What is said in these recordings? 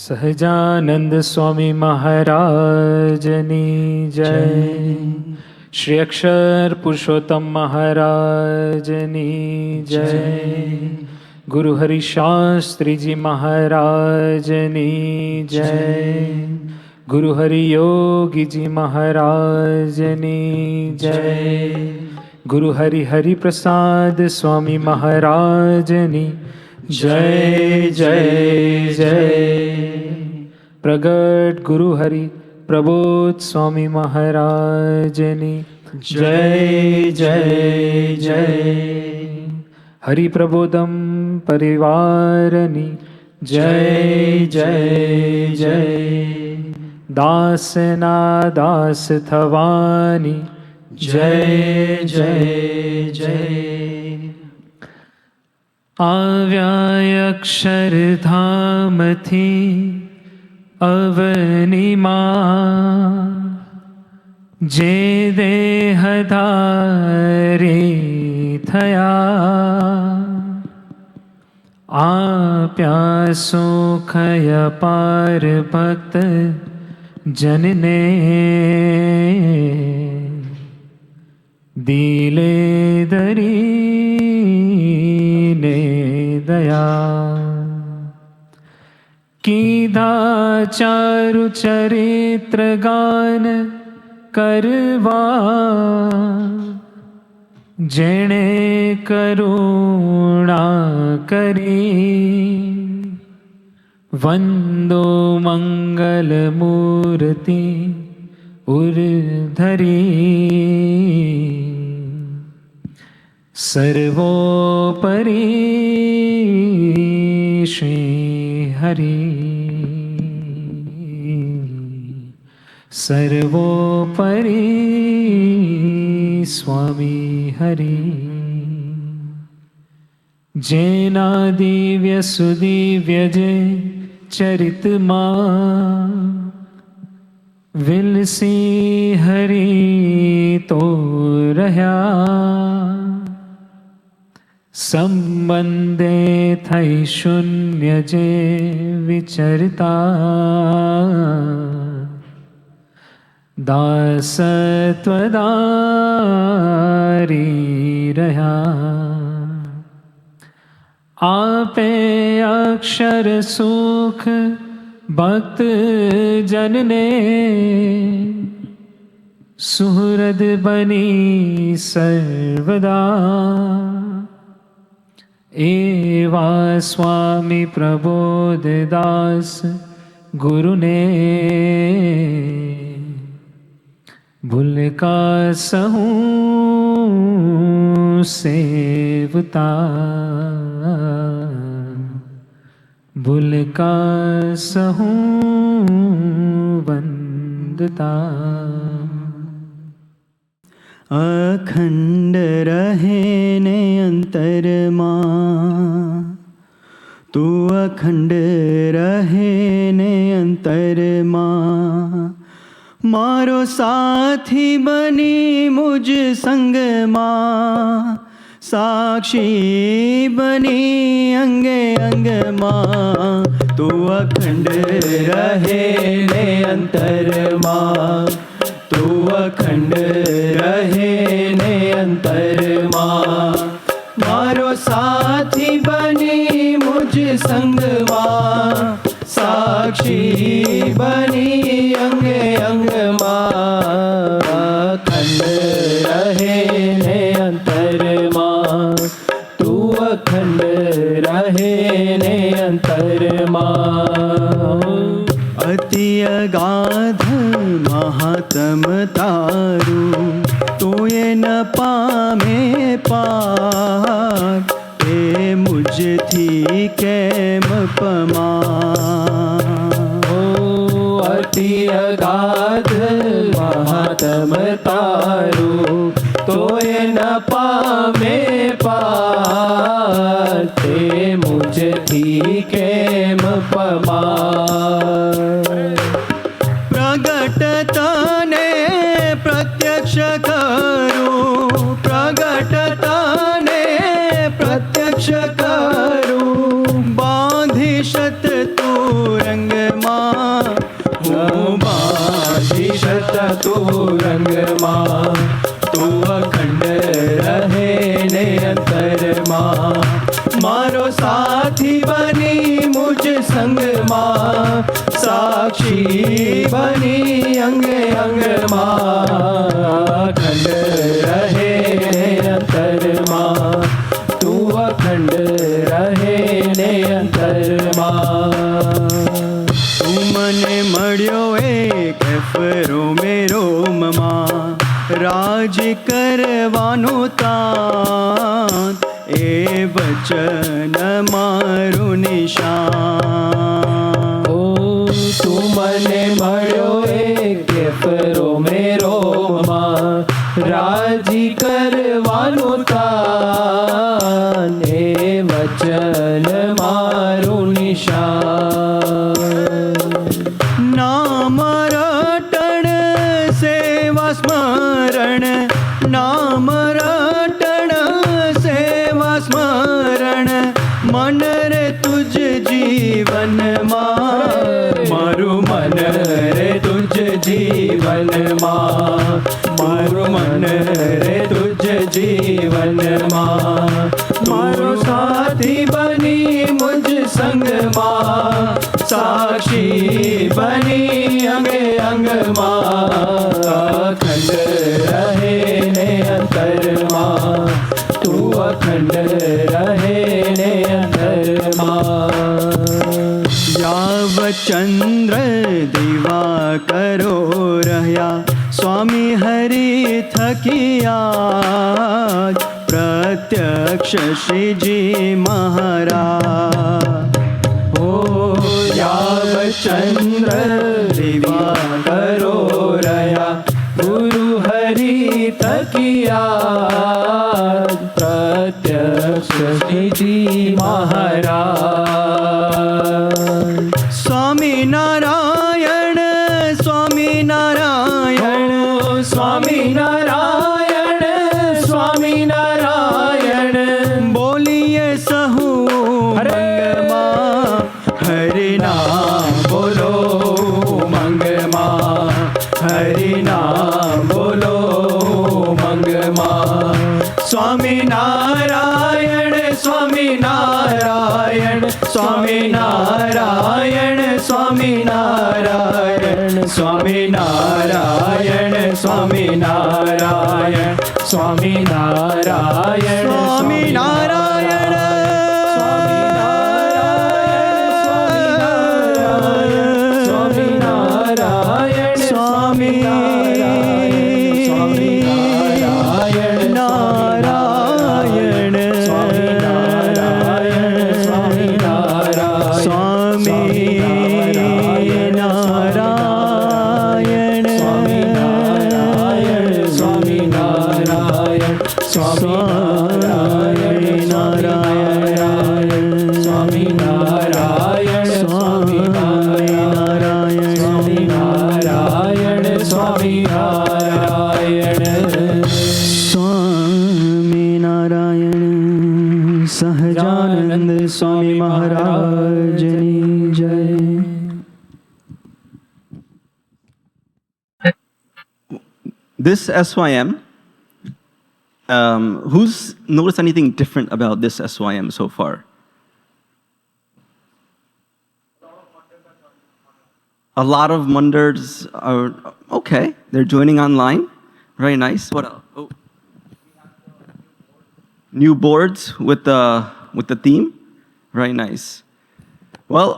સહજાનંદ સ્વામી મહારાજની જય. શ્રી અક્ષર પુરુષોત્તમ મહારાજની જય. ગુરુ હરિશાસ્ત્રીજી મહારાજની જય. ગુરુ હરિયોગીજી મહારાજની જય. ગુરુ હરિપ્રસાદ સ્વામી મહારાજની જય જય જય. પ્રગટ ગુરુ હરિ પ્રબોધ સ્વામી મહારાજની જય જય જય. હરિપ્રબોધમ પરિવારની જય જય જય. દાસના દાસ થવાની જય જય જય. આવ્યા અક્ષરધામથી અવનીમાં, જે દેહધારી થયા, આપ્યા સુખય પાર ભક્ત જનને, દિલે દરીને દયા. કીધા ચારુ ચરિત્ર ગાન કરવા, જેણે કરુણા કરી. વંદો મંગલ મૂર્તિ ઉર્ધરી, સર્વોપરી શ્રી હરિ. સર્વોપરી સ્વામી હરિ. જેના દિવ્ય સુદિવ્ય જે ચરિતમાં, વિલસી હરિ તો રહ્યા. સંબંધે થઈ શૂન્ય જે વિચરતા, દાસત્વદારી રહ્યા. આપે અક્ષર સુખ ભક્ત જનને, સુહૃદ બની સર્વદા. એવા સ્વામી પ્રબોધદાસ ગુરુને, ભૂલકા સહુ સેવતા. ભૂલકા સહુ વંદતા. અખંડ રહે ને અંતરમાં, તું અખંડ રહે ને અંતરમાં. મારો સાથી બની મુજ સંગમાં, સાક્ષી બની અંગે અંગમાં. તું અખંડ રહે ને અંતરમાં, તું અખંડ રહે ને અંતરમાં. મારો સાથી બની મુજ સંગમાં, સાક્ષી બની અંગે અંગમાં. અખંડ રહે ને અંતરમાં, તું અખંડ રહે ને અંતરમાં. અતિ અગાધ મહાત્મ તારું, તોય ન પામે પાર. એ મુજથી કેમ પમાર. અતિ અગાધ મહાત્મ તારું, તોય ન પામે પાર. તે મુજથી કેમ પમાર. પ્રગટ તને પ્રત્યક્ષ કરું, પ્રગટ તને પ્રત્યક્ષ કરું. બાંધી શત તું રંગમાં બાજી શત તું રંગમાં તું અખંડ રહે ને અંતરમાં મારો સાથી બની મુજ સંગમાં સાક્ષી બની અંગે અંગમાં અખંડ રહે ને અંતરમાં તું અખંડ રહે ને અંતરમાં તું મને મળ્યો એક ફરો મેરો મમાં રાજી કરવાનું તાન એ વચન મારું નિશાન ઓ તું મને મળ્યો એક ફરો મેરો માં રાજી કરવાનું તાન એ વચન મારું નિશાન નામ રટણ સેવા સ્મરણ નામ રટણ સેવા સ્મરણ મન રે તુજ જીવનમાં મારું મન રે તુજ જીવનમાં મારું મન રે તુજ જીવનમાં મારો સાથી બની મુજ સંગમાં સાક્ષી બની અંગે અંગમાં અખંડ રહે ને અંતરમાં તું અખંડ રહે ને અંતરમાં याव चंद्र दिवा करो રહ્યા સ્વામી હરિ થકિયા પ્રત્યક્ષ શ્રીજી મહારાજ ઓ યાવ ચંદ્ર દિવા કરો રહ્યા ગુરુ હરિ થકિયા પ્રત્યક્ષ શ્રીજી મહારાજ સ્વામી નારાયણ સ્વામી નારાયણ સ્વામી નારાયણ સ્વામી નારાયણ બોલીએ સહુ મંગમાં હરિનામ બોલો મંગમાં હરિનામ બોલો મંગમાં સ્વામી નારાયણ સ્વામી નારાયણ સ્વામી નારાયણ સ્વામી નારાયણ સ્વામી નારાયણ સ્વામી નારાયણ સ્વામી નારાયણ સ્વામી નારાયણ સ્વામી નારાયણ સ્વામી નારાયણ સ્વામી નારાયણ નારાયણ સ્વામી નારાયણ સ્વામી નારાયણ સ્વામી નારાયણ સ્વામી નારાયણ સ્વામી નારાયણ સ્વામી નારાયણ સ્વામી નારાયણ સ્વામી નારાયણ સ્વામી નારાયણ સ્વામી નારાયણ સ્વામી નારાયણ સહજાનંદ સ્વામી મહારાજની જય. This SYM, who's noticed anything different about this SYM so far? A lot of Mundars are, okay, they're joining online. Very nice. What else? Oh. New boards with the theme. Very nice. Well,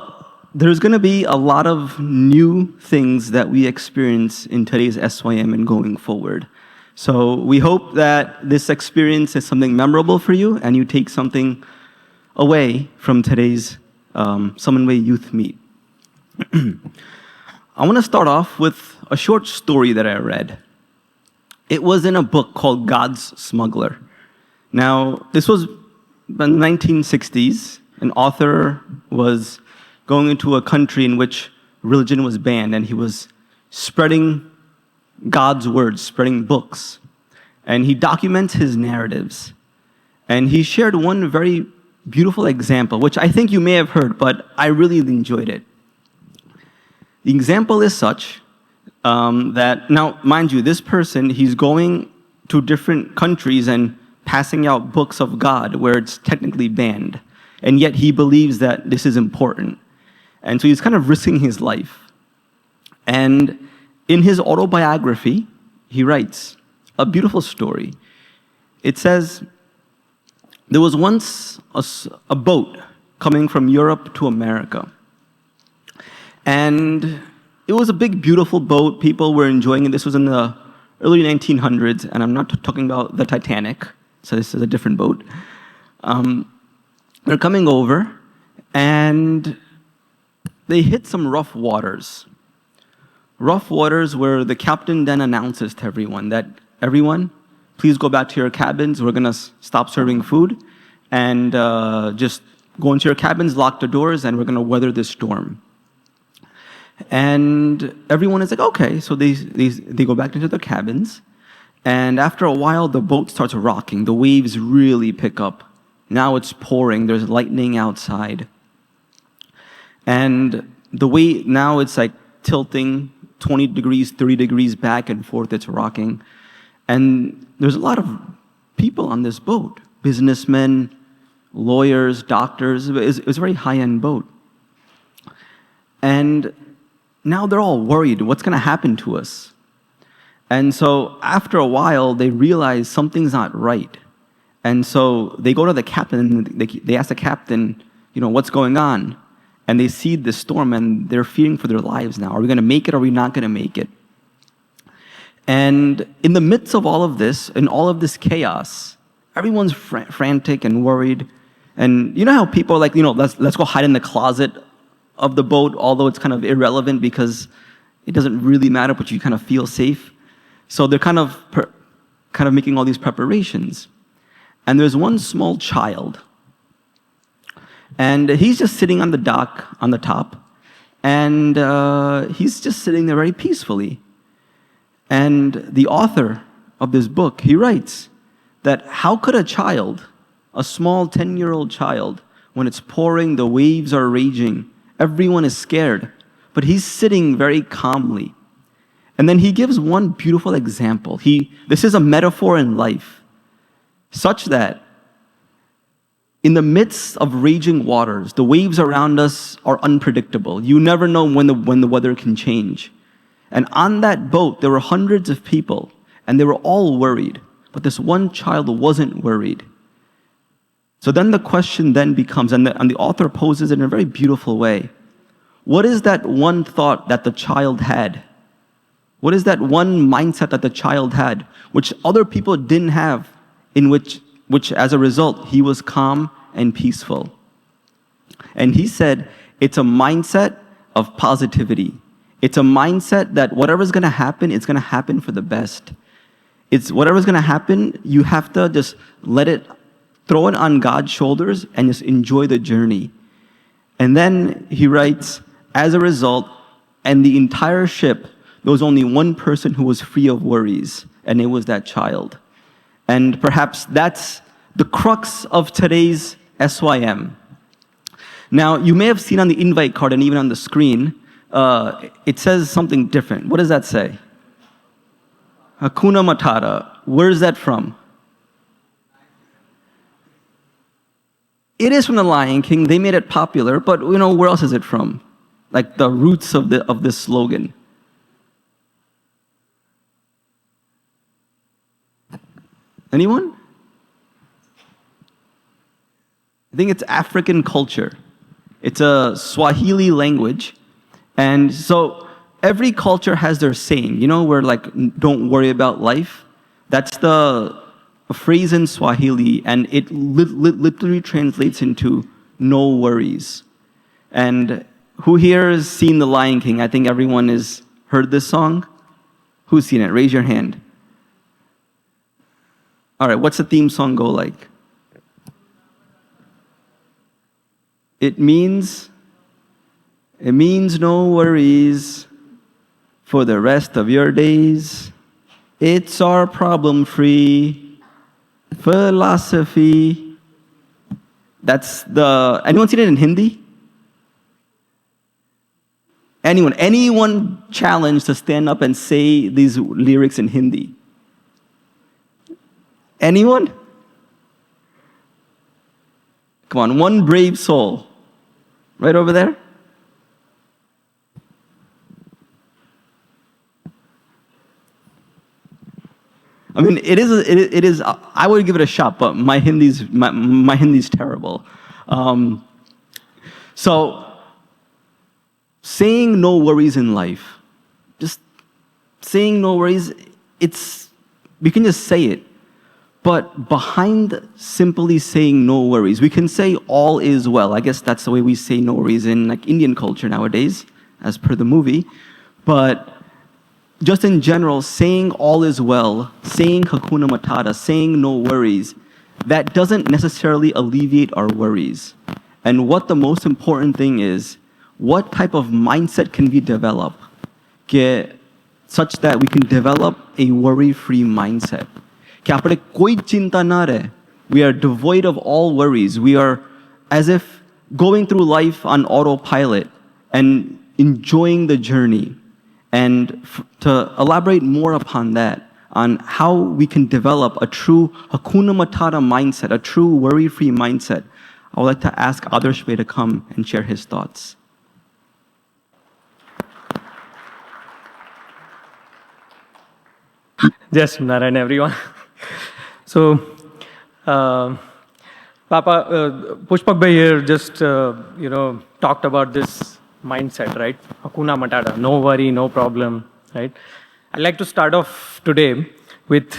there's going to be a lot of new things that we experience in today's SYM and going forward. So we hope that this experience is something memorable for you and you take something away from today's Samanvay Youth Meet. I want to start off with a short story that I read. It was in a book called God's Smuggler. Now, this was in the 1960s. An author was going into a country in which religion was banned, and he was spreading God's words, spreading books. And he documents his narratives. And he shared one very beautiful example, which I think you may have heard, but I really enjoyed it. The example is such that, now, mind you, this person, he's going to different countries and passing out books of God where it's technically banned. And yet he believes that this is important. And so he's kind of risking his life. And in his autobiography, he writes a beautiful story. It says, there was once a boat coming from Europe to America. And it was a big, beautiful boat. People were enjoying it. This was in the early 1900s, and I'm not talking about the Titanic, so this is a different boat. They're coming over, and they hit some rough waters. Rough waters where the captain then announces to everyone that, everyone, please go back to your cabins. We're going to stop serving food, and just go into your cabins, lock the doors, and we're going to weather this storm. And everyone is like, okay. So they go back into their cabins. And after a while, the boat starts rocking. The waves really pick up. Now it's pouring. There's lightning outside. And the way now it's like tilting 20 degrees, 30 degrees back and forth. It's rocking. And there's a lot of people on this boat. Businessmen, lawyers, doctors. It was a very high-end boat. And now they're all worried, what's going to happen to us? And so after a while, they realize something's not right. And so they go to the captain, and they ask the captain, what's going on? And they see the storm, and they're fearing for their lives now. Are we going to make it, or are we not going to make it? And in the midst of all of this, in all of this chaos, everyone's frantic and worried. And you know how people are like, let's go hide in the closet of the boat, although it's kind of irrelevant because it doesn't really matter, but you kind of feel safe. So they're kind of making all these preparations. And there's one small child. And he's just sitting on the dock, on the top. And he's just sitting there very peacefully. And the author of this book, he writes that how could a child, a small 10-year-old child, when it's pouring, the waves are raging, everyone is scared, but he's sitting very calmly. And then he gives one beautiful example. This is a metaphor in life, such that in the midst of raging waters, the waves around us are unpredictable. You never know when the weather can change. And on that boat, there were hundreds of people, and they were all worried, but this one child wasn't worried. So then the question then becomes, and the author poses it in a very beautiful way. What is that one thought that the child had? What is that one mindset that the child had, which other people didn't have, in which as a result, he was calm and peaceful? And he said, it's a mindset of positivity. It's a mindset that whatever's going to happen, it's going to happen for the best. It's whatever's going to happen, you have to just throw it on God's shoulders and just enjoy the journey. And then he writes, as a result, and the entire ship, there was only one person who was free of worries, and it was that child. And perhaps that's the crux of today's SYM. Now, you may have seen on the invite card and even on the screen, it says something different. What does that say? Hakuna Matata. Where is that from? It is from The Lion King. They made it popular, but where else is it from? Like the roots of this slogan. Anyone? I think it's African culture. It's a Swahili language. And so every culture has their saying, where like, don't worry about life. That's a phrase in Swahili, and it literally translates into no worries. And who here has seen The Lion King? I think everyone has heard this song. Who's seen it? Raise your hand. All right, what's the theme song go like? It means no worries for the rest of your days. It's our problem-free philosophy. Anyone seen it in Hindi? anyone challenged to stand up and say these lyrics in Hindi? Anyone? Come on, one brave soul. Right over there. I mean, it is. I would give it a shot, but my Hindi's terrible. So, saying no worries in life, just saying no worries. We can just say it, but behind simply saying no worries, we can say all is well. I guess that's the way we say no worries in like Indian culture nowadays, as per the movie. But just in general, saying all is well, saying Hakuna Matata, saying no worries, that doesn't necessarily alleviate our worries. And what the most important thing is, what type of mindset can we develop such that we can develop a worry-free mindset? कि आपने कोई चिंता ना रहे. We are devoid of all worries. We are as if going through life on autopilot and enjoying the journey. And to elaborate more upon that, on how we can develop a true Hakuna Matata mindset, a true worry-free mindset, I would like to ask Adarsh Bhai to come and share his thoughts. Yes, Narayan, everyone. So, Pushpak Bhai here just, talked about this mindset, right? Hakuna Matata, no worry, no problem, right? I'd like to start off today with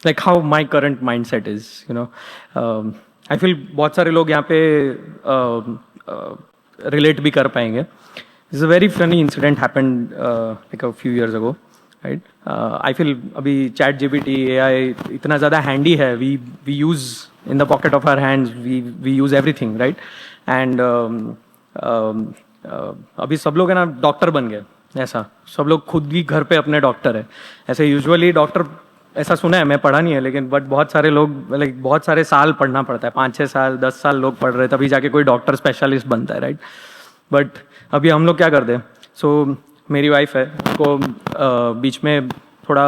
like how my current mindset is, I feel बहुत सारे लोग यहाँ पे relate भी कर पाएंगे. This is a very funny incident happened like a few years ago, right? I feel अभी ChatGPT, AI इतना ज़्यादा handy है. We use in the pocket of our hands. We use everything, right? And अभी सब लोग है ना doctor बन गए. ऐसा सब लोग खुद भी घर पे अपने डॉक्टर है. ऐसे यूजुअली डॉक्टर ऐसा सुना है, मैं पढ़ा नहीं है, लेकिन बट बहुत सारे लोग लाइक बहुत सारे साल पढ़ना पड़ता है. 5-6 साल 10 साल लोग पढ़ रहे हैं तभी जाके कोई डॉक्टर स्पेशलिस्ट बनता है, राइट? बट अभी हम लोग क्या करते हैं. सो मेरी वाइफ है, उसको बीच में थोड़ा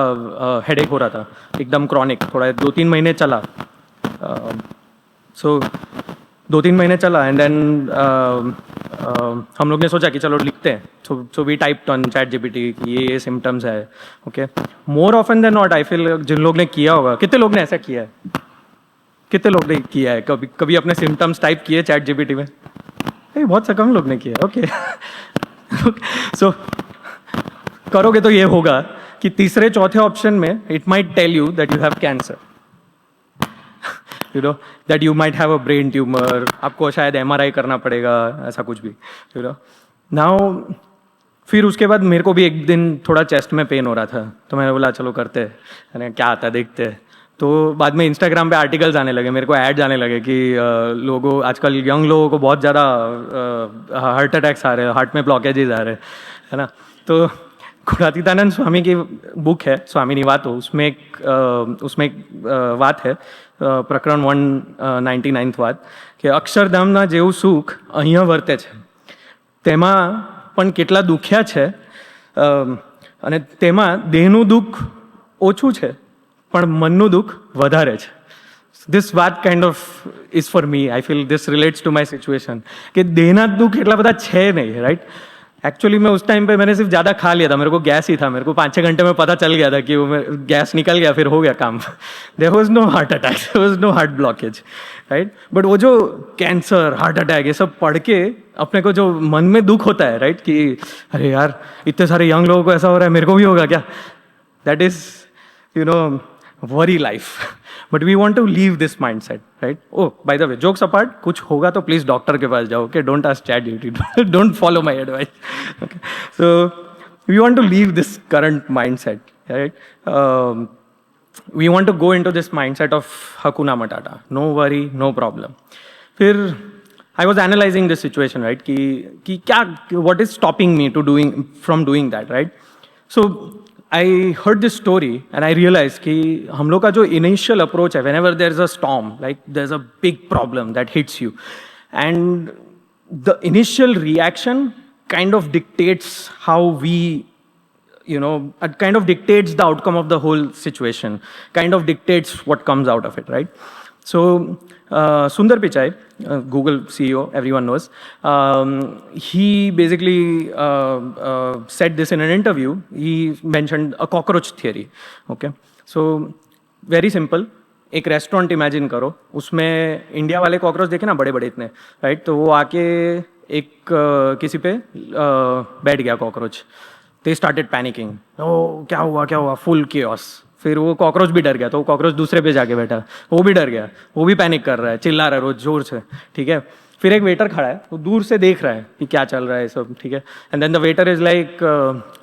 हेडेक हो रहा था, एकदम क्रॉनिक, थोड़ा 2-3 महीने चला. सो 2-3 महीने चला एंड देन हम लोग ने सोचा कि चलो लिखते हैं. So we typed on ChatGPT कि ये सिम्टम्स है. Okay, more often than not I feel जिन लोग ने किया होगा, कितने लोग ने ऐसा किया है? कितने लोग ने किया है कभी अपने सिम्टम्स टाइप किए ChatGPT में? बहुत से कम लोग ने किया. ओके, सो करोगे तो ये होगा कि तीसरे चौथे ऑप्शन में it might tell you that you have cancer, that you might have a brain tumor, आपको शायद MRI करना पड़ेगा, ऐसा कुछ भी. Now, फिर उसके बाद मेरे को भी एक दिन थोड़ा चेस्ट में पेन हो रहा था, तो मैंने बोला चलो करते हैं, क्या आता है देखते हैं. तो बाद में इंस्टाग्राम पे आर्टिकल्स आने लगे, मेरे को ऐड्स आने लगे कि लोगों आजकल यंग लोगों को बहुत ज़्यादा हार्ट अटैक्स आ रहे हैं, हार्ट में ब्लॉकेजेस आ रहे हैं, है ना. तो गुणातीतानंद स्वामी की बुक है स्वामी निवातो, उसमें एक बात है, પ્રકરણ 199 વાત, કે અક્ષરધામના જેવું સુખ અહીંયા વર્તે છે, તેમાં પણ કેટલા દુખ્યા છે, અને તેમાં દેહનું દુઃખ ઓછું છે પણ મનનું દુઃખ વધારે છે. This વાત kind of is for me. I feel this relates to my situation. कि देना दुख इतना बड़ा छे नहीं, right? एक्चुअली मैं उस टाइम पे मैंने सिर्फ ज़्यादा खा लिया था, मेरे को गैस ही था, मेरे को 5-6 घंटे में पता चल गया था कि वो गैस निकल गया, फिर हो गया काम. There was no heart attack, there was no heart blockage, right? But वो जो कैंसर, हार्ट अटैक, ये सब पढ़ के अपने को जो मन में दुख होता है, राइट, कि अरे यार इतने सारे यंग लोगों को ऐसा हो रहा है, मेरे को भी होगा क्या? That is worry life. But we want to leave this mindset, right? Oh, by the way, jokes apart, कुछ होगा तो please डॉक्टर के पास जाओ, okay? Don't ask ChatGPT. Don't follow my advice. Okay. So we want to leave this current mindset, right? We want to go into this mindset of Hakuna Matata, no worry, no problem. फिर I was analyzing this situation, right? कि क्या, what is stopping me from doing that, right? So I heard this story and I realized कि हम लोग का जो initial approach है, whenever there's a storm, like there's a big problem that hits you, and the initial reaction kind of dictates how we, it kind of dictates the outcome of the whole situation, kind of dictates what comes out of it, right? So Sundar Pichai, Google CEO, everyone knows, he basically said this in an interview. He mentioned a cockroach theory. Okay, so very simple. एक restaurant imagine करो, उसमें India वाले cockroach देखे ना, बड़े बड़े इतने, right? तो वो आके एक किसी पे बैठ गया कॉकरोच. दे स्टार्टेड पैनिकिंग, ओ क्या हुआ, फुल केओस. फिर वो कॉकरोच भी डर गया, तो वो कॉकरोच दूसरे पे जाके बैठा, वो भी डर गया, वो भी पैनिक कर रहा है, चिल्ला रहा है रोज जोर से, ठीक है? फिर एक वेटर खड़ा है, वो दूर से देख रहा है कि क्या चल रहा है सब, ठीक है? And then the waiter is like,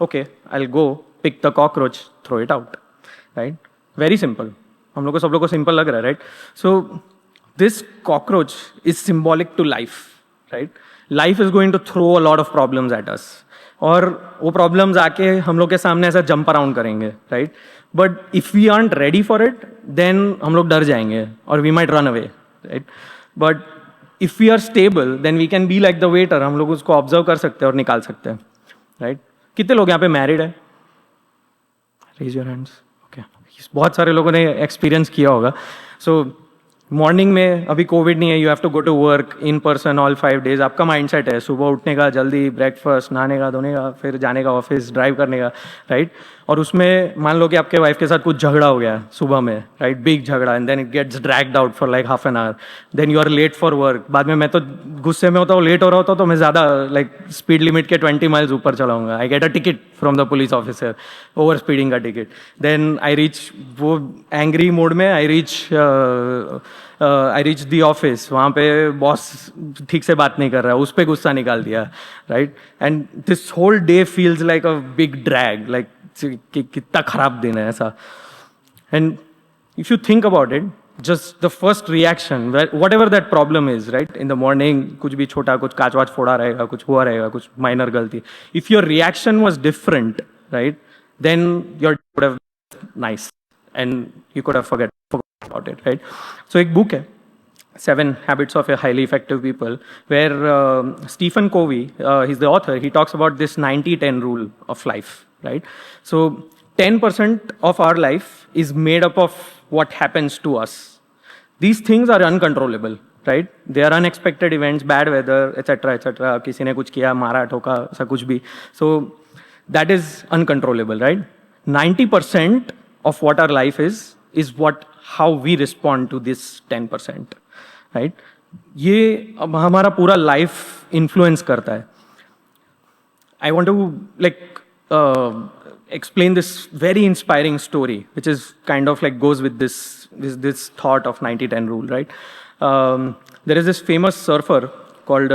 okay I will go pick the cockroach, throw it out, right? Very simple. हम लोग को, सब लोग को सिंपल लग रहा है, right? So this cockroach is symbolic to life, right? Life is going to throw a lot of problems at us, और वो प्रॉब्लम्स आके हम लोग के सामने ऐसा जंप अराउंड करेंगे, right? But if we aren't ready for it, then हम लोग डर जाएंगे और we might run away, right? But if we are stable, then we can be like the waiter. हम लोग उसको ऑब्जर्व कर सकते हैं और निकाल सकते हैं, राइट? कितने लोग यहाँ पे मैरिड है? Raise your hands. ओके, बहुत सारे लोगों ने एक्सपीरियंस किया होगा. सो मॉर्निंग में, अभी कोविड नहीं है, you have to go to work in person all 5 days. आपका माइंडसेट है सुबह उठने का, जल्दी ब्रेकफास्ट, नहाने का, धोने का, फिर जाने का ऑफिस, ड्राइव करने का, राइट? और उसमें मान लो कि आपके वाइफ के साथ कुछ झगड़ा हो गया सुबह में, राइट? बिग झगड़ा, and then it gets dragged out for like half an hour. Then you are late for work. बाद में मैं तो गुस्से में होता हूँ, लेट हो रहा होता तो मैं ज़्यादा लाइक स्पीड लिमिट के 20 miles ऊपर चलाऊंगा. I get a ticket from the police officer, over speeding का टिकट. देन आई रीच, वो एंग्री मोड में आई रीच दी ऑफिस. वहाँ पे बॉस ठीक से बात नहीं कर रहा है, उस पर गुस्सा निकाल दिया, right? And this whole day feels like a big drag, like कितना खराब दिन है ऐसा. And if you think about it, just the first reaction, whatever that problem is, right? In the morning कुछ भी छोटा, कुछ कांच वाच फोड़ा रहेगा, कुछ हुआ रहेगा, कुछ माइनर गलती. If your reaction was different, right, then your would have nice and you could have forget about it, right? So एक book है, 7 Habits of a Highly Effective People, where Stephen Covey, he's the author, he talks about this 90-10 rule of life, right? So 10% of our life is made up of what happens to us. These things are uncontrollable, right? They are unexpected events, bad weather, etc., etc. किसी ने कुछ किया, मारा, ठोका, ऐसा कुछ भी. So that is uncontrollable, right? 90% of what our life is how we respond to this 10%, right? ये अब हमारा पूरा लाइफ इन्फ्लुएंस करता है. I want to like explain this very inspiring story, which is kind of like goes with this thought of 90-10 rule, right? There is this famous surfer called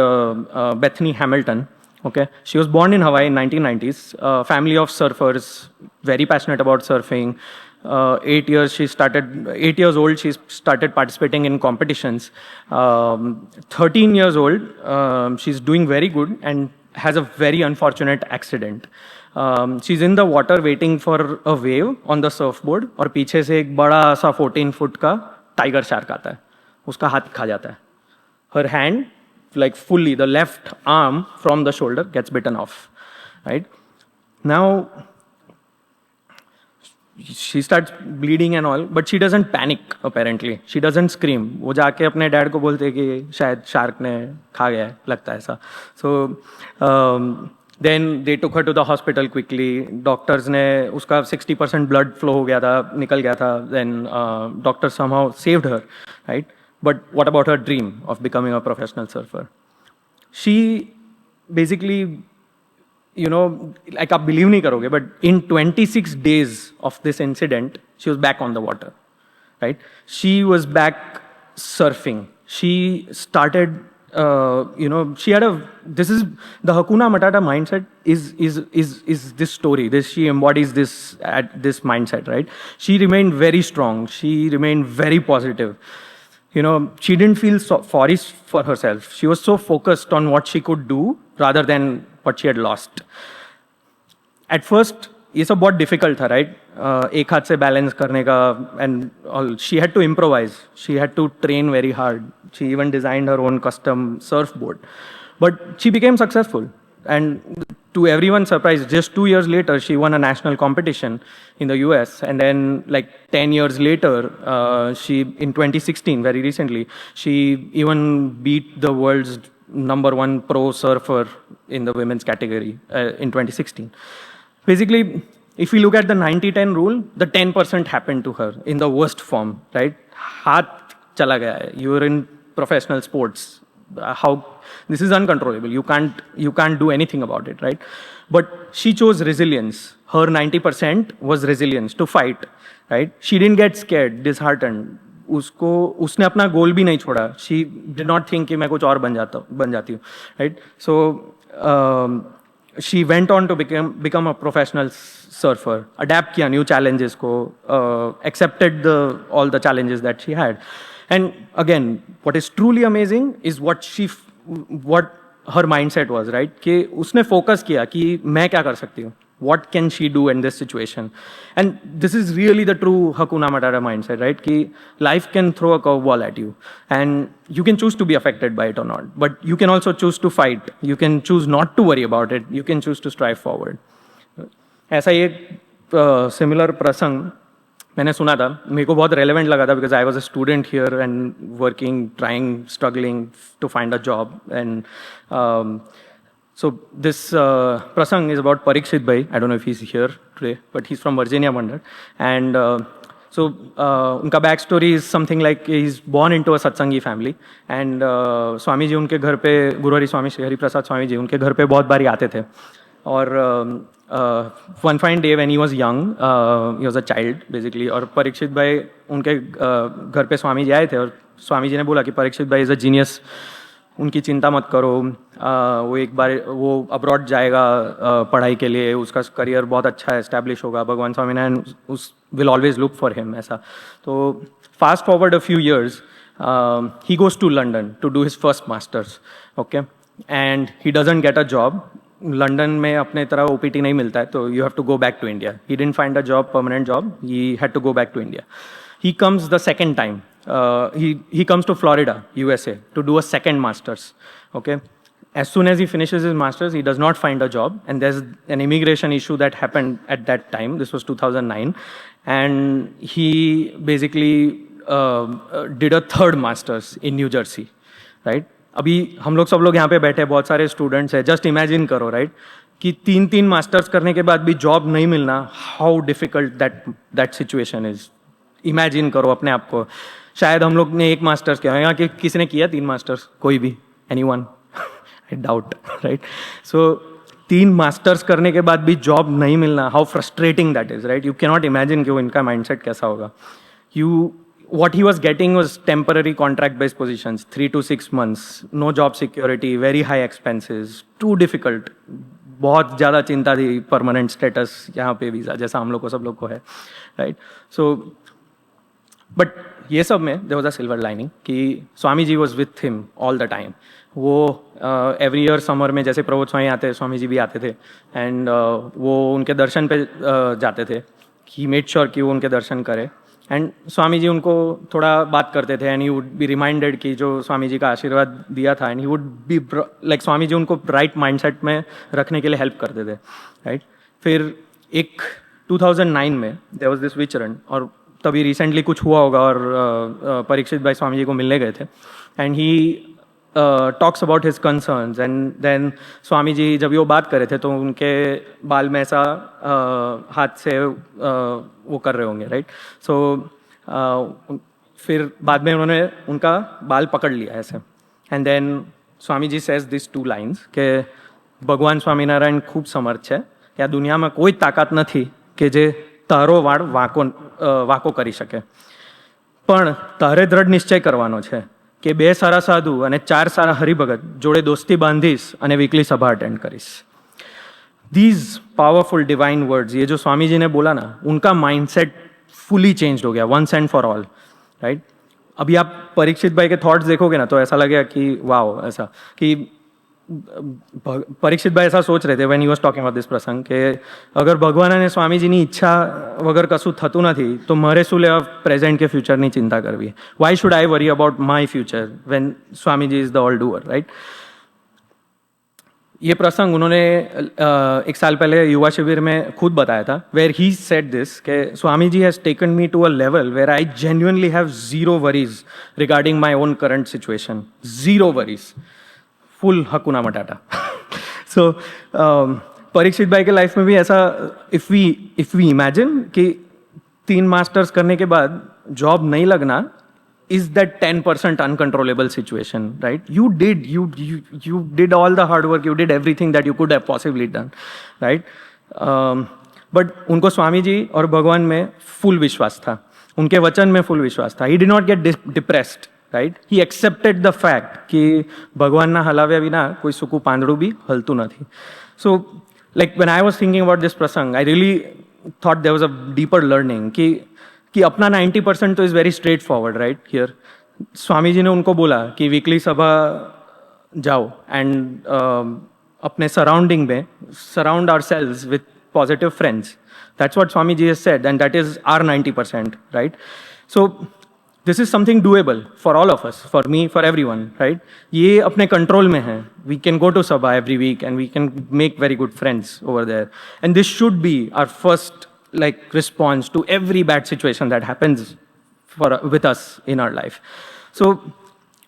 Bethany Hamilton. Okay, she was born in Hawaii in 1990s. Family of surfers, very passionate about surfing. 8 years old, she started participating in competitions. 13 years old, she's doing very good and has a very unfortunate accident. She's in the water waiting for a wave on the surfboard, और पीछे से एक बड़ा सा 14 foot का tiger shark आता है, उसका हाथ खा जाता है. Her hand, like fully, the left arm from the shoulder gets bitten off, right? Now, she starts bleeding and all, but she doesn't panic apparently. She doesn't scream. वो जाके अपने डैड को बोलते कि शायद शार्क ने खा गया है, लगता है ऐसा. So then they took her to the hospital quickly. Doctors ने, उसका 60% blood flow हो गया था, निकल गया था. Then doctors somehow saved her, right? But what about her dream of becoming a professional surfer? She basically, you know, like आप believe नहीं करोगे, but in 26 days of this incident, she was back on the water, right? She was back surfing. She started, she had this is the Hakuna Matata mindset is this story. She embodies this mindset, right? She remained very strong. She remained very positive. She didn't feel sorry for herself. She was so focused on what she could do rather than what she had lost. At first, ये सब बहुत difficult था, right? एक हाथ से balance करने का, and all. She had to improvise. She had to train very hard. She even designed her own custom surfboard. But she became successful. And to everyone's surprise, just 2 years later, she won a national competition in the US. And then, like 10 years later, she, in 2016, very recently, she even beat the world's #1 pro surfer in the women's category in 2016. Basically, if we look at the 90-10 rule, the 10% happened to her in the worst form, right? Haath chala gaya hai. You are in professional sports. How this is uncontrollable. You can't do anything about it, right? But she chose resilience. Her 90% was resilience to fight, right? She didn't get scared, disheartened. उसने अपना गोल भी नहीं छोड़ा. She did not think कि मैं कुछ और बन जाती हूँ, right? So she went on to become a professional surfer, adapt किया new challenges को, accepted all the challenges that she had. And again, what is truly amazing is what her mindset was, right? कि उसने focus किया कि मैं क्या कर सकती हूँ. What can she do in this situation? And this is really the true Hakuna Matata mindset, right? Ki life can throw a curveball at you, and you can choose to be affected by it or not. But you can also choose to fight. You can choose not to worry about it. You can choose to strive forward. ऐसा ही एक similar प्रसंग मैंने सुना था. मेरे को बहुत relevant लगा था because I was a student here and working, trying, struggling to find a job. And so this prasang is about Parikshit Bhai. I don't know if he's here today, but he's from Virginia Mandar. And so unka backstory is something like he's born into a satsangi family. And Swami ji unke ghar pe, Guru Hari Swami Shri Hari Prasad Swami ji unke ghar pe bahut bari aate the. और one fine day when he was young, he was a child basically, और परीक्षित भाई उनके घर पे स्वामी जी आए थे और स्वामी जी ने बोला कि परीक्षित भाई इज़ अ जीनियस, उनकी चिंता मत करो, वो एक बार वो अब्रॉड जाएगा पढ़ाई के लिए, उसका करियर बहुत अच्छा एस्टैब्लिश होगा, भगवान स्वामीनारायण उस will always look for him. ऐसा तो fast forward a few years, he goes to London to do his first masters. Okay, and he doesn't get a job. London में अपने तरह ओपीटी नहीं मिलता है, तो you have to go back to India. He didn't find a job, permanent job. He had to go back to India. He comes the second time. He comes to Florida, USA, to do a second master's. Okay. As soon as he finishes his master's, he does not find a job, and there's an immigration issue that happened at that time. This was 2009, and he basically did a third master's in New Jersey, right? अभी हम लोग सब लोग यहाँ पे बैठे, बहुत सारे स्टूडेंट्स हैं. जस्ट इमेजिन करो, राइट, कि 3 मास्टर्स करने के बाद भी जॉब नहीं मिलना. How difficult that situation is. Imagine करो अपने आप को. शायद हम लोग ने 1 मास्टर्स किया, यहाँ कि किसी ने किया 3 मास्टर्स? कोई भी? Anyone? I doubt, right? So 3 masters करने के बाद भी जॉब नहीं मिलना, how frustrating that is, right? You can not imagine कि वो इनका माइंडसेट कैसा होगा. What he was getting was temporary contract-based positions, 3 to 6 months, no job security, very high expenses, too difficult. बहुत ज़्यादा चिंता थी परमानेंट स्टेटस यहाँ पे वीज़ा जैसा हम लोग को सब लोग को है, राइट? सो बट ये सब में there was a silver lining कि Swami ji was with him all the time. वो एवरी ईयर समर में जैसे प्रभु स्वामी आते, स्वामी जी भी आते थे, एंड वो उनके दर्शन पे जाते थे. ही मेड श्योर कि वो उनके दर्शन करे. एंड स्वामी जी उनको थोड़ा बात करते थे, and he would be reminded कि जो स्वामी जी का आशीर्वाद दिया था, and he would be like Swami ji उनको राइट माइंडसेट में रखने के लिए हेल्प करते थे, राइट? फिर एक 2009 में देयर वाज दिस विचरण, और तभी रिसेंटली कुछ हुआ होगा, और परीक्षित भाई स्वामी जी को मिलने गए थे, and he talks about his concerns. And then Swami ji जब वो बात कर रहे थे तो उनके बाल में ऐसा हाथ से वो कर रहे होंगे, राइट? सो फिर बाद में उन्होंने उनका बाल पकड़ लिया ऐसे, and then Swami ji says this 2 lines કે ભગવાન સ્વામિનારાયણ ખૂબ સમર્થ છે, કે આ દુનિયામાં કોઈ તાકાત નથી કે જે તારો વાળ વાંકો કરી શકે, પણ તારે દ્રઢ નિશ્ચય કરવાનો છે કે 2 સારા સાધુ અને 4 સારા હરિભગત જોડે દોસ્તી બાંધીશ અને વીકલી સભા અટેન્ડ કરીશ. These powerful divine words, ये जो स्वामी जी ने बोला ना, उनका माइंडसेट फुली चेंज हो गया once and for all, right? अभी आप परीक्षित भाई के थॉट्स देखोगे ना तो ऐसा लगेगा कि वाओ, ऐसा कि परीक्षित भाई ऐसा सोच रहे थे when he was talking about this प्रसंग કે અગર ભગવાન અને સ્વામીજીની ઈચ્છા વગર કશું થતું નથી તો મારે શું લેવા પ્રેઝન્ટ કે ફ્યુચરની ચિંતા કરવી? Why should I worry about my future when Swamiji is the all doer, right? ये प्रसंग उन्होंने एक साल पहले युवा शिविर में खुद बताया था, वेयर ही सेड दिस कि Swami ji has taken me to a level where I genuinely have zero worries regarding my own current situation, zero worries, full hakuna matata. So Parikshit भाई के लाइफ में भी ऐसा, इफ़ वी इमेजिन कि 3 masters करने के बाद जॉब नहीं लगना, is that 10% uncontrollable situation, right? You did all the hard work, you did everything that you could have possibly done, right? But उनको स्वामी जी और भगवान में फुल विश्वास था, उनके वचन में फुल विश्वास था. He did not get depressed, right? He accepted the fact कि भगवान ना हलाव्या विना कोई सुकू પાંદડું भी हलતું નથી. So like when I was thinking about this prasang, I really thought there was a deeper learning कि अपना 90% तो is very straightforward, right? Here Swami ji ने उनको बोला कि वीकली सभा जाओ एंड अपने सराउंडिंग में surround ourselves with positive friends. That's what Swami ji has said and that is our 90%, right? So this is something doable for all of us, for me, for everyone, right? ये अपने control में है. We can go to sabha every week and we can make very good friends over there, and this should be our first like response to every bad situation that happens with us in our life. So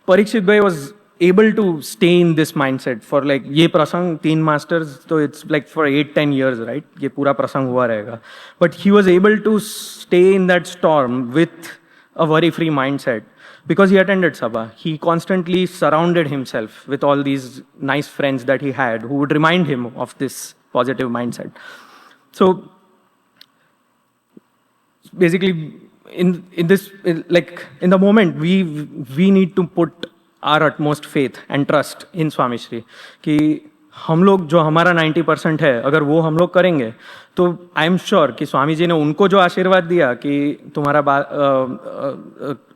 Parikshit bhai was able to stay in this mindset for like ye prasang 3 masters, so it's like for 8-10 years, right? Ye pura prasang hua rahega, but he was able to stay in that storm with a worry free mindset because he attended sabha. He constantly surrounded himself with all these nice friends that he had who would remind him of this positive mindset. So basically in this, like in the moment, we need to put our utmost faith and trust in स्वामी श्री कि हम लोग जो हमारा 90% है, अगर वो हम लोग करेंगे तो आई एम श्योर कि स्वामी जी ने उनको जो आशीर्वाद दिया कि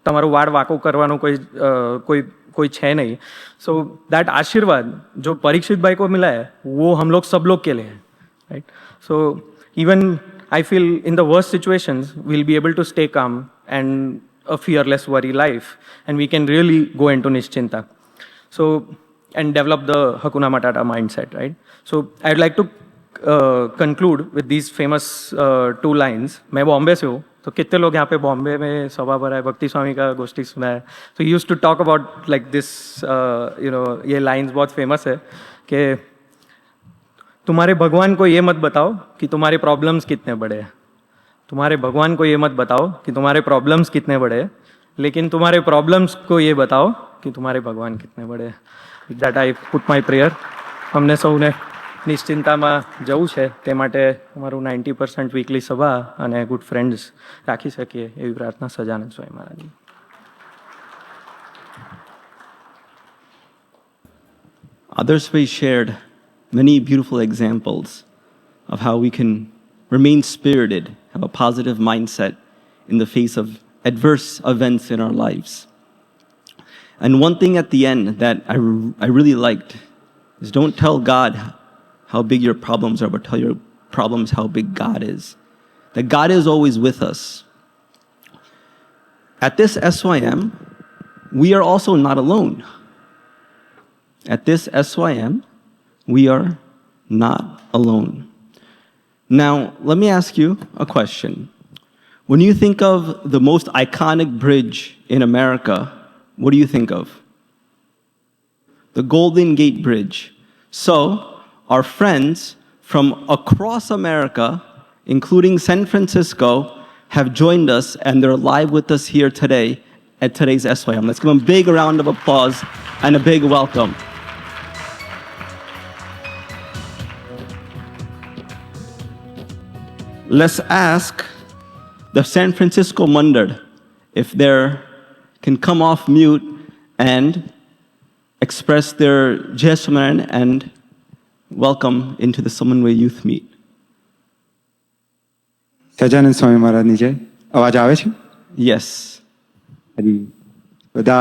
તમારું વાળ વાંકો કરવાનો कोई છે नहीं, सो दैट आशीर्वाद जो परीक्षित भाई को मिला है वो हम लोग सब लोग के लिए है, right? So even I feel in the worst situations, we'll be able to stay calm and a fearless worry life, and we can really go into Nischinta. So, and develop the Hakuna Matata mindset, right? So, I'd like to conclude with these famous 2 lines. मैं बॉम्बे से हूँ, तो कितने लोग यहाँ पे बॉम्बे में सभा भरा है, भक्ति स्वामी का गोष्ठी सुना है? So, he used to talk about like this, ये lines बहुत famous है कि तुम्हारे भगवान को ये मत बताओ कि तुम्हारे प्रॉब्लम्स कितने बड़े हैं. तुम्हारे भगवान को ये मत बताओ कि तुम्हारे प्रॉब्लम्स कितने बड़े हैं, लेकिन तुम्हारे प्रॉब्लम्स को ये बताओ कि तुम्हारे भगवान कितने बड़े हैं. That I put my prayer. અમને સૌને નિશ્ચિંતામાં જવું છે તે માટે અમારું 90% વીકલી સભા અને ગુડ ફ્રેન્ડ્સ રાખી શકીએ એવી પ્રાર્થના Sajanand Swami Maharaj. Others we shared many beautiful examples of how we can remain spirited, have a positive mindset in the face of adverse events in our lives. And one thing at the end that I really liked is don't tell God how big your problems are, but tell your problems how big God is. That God is always with us. At this SYM, we are also not alone. At this SYM, we are not alone. Now, let me ask you a question. When you think of the most iconic bridge in America, what do you think of? The Golden Gate Bridge. So, our friends from across America, including San Francisco, have joined us and they're live with us here today at today's SYM. Let's give them a big round of applause and a big welcome. Let's ask the San Francisco Mundard if they can come off mute and express their Jeshaman and welcome into the Samanvay Youth Meet. Sajanand Swami મહારાજની જય. અવાજ આવે છે? Yes. હરી. બધા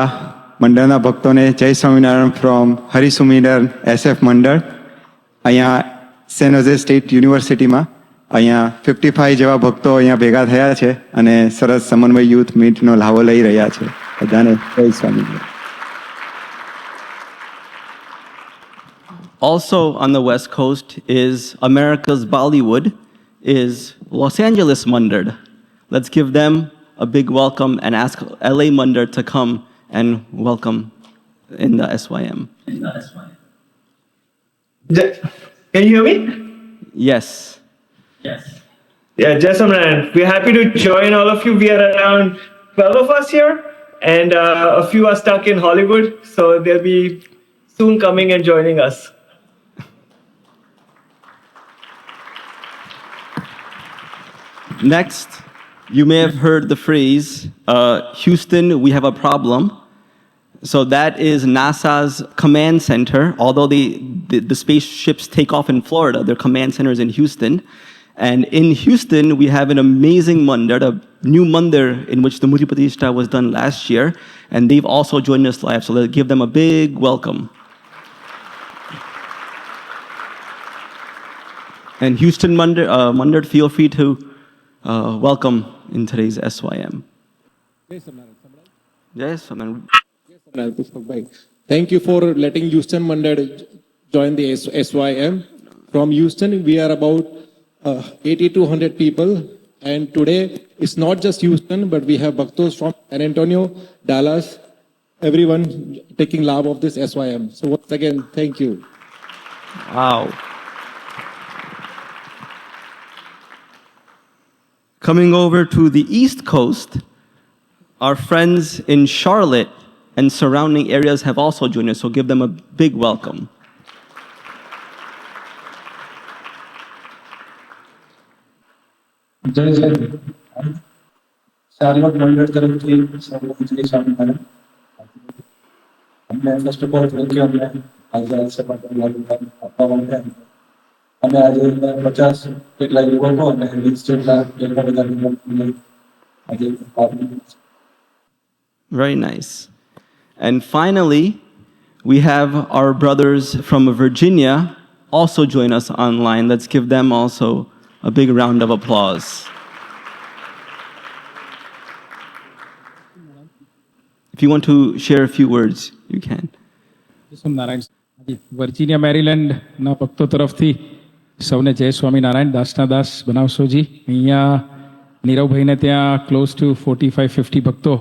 મંડળના ભક્તોને જય Swaminarayan from Hari સુમિનારાયણ SF મંડળ. અહીંયા સેન હોઝે સ્ટેટ યુનિવર્સિટીમાં અહીંયા 55 જેવા ભક્તો અહીંયા ભેગા થયા છે અને સરસ સમન્વય યુથ મીટનો લાવો લઈ રહ્યા છે. બધાને જય સ્વામી. Also on the West Coast is America's Bollywood, is Los Angeles Mundard. Let's give them a big welcome and ask LA Mundard to come and welcome in the SYM. Can you hear me? Yes. Yeah, Jessamine, we're happy to join all of you. We are around 12 of us here, and a few are stuck in Hollywood, so they'll be soon coming and joining us. Next, you may have heard the phrase, Houston, we have a problem. So that is NASA's command center. Although the spaceships take off in Florida, their command center is in Houston. And in Houston, we have an amazing mandir, a new mandir in which the Murti Pratishta was done last year. And they've also joined us live, so let's give them a big welcome. And Houston mandir, feel free to welcome in today's SYM. Yes, Thank you for letting Houston Mandad join the SYM. From Houston, we are about 80 to 100 people. And today, it's not just Houston, but we have Bhaktos from San Antonio, Dallas, everyone taking love of this SYM. So once again, thank you. Wow. Coming over to the East Coast, our friends in Charlotte and surrounding areas have also joined us, so give them a big welcome. जय जय Charlotte मंडल तरफ से सर्वोच्च शामिल हमने first of all thank you हमने आज से आपका वहाँ हमें आज 50 एक लाख लोगों को हमने स्टेट लाख एक हजार Very nice. And finally, we have our brothers from Virginia also join us online. Let's give them also a big round of applause. If you want to share a few words, you can. Virginia મેરીલેન્ડના ભક્તો તરફથી સૌને જય સ્વામિનારાયણ. દાસના દાસ બનાવશોજી. અહીંયા નીરવભાઈને ત્યાં close to 45-50 ભક્તો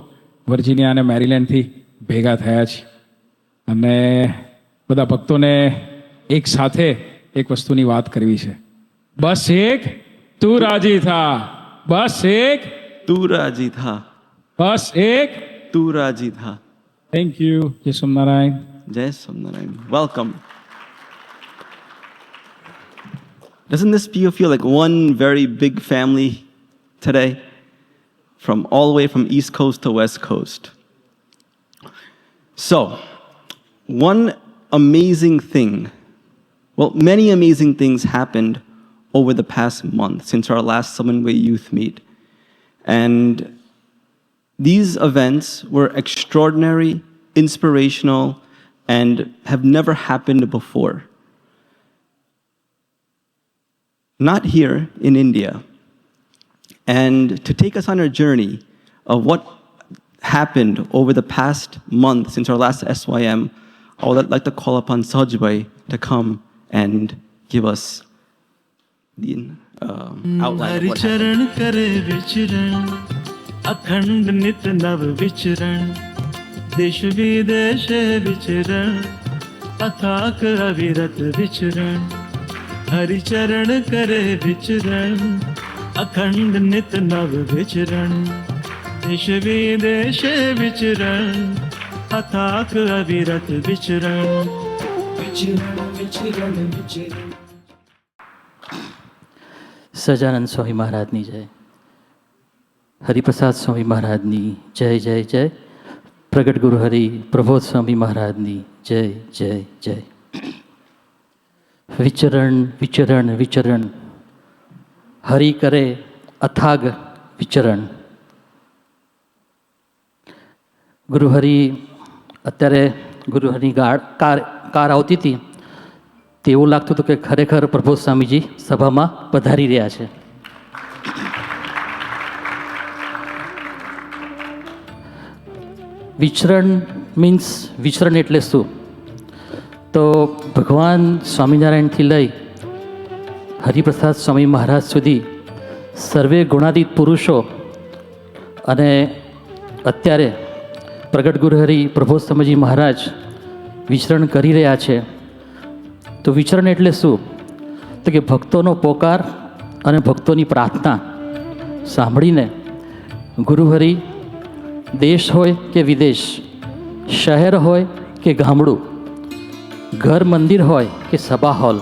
Virginia અને મેરીલેન્ડથી ભેગા થયા છે. અને બધા ભક્તોને એક સાથે એક વસ્તુની વાત કરવી છે. બસ એક તું રાજી થા, બસ એક Tu raji tha. બસ એક. Tu raji tha. Thank you. જય Swaminarayan. Jai Swaminarayan. Welcome. Doesn't this feel like one very big family today? From all the way from East Coast to West Coast. So, one amazing thing, well, many amazing things happened over the past month since our last Samanvay youth meet. And these events were extraordinary, inspirational, and have never happened before. Not here in India. And to take us on a journey of what happened over the past month since our last SYM, I would like to call upon Sajbhai to come and give us the outline of what happened. देश विदेश विचरण अथाक अविरत विचरण हरि चरण करे विचरण अखंड नित नव विचरण देश विदेश विचरण अथाक अविरत विचरण विचरण विचरण विचरण. સજાનંદ સ્વામી મહારાજની જય. હરિપ્રસાદ સ્વામી મહારાજની જય જય જય. પ્રગટ ગુરુ હરિ પ્રબોધ સ્વામી મહારાજની જય જય જય. વિચરણ વિચરણ વિચરણ હરિ કરે અથાગ વિચરણ. ગુરુહરિ અત્યારે ગુરુહરિની કાર આવતી હતી તે એવું લાગતું હતું કે ખરેખર પ્રબોધ સ્વામીજી સભામાં પધારી રહ્યા છે. વિચરણ મીન્સ વિચરણ એટલે શું? તો તો ભગવાન સ્વામિનારાયણથી લઈ હરિપ્રસાદ સ્વામી મહારાજ સુધી સર્વે ગુણાતીત પુરુષો અને અત્યારે પ્રગટ ગુરુહરિ પ્રભોસ્વામીજી મહારાજ વિચરણ કરી રહ્યા છે. તો વિચરણ એટલે શું? તો કે ભક્તોનો પોકાર અને ભક્તોની પ્રાર્થના સાંભળીને ગુરુહરિ દેશ હોય કે વિદેશ, શહેર હોય કે ગામડું, ઘર મંદિર હોય કે સભા હોલ,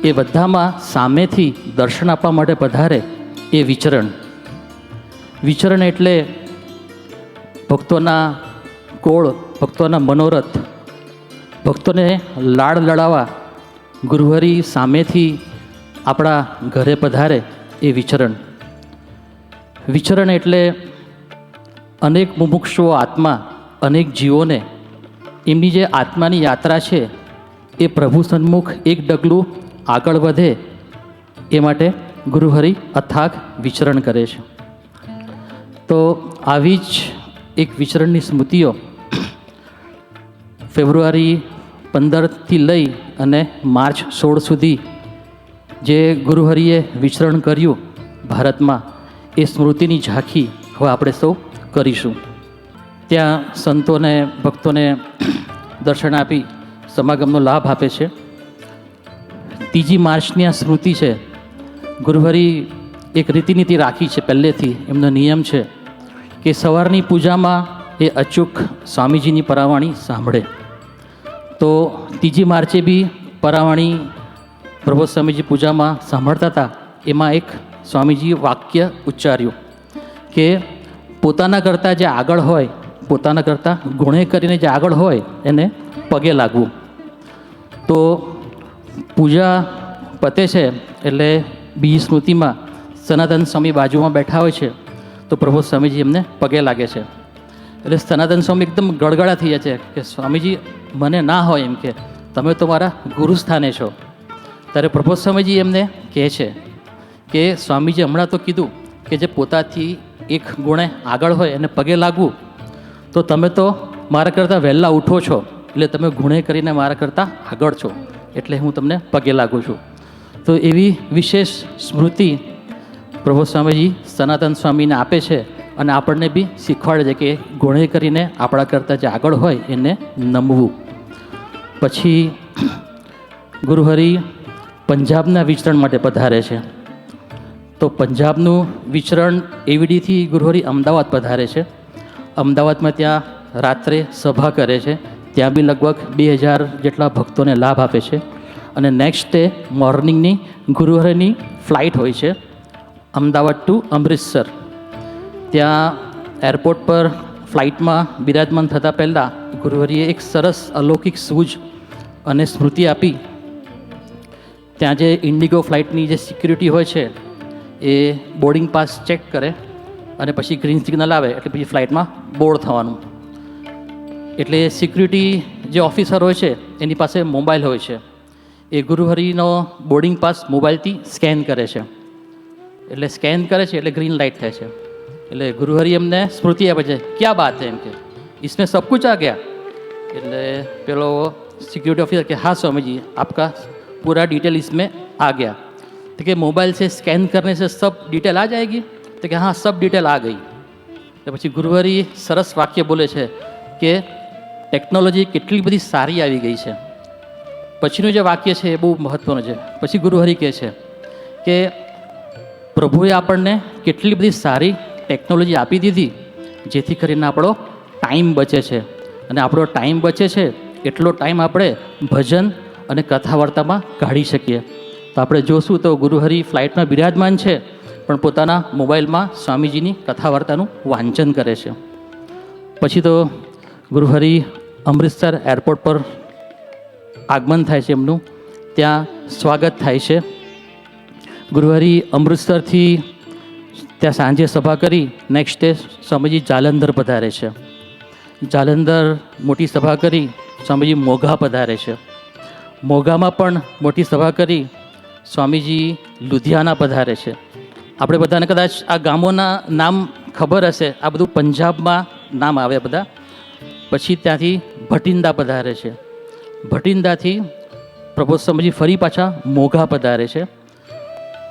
એ બધામાં સામેથી દર્શન આપવા માટે પધારે એ વિચરણ. વિચરણ એટલે ભક્તોના કોળ, ભક્તોના મનોરથ, ભક્તોને લાડ લડાવવા ગુરુહરિ સામેથી આપણા ઘરે પધારે એ વિચરણ. વિચરણ એટલે અનેક મુમુક્ષુઓ આત્મા, અનેક જીવોને એમની જે આત્માની યાત્રા છે એ પ્રભુ સન્મુખ એક ડગલું આગળ વધે એ માટે ગુરુહરિ અથાગ વિચરણ કરે છે. તો આવી જ એક વિચરણની સ્મૃતિઓ ફેબ્રુઆરી 15થી લઈ અને માર્ચ 16 સુધી જે ગુરુહરિએ વિચરણ કર્યું ભારતમાં, એ સ્મૃતિની ઝાંખી હવે આપણે સૌ કરીશું. ત્યાં સંતોને ભક્તોને દર્શન આપી સમાગમનો લાભ આપે છે. 3 માર્ચની આ સ્મૃતિ છે. ગુરુહરિ એક રીતિનીતિ રાખી છે પહેલેથી, એમનો નિયમ છે કે સવારની પૂજામાં એ અચૂક સ્વામીજીની પરાવાણી સાંભળે. તો 3 માર્ચે બી પરાવાણી પ્રભુ સ્વામીજી પૂજામાં સાંભળતા હતા. એમાં એક સ્વામીજી વાક્ય ઉચ્ચાર્યું કે પોતાના કરતાં જે આગળ હોય, પોતાના કરતાં ગુણે કરીને જે આગળ હોય એને પગે લાગવું. તો પૂજા પતે છે એટલે બીજી સ્મૃતિમાં સનાતન સ્વામી બાજુમાં બેઠા હોય છે, તો પ્રભુ સ્વામીજી એમને પગે લાગે છે. એટલે સનાતન સ્વામી એકદમ ગળગળા થઈ જાય છે કે સ્વામીજી મને ના હોય એમ કે તમે તો મારા ગુરુસ્થાને છો. ત્યારે પ્રભુ સ્વામીજી એમને કહે છે કે સ્વામીજી હમણાં તો કીધું કે જે પોતાથી એક ગુણે આગળ હોય એને પગે લાગવું, તો તમે તો મારા કરતાં વહેલા ઉઠો છો, એટલે તમે ગુણે કરીને મારા કરતાં આગળ છો, એટલે હું તમને પગે લાગું છું. તો એવી વિશેષ સ્મૃતિ પ્રભુ સ્વામીજી સનાતન સ્વામીને આપે છે અને આપણને બી શીખવાડે છે કે ગુણે કરીને આપણા કરતાં જે આગળ હોય એને નમવું. પછી ગુરુહરિ પંજાબના વિચરણ માટે પધારે છે. તો પંજાબનું વિચરણ એવીડીથી ગુરુહરિ અમદાવાદ પધારે છે. અમદાવાદમાં ત્યાં રાત્રે સભા કરે છે. ત્યાં બી લગભગ 2000 જેટલા ભક્તોને લાભ આપે છે. અને નેક્સ્ટ ડે મોર્નિંગની ગુરુહરિની ફ્લાઇટ હોય છે અમદાવાદ ટુ અમૃતસર. ત્યાં એરપોર્ટ પર ફ્લાઇટમાં બિરાજમાન થતાં પહેલાં ગુરુહરિએ એક સરસ અલૌકિક સૂઝ અને સ્મૃતિ આપી. ત્યાં જે ઇન્ડિગો ફ્લાઇટની જે સિક્યુરિટી હોય છે એ બોર્ડિંગ પાસ ચેક કરે અને પછી ગ્રીન સિગ્નલ આવે એટલે પછી ફ્લાઇટમાં બોર્ડ થવાનું. એટલે સિક્યુરિટી જે ઓફિસર હોય છે એની પાસે મોબાઈલ હોય છે. એ ગુરુહરિનો બોર્ડિંગ પાસ મોબાઈલથી સ્કેન કરે છે. એટલે સ્કેન કરે છે એટલે ગ્રીન લાઇટ થાય છે. એટલે ગુરુહરિ એમને સ્મૃતિ આપે છે, ક્યાં બાત હે એમ કે इसमें सब कुछ आ गया. એટલે પેલો સિક્યુરિટી ઓફિસર કે हाँ स्वामी जी आपका पूरा डिटेल इसमें आ गया. तो कि मोबाइल से स्कैन करने से सब डिटेल आ जाएगी? तो कि हाँ सब डिटेल आ गई. तो પછી ગુરુહરિ સરસ વાક્ય બોલે છે કે ટેકનોલોજી કેટલી બધી સારી આવી ગઈ છે. પછીનું જે વાક્ય છે એ બહુ મહત્ત્વનું છે. પછી ગુરુહરિ કહે છે કે પ્રભુએ આપણને કેટલી બધી સારી ટેકનોલોજી આપી દીધી જેથી કરીને આપણો ટાઈમ બચે છે. અને આપણો ટાઈમ બચે છે એટલો ટાઈમ આપણે ભજન અને કથા વાર્તામાં કાઢી શકીએ. તો આપણે જોશું તો ગુરુહરિ ફ્લાઇટમાં બિરાજમાન છે પણ પોતાના મોબાઈલમાં સ્વામીજીની કથા વાર્તાનું વાંચન કરે છે. પછી તો ગુરુહરિ અમૃતસર એરપોર્ટ પર આગમન થાય છે એમનું. ત્યાં સ્વાગત થાય છે. ગુરુહરિ અમૃતસરથી ત્યાં સાંજે સભા કરી નેક્સ્ટ ડે સ્વામીજી જાલંધર પધારે છે. જાલંધર મોટી સભા કરી સ્વામીજી મોઘા પધારે છે. મોઘામાં પણ મોટી સભા કરી સ્વામીજી લુધિયાના પધારે છે. આપણે બધાને કદાચ આ ગામોના નામ ખબર હશે. આ બધું પંજાબમાં નામ આવે બધા. પછી ત્યાંથી ભટિંડા પધારે છે. ભટિંડાથી પ્રભુ સ્વામીજી ફરી પાછા મોઘા પધારે છે.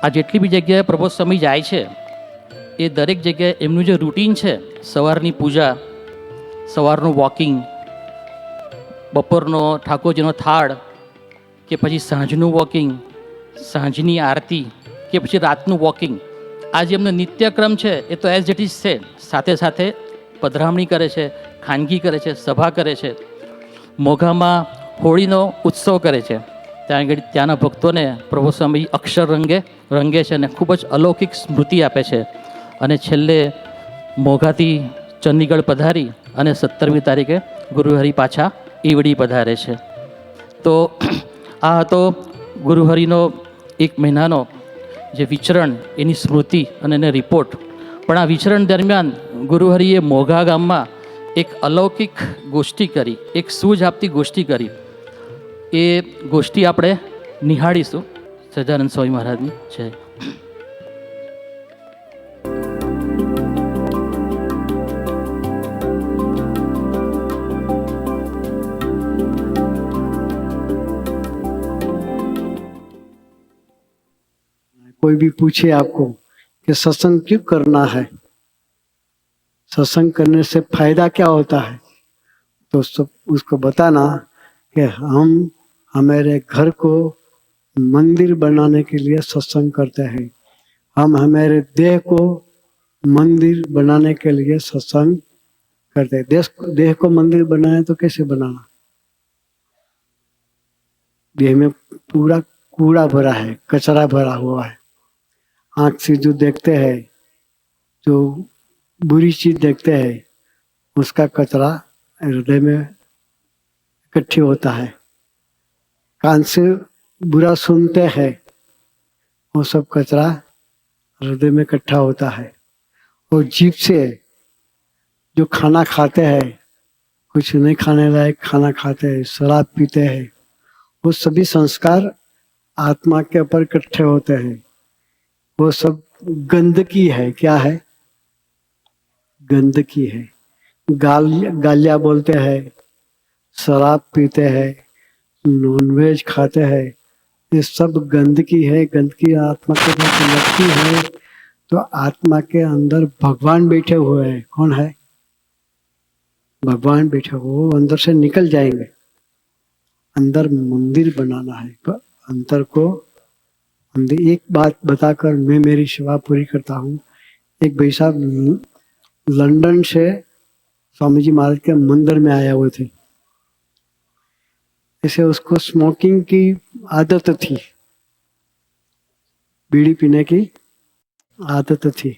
આ જેટલી બી જગ્યાએ પ્રભુ સ્વામી જાય છે એ દરેક જગ્યાએ એમનું જે રૂટીન છે, સવારની પૂજા, સવારનું વોકિંગ, બપોરનો ઠાકોરજીનો થાળ, કે પછી સાંજનું વોકિંગ, સાંજની આરતી, કે પછી રાતનું વોકિંગ, આ જે એમનો નિત્યક્રમ છે એ તો એઝ ઇટ ઇઝ છે. સાથે સાથે પધરામણી કરે છે, ખાનગી કરે છે, સભા કરે છે. મોઘામાં હોળીનો ઉત્સવ કરે છે. ત્યાં આગળ ત્યાંના ભક્તોને પ્રભુ સ્વામી અક્ષર રંગે છે અને ખૂબ જ અલૌકિક સ્મૃતિ આપે છે. અને છેલ્લે મોઘાથી ચંદીગઢ પધારી અને 17મી તારીખે ગુરુહરિ પાછા ઈવડી પધારે છે. તો આ હતો ગુરુહરિનો 1 મહિનાનો જે વિચરણ, એની સ્મૃતિ અને એને રિપોર્ટ. પણ આ વિચરણ દરમિયાન ગુરુહરિએ મોઘા ગામમાં એક અલૌકિક ગોષ્ઠી કરી, એક સૂઝ આપતી ગોષ્ઠી કરી. એ ગોષ્ઠી આપણે નિહાળીશું. સહજાનંદ સ્વામી મહારાજની છે. कोई भी पूछे आपको कि सत्संग क्यों करना है, सत्संग करने से फायदा क्या होता है, तो सब उसको बताना कि हम हमारे घर को मंदिर बनाने के लिए सत्संग करते हैं, हम हमारे देह को मंदिर बनाने के लिए सत्संग करते हैं. देह को मंदिर बनाए तो कैसे बनाना? देह में पूरा कूड़ा भरा है, कचरा भरा हुआ है. आँख से जो देखते हैं, जो बुरी चीज देखते हैं, उसका कचरा हृदय में इकट्ठी होता है. कान से बुरा सुनते हैं, वो सब कचरा हृदय में इकट्ठा होता है. और जीभ से जो खाना खाते हैं, कुछ नहीं खाने लायक खाना खाते हैं, शराब पीते हैं, वो सभी संस्कार आत्मा के ऊपर इकट्ठे होते हैं. वो सब गंदगी है. क्या है? गंदगी है. गालियाँ बोलते हैं, शराब पीते हैं, नॉनवेज खाते हैं, ये सब गंदगी है. गंदगी आत्मा के अंदर लगती है तो आत्मा के अंदर भगवान बैठे हुए हैं. कौन है? भगवान बैठे हुए, वो अंदर से निकल जाएंगे. अंदर मंदिर बनाना है. अंदर को एक बात बताकर मैं मेरी सेवा पूरी करता हूँ. एक भाई साहब लंदन से स्वामी जी महाराज के मंदिर में आए हुए थे. ऐसे उसको स्मोकिंग की आदत थी, बीड़ी पीने की आदत थी.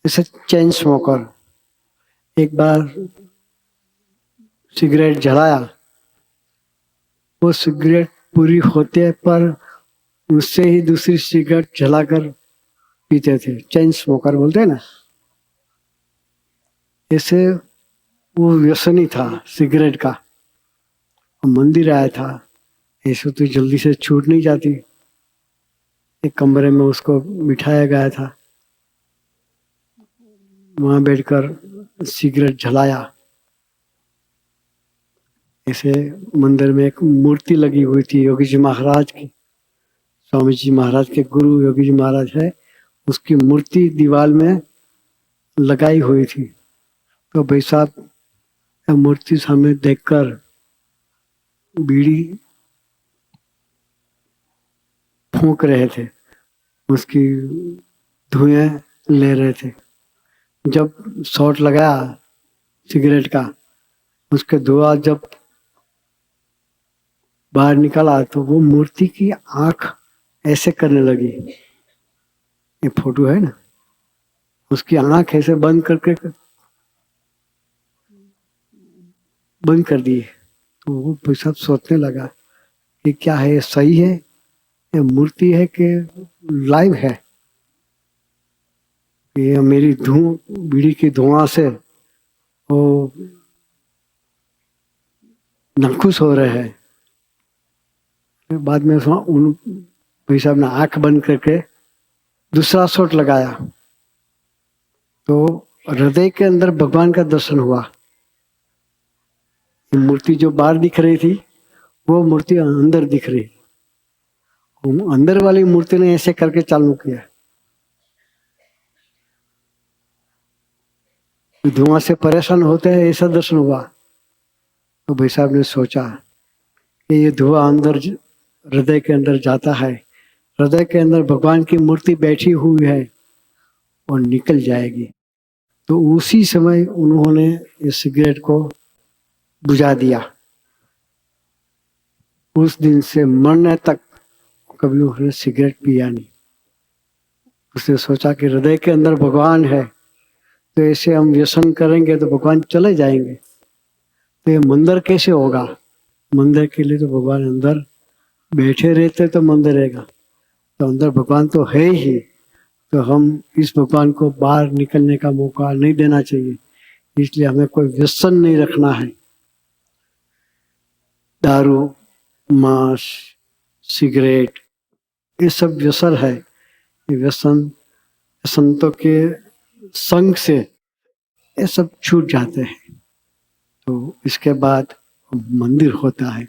ऐसे चेन स्मोकर. एक बार सिगरेट जलाया, वो सिगरेट पूरी होते पर उससे ही दूसरी सिगरेट जलाकर पीते थे. चेन स्मोकर बोलते हैं ना. ऐसे वो व्यसनी था सिगरेट का. मंदिर आया था, ऐसे तो जल्दी से छूट नहीं जाती. एक कमरे में उसको बिठाया गया था, वहां बैठकर सिगरेट जलाया. ऐसे मंदिर में एक मूर्ति लगी हुई थी योगी जी महाराज की. स्वामी जी महाराज के गुरु योगी जी महाराज है, उसकी मूर्ति दीवार में लगाई हुई थी. तो भाई साहब मूर्ति सामने देखकर बीड़ी फूंक रहे थे, उसकी धुएं ले रहे थे. जब शॉट लगाया सिगरेट का, उसके धुआं जब बाहर निकला तो वो मूर्ति की आंख ऐसे करने लगी. ये फोटो है ना, उसकी आंख ऐसे बंद करके बंद कर दिए. तो वो भाई साहब सोचने लगा कि क्या है, सही है, ये मूर्ति है कि लाइव है. ये मेरी बीड़ी की धुआं से वो नाखुश हो रहे हैं. बाद में उन भाई साहब ने आंख बंद करके दूसरा शॉट लगाया तो हृदय के अंदर भगवान का दर्शन हुआ. मूर्ति जो बाहर दिख रही थी वो मूर्ति अंदर दिख रही। अंदर वाली मूर्ति ने ऐसे करके चालू किया, धुआं से परेशान होते हैं ऐसा दर्शन हुआ। तो भाई साहब ने सोचा कि ये धुआं अंदर हृदय के अंदर जाता है, हृदय के अंदर भगवान की मूर्ति बैठी हुई है और निकल जाएगी। तो उसी समय उन्होंने इस सिगरेट को बुझा दिया। उस दिन से मरने तक कभी उन्होंने सिगरेट पिया नहीं। उसने सोचा कि हृदय के अंदर भगवान है, तो ऐसे हम व्यसन करेंगे तो भगवान चले जाएंगे, तो ये मंदिर कैसे होगा? मंदिर के लिए तो भगवान अंदर बैठे रहते तो मंदिर रहेगा, तो अंदर भगवान तो है ही, तो हम इस भगवान को बाहर निकलने का मौका नहीं देना चाहिए। इसलिए हमें कोई व्यसन नहीं रखना है। दारू, मांस, सिगरेट, ये सब व्यसन है। ये व्यसन संतों के संग से ये सब छूट जाते हैं। तो इसके बाद मंदिर होता है,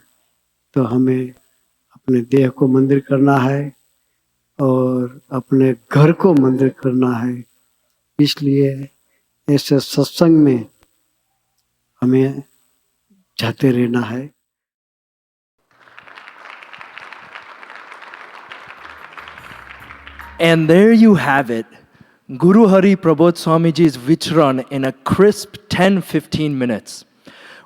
तो हमें अपने देह को मंदिर करना है और अपने घर को मंदिर करना है। इसलिए ऐसे सत्संग में हमें जाते रहना है। And there you have it. Guru Hari Prabodh Swamiji's Vichran in a crisp 10-15 minutes.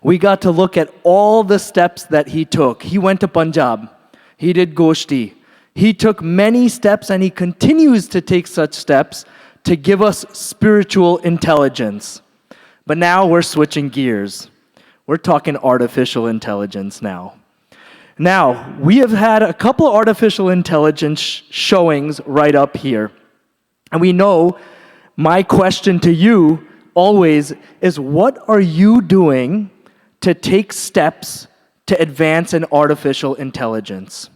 We got to look at all the steps that he took. He went to Punjab. He did Goshti. He took many steps and he continues to take such steps to give us spiritual intelligence. But now we're switching gears. We're talking artificial intelligence now. Now, we have had a couple artificial intelligence showings right up here. And we know my question to you always is, what are you doing to take steps to advance in artificial intelligence?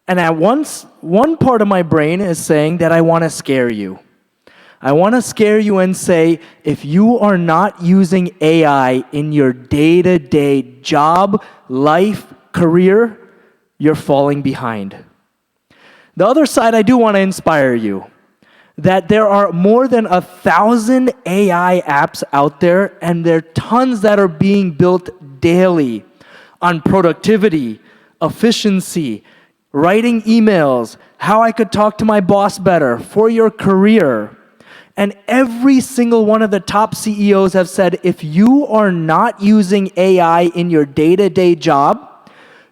And at once, one part of my brain is saying that I want to scare you. I want to scare you and say, if you are not using AI in your day-to-day job, life, career, you're falling behind. The other side, I do want to inspire you that there are more than 1,000 AI apps out there, and there are tons that are being built daily on productivity, efficiency, writing emails, how I could talk to my boss better, for your career. And every single one of the top CEOs have said, if you are not using AI in your day-to-day job,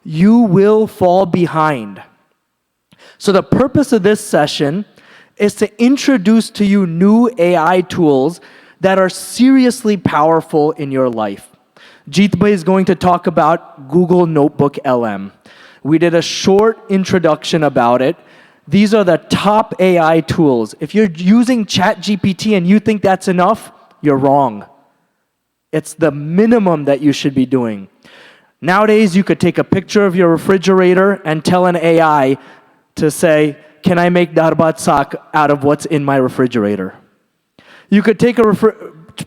you will fall behind. So the purpose of this session is to introduce to you new AI tools that are seriously powerful in your life. Jeetbhai is going to talk about Google Notebook LM. We did a short introduction about it. These are the top AI tools. If you're using ChatGPT and you think that's enough, you're wrong. It's the minimum that you should be doing. Nowadays, you could take a picture of your refrigerator and tell an AI to say, can I make darbat sak out of what's in my refrigerator? You could take a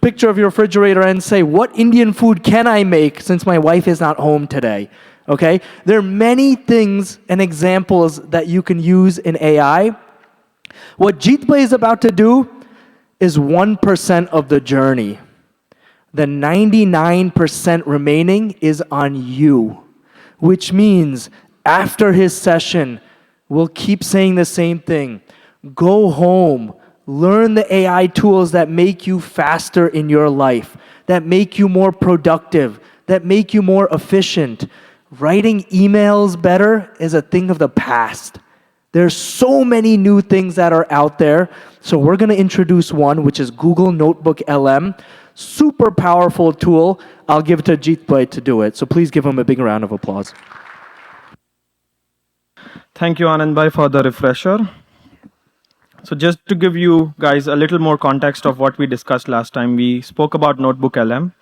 picture of your refrigerator and say, what Indian food can I make since my wife is not home today? Okay? There are many things and examples that you can use in AI. What Jeetbhai is about to do is 1% of the journey. The 99% remaining is on you, which means after his session, we'll keep saying the same thing. Go home, learn the AI tools that make you faster in your life, that make you more productive, that make you more efficient. Writing emails better is a thing of the past. There's so many new things that are out there. So we're going to introduce one, which is Google Notebook LM. Super powerful tool. I'll give it to Jeetbhai to do it. So please give him a big round of applause. Thank you, Anandbhai, for the refresher. So just to give you guys a little more context of what we discussed last time, we spoke about Notebook LM.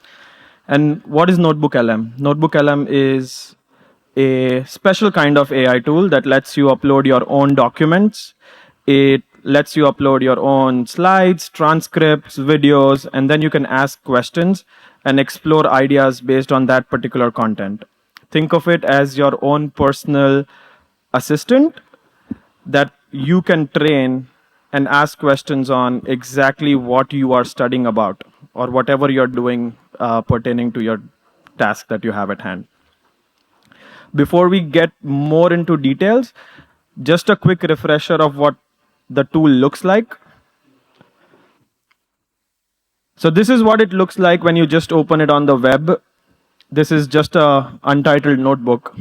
And what is Notebook LM? Notebook LM is a special kind of AI tool that lets you upload your own documents. It lets you upload your own slides, transcripts, videos, and then you can ask questions and explore ideas based on that particular content. Think of it as your own personal assistant that you can train and ask questions on exactly what you are studying about or whatever you're doing pertaining to your task that you have at hand. Before we get more into details, just a quick refresher of what the tool looks like. So this is what it looks like when you just open it on the web. This is just a untitled notebook.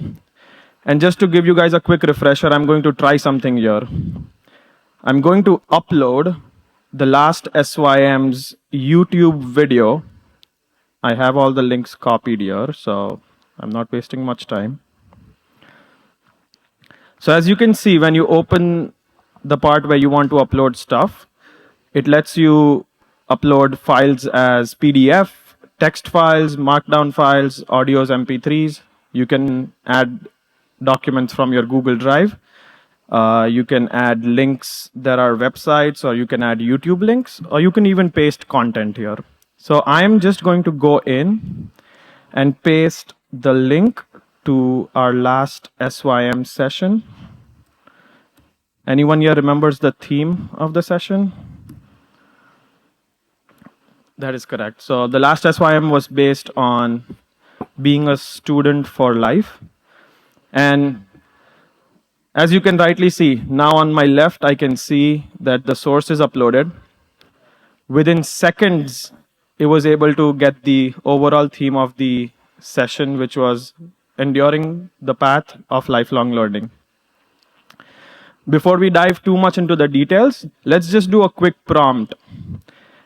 And just to give you guys a quick refresher, I'm going to try something here. I'm going to upload the last SYM's YouTube video. I have all the links copied here, so I'm not wasting much time. So as you can see, when you open the part where you want to upload stuff, it lets you upload files as PDF, text files, markdown files, audios, MP3s. You can add documents from your Google Drive. You can add links that are websites, or you can add YouTube links, or you can even paste content here. So I'm just going to go in and paste the link to our last SYM session. Anyone here remembers the theme of the session? That is correct. So the last SYM was based on being a student for life. And as you can rightly see, now on my left, I can see that the source is uploaded. Within seconds, it was able to get the overall theme of the session, which was enduring the path of lifelong learning. Before we dive too much into the details, let's just do a quick prompt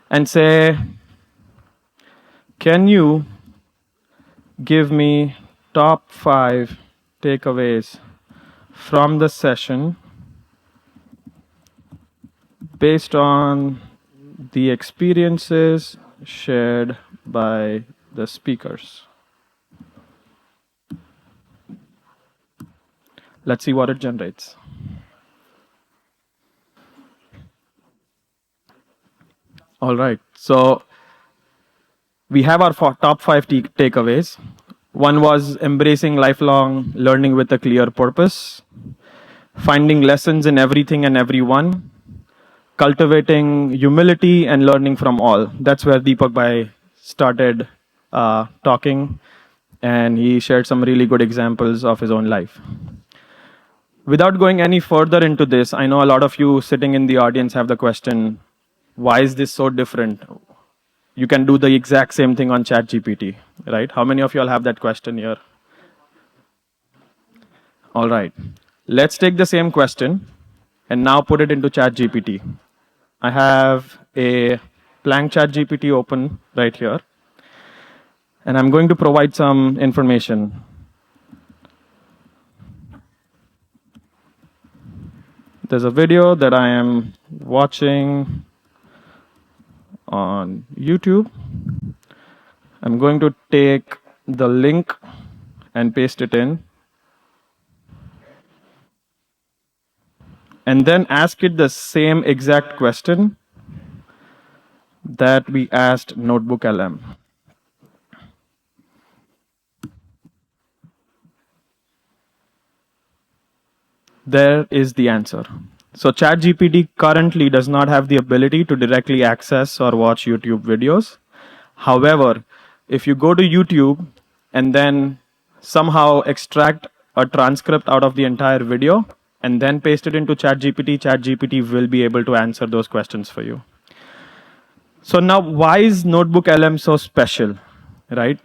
and say, can you give me top 5 takeaways from the session based on the experiences shared by the speakers? Let's see what it generates. All right, so we have our top 5 takeaways. One was embracing lifelong learning with a clear purpose, finding lessons in everything and everyone, cultivating humility and learning from all. That's where Deepak Bhai started talking, and he shared some really good examples of his own life. Without going any further into this, I know a lot of you sitting in the audience have the question, why is this so different? You can do the exact same thing on ChatGPT, right? How many of you all have that question here? All right. Let's take the same question and now put it into ChatGPT. I have a blank ChatGPT open right here, and I'm going to provide some information. There's a video that I am watching on YouTube. I'm going to take the link and paste it in, and then ask it the same exact question that we asked Notebook LM. There is the answer. So ChatGPT currently does not have the ability to directly access or watch YouTube videos. However, if you go to YouTube and then somehow extract a transcript out of the entire video and then paste it into ChatGPT, ChatGPT will be able to answer those questions for you. So now, why is Notebook LM so special, right?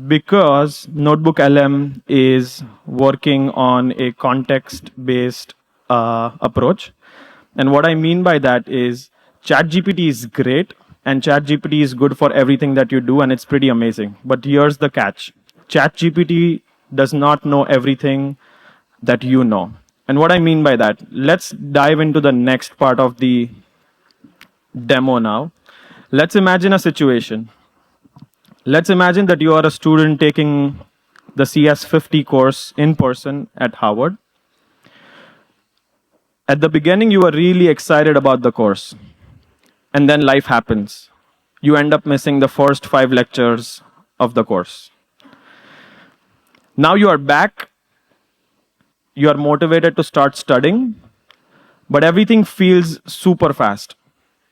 Because Notebook LM is working on a context-based approach. And what I mean by that is ChatGPT is great, and ChatGPT is good for everything that you do, and it's pretty amazing. But here's the catch. ChatGPT does not know everything that you know. And what I mean by that, let's dive into the next part of the demo now. Let's imagine a situation. Let's imagine that you are a student taking the CS50 course in person at Harvard. At the beginning, you were really excited about the course. And then life happens. you end up missing the first 5 lectures of the course. Now you are back, you are motivated to start studying, but everything feels super fast.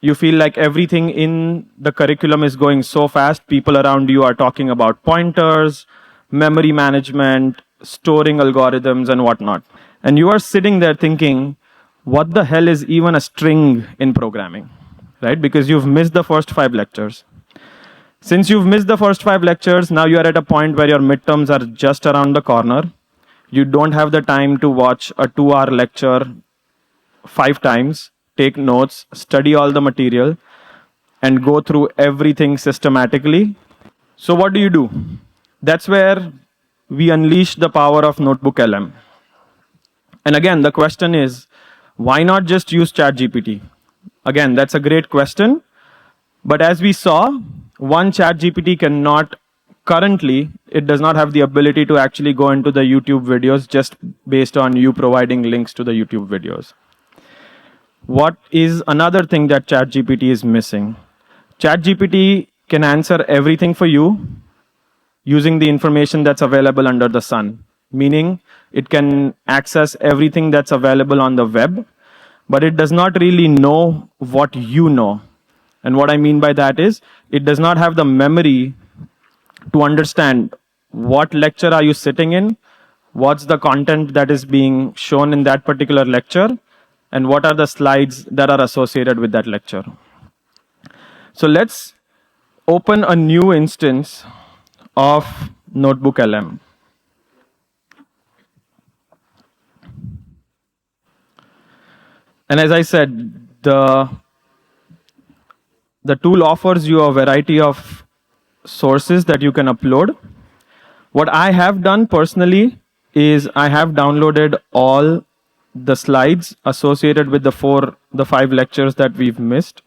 You feel like everything in the curriculum is going so fast. People around you are talking about pointers, memory management, storing algorithms, and whatnot. And you are sitting there thinking, what the hell is even a string in programming? Right? Because you've missed the first 5 lectures. Since you've missed the first 5 lectures, now you are at a point where your midterms are just around the corner. You don't have the time to watch a 2-hour lecture 5 times, take notes, study all the material, and go through everything systematically. So what do? That's where we unleash the power of Notebook LM. And again, the question is, why not just use ChatGPT? Again, that's a great question. But as we saw, one ChatGPT cannot, currently, it does not have the ability to actually go into the YouTube videos just based on you providing links to the YouTube videos. What is another thing that ChatGPT is missing? ChatGPT can answer everything for you using the information that's available under the sun, meaning it can access everything that's available on the web, but it does not really know what you know. And what I mean by that is, it does not have the memory to understand what lecture are you sitting in, what's the content that is being shown in that particular lecture, and what are the slides that are associated with that lecture. So let's open a new instance of Notebook LM. And as I said, the tool offers you a variety of sources that you can upload. What I have done personally is I have downloaded all the slides associated with the 5 lectures that we've missed.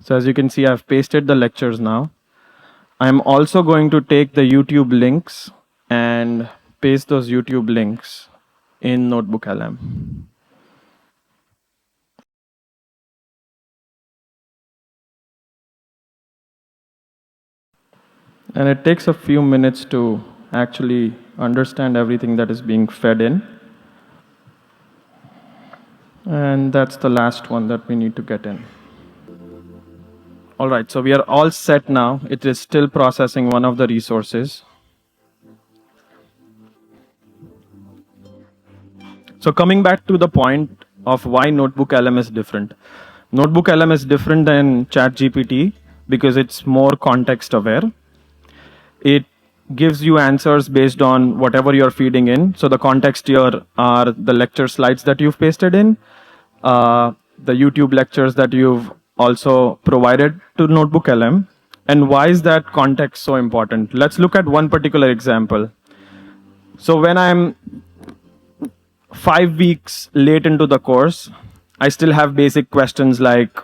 So as you can see, I've pasted the lectures now. I'm also going to take the YouTube links and paste those YouTube links in Notebook LM. And it takes a few minutes to actually understand everything that is being fed in. And that's the last one that we need to get in. All right, so we are all set now. It is still processing one of the resources. So coming back to the point of why Notebook LM is different. Notebook LM is different than ChatGPT because it's more context aware. It gives you answers based on whatever you're feeding in. So the context here are the lecture slides that you've pasted in, the YouTube lectures that you've also provided to Notebook LM. And why is that context so important? Let's look at one particular example. So when I'm 5 weeks late into the course, I still have basic questions like,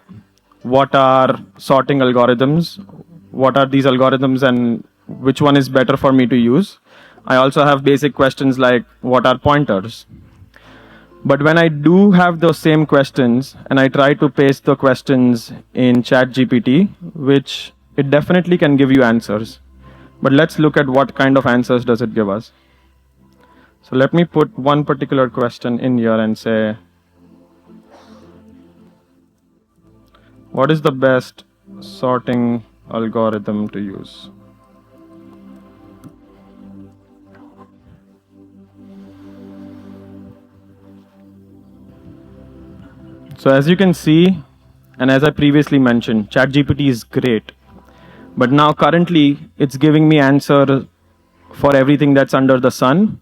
what are sorting algorithms? What are these algorithms and which one is better for me to use? I also have basic questions like, what are pointers? But when I do have those same questions and I try to paste the questions in ChatGPT, which it definitely can give you answers. But let's look at what kind of answers does it give us. So let me put one particular question in here and say, what is the best sorting algorithm to use? So as you can see, and as I previously mentioned, ChatGPT is great. But now currently, it's giving me answer for everything that's under the sun,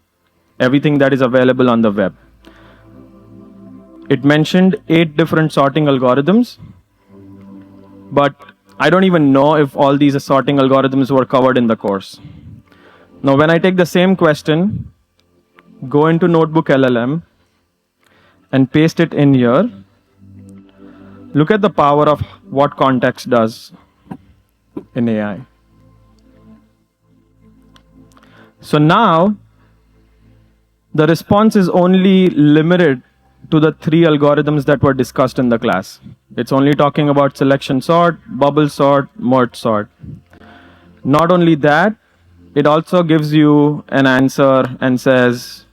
everything that is available on the web. It mentioned 8 different sorting algorithms, but I don't even know if all these sorting algorithms were covered in the course. Now, when I take the same question, go into Notebook LLM, and paste it in here, look at the power of what context does in AI. So now, the response is only limited to the three algorithms that were discussed in the class. It's only talking about selection sort, bubble sort, merge sort. Not only that, it also gives you an answer and says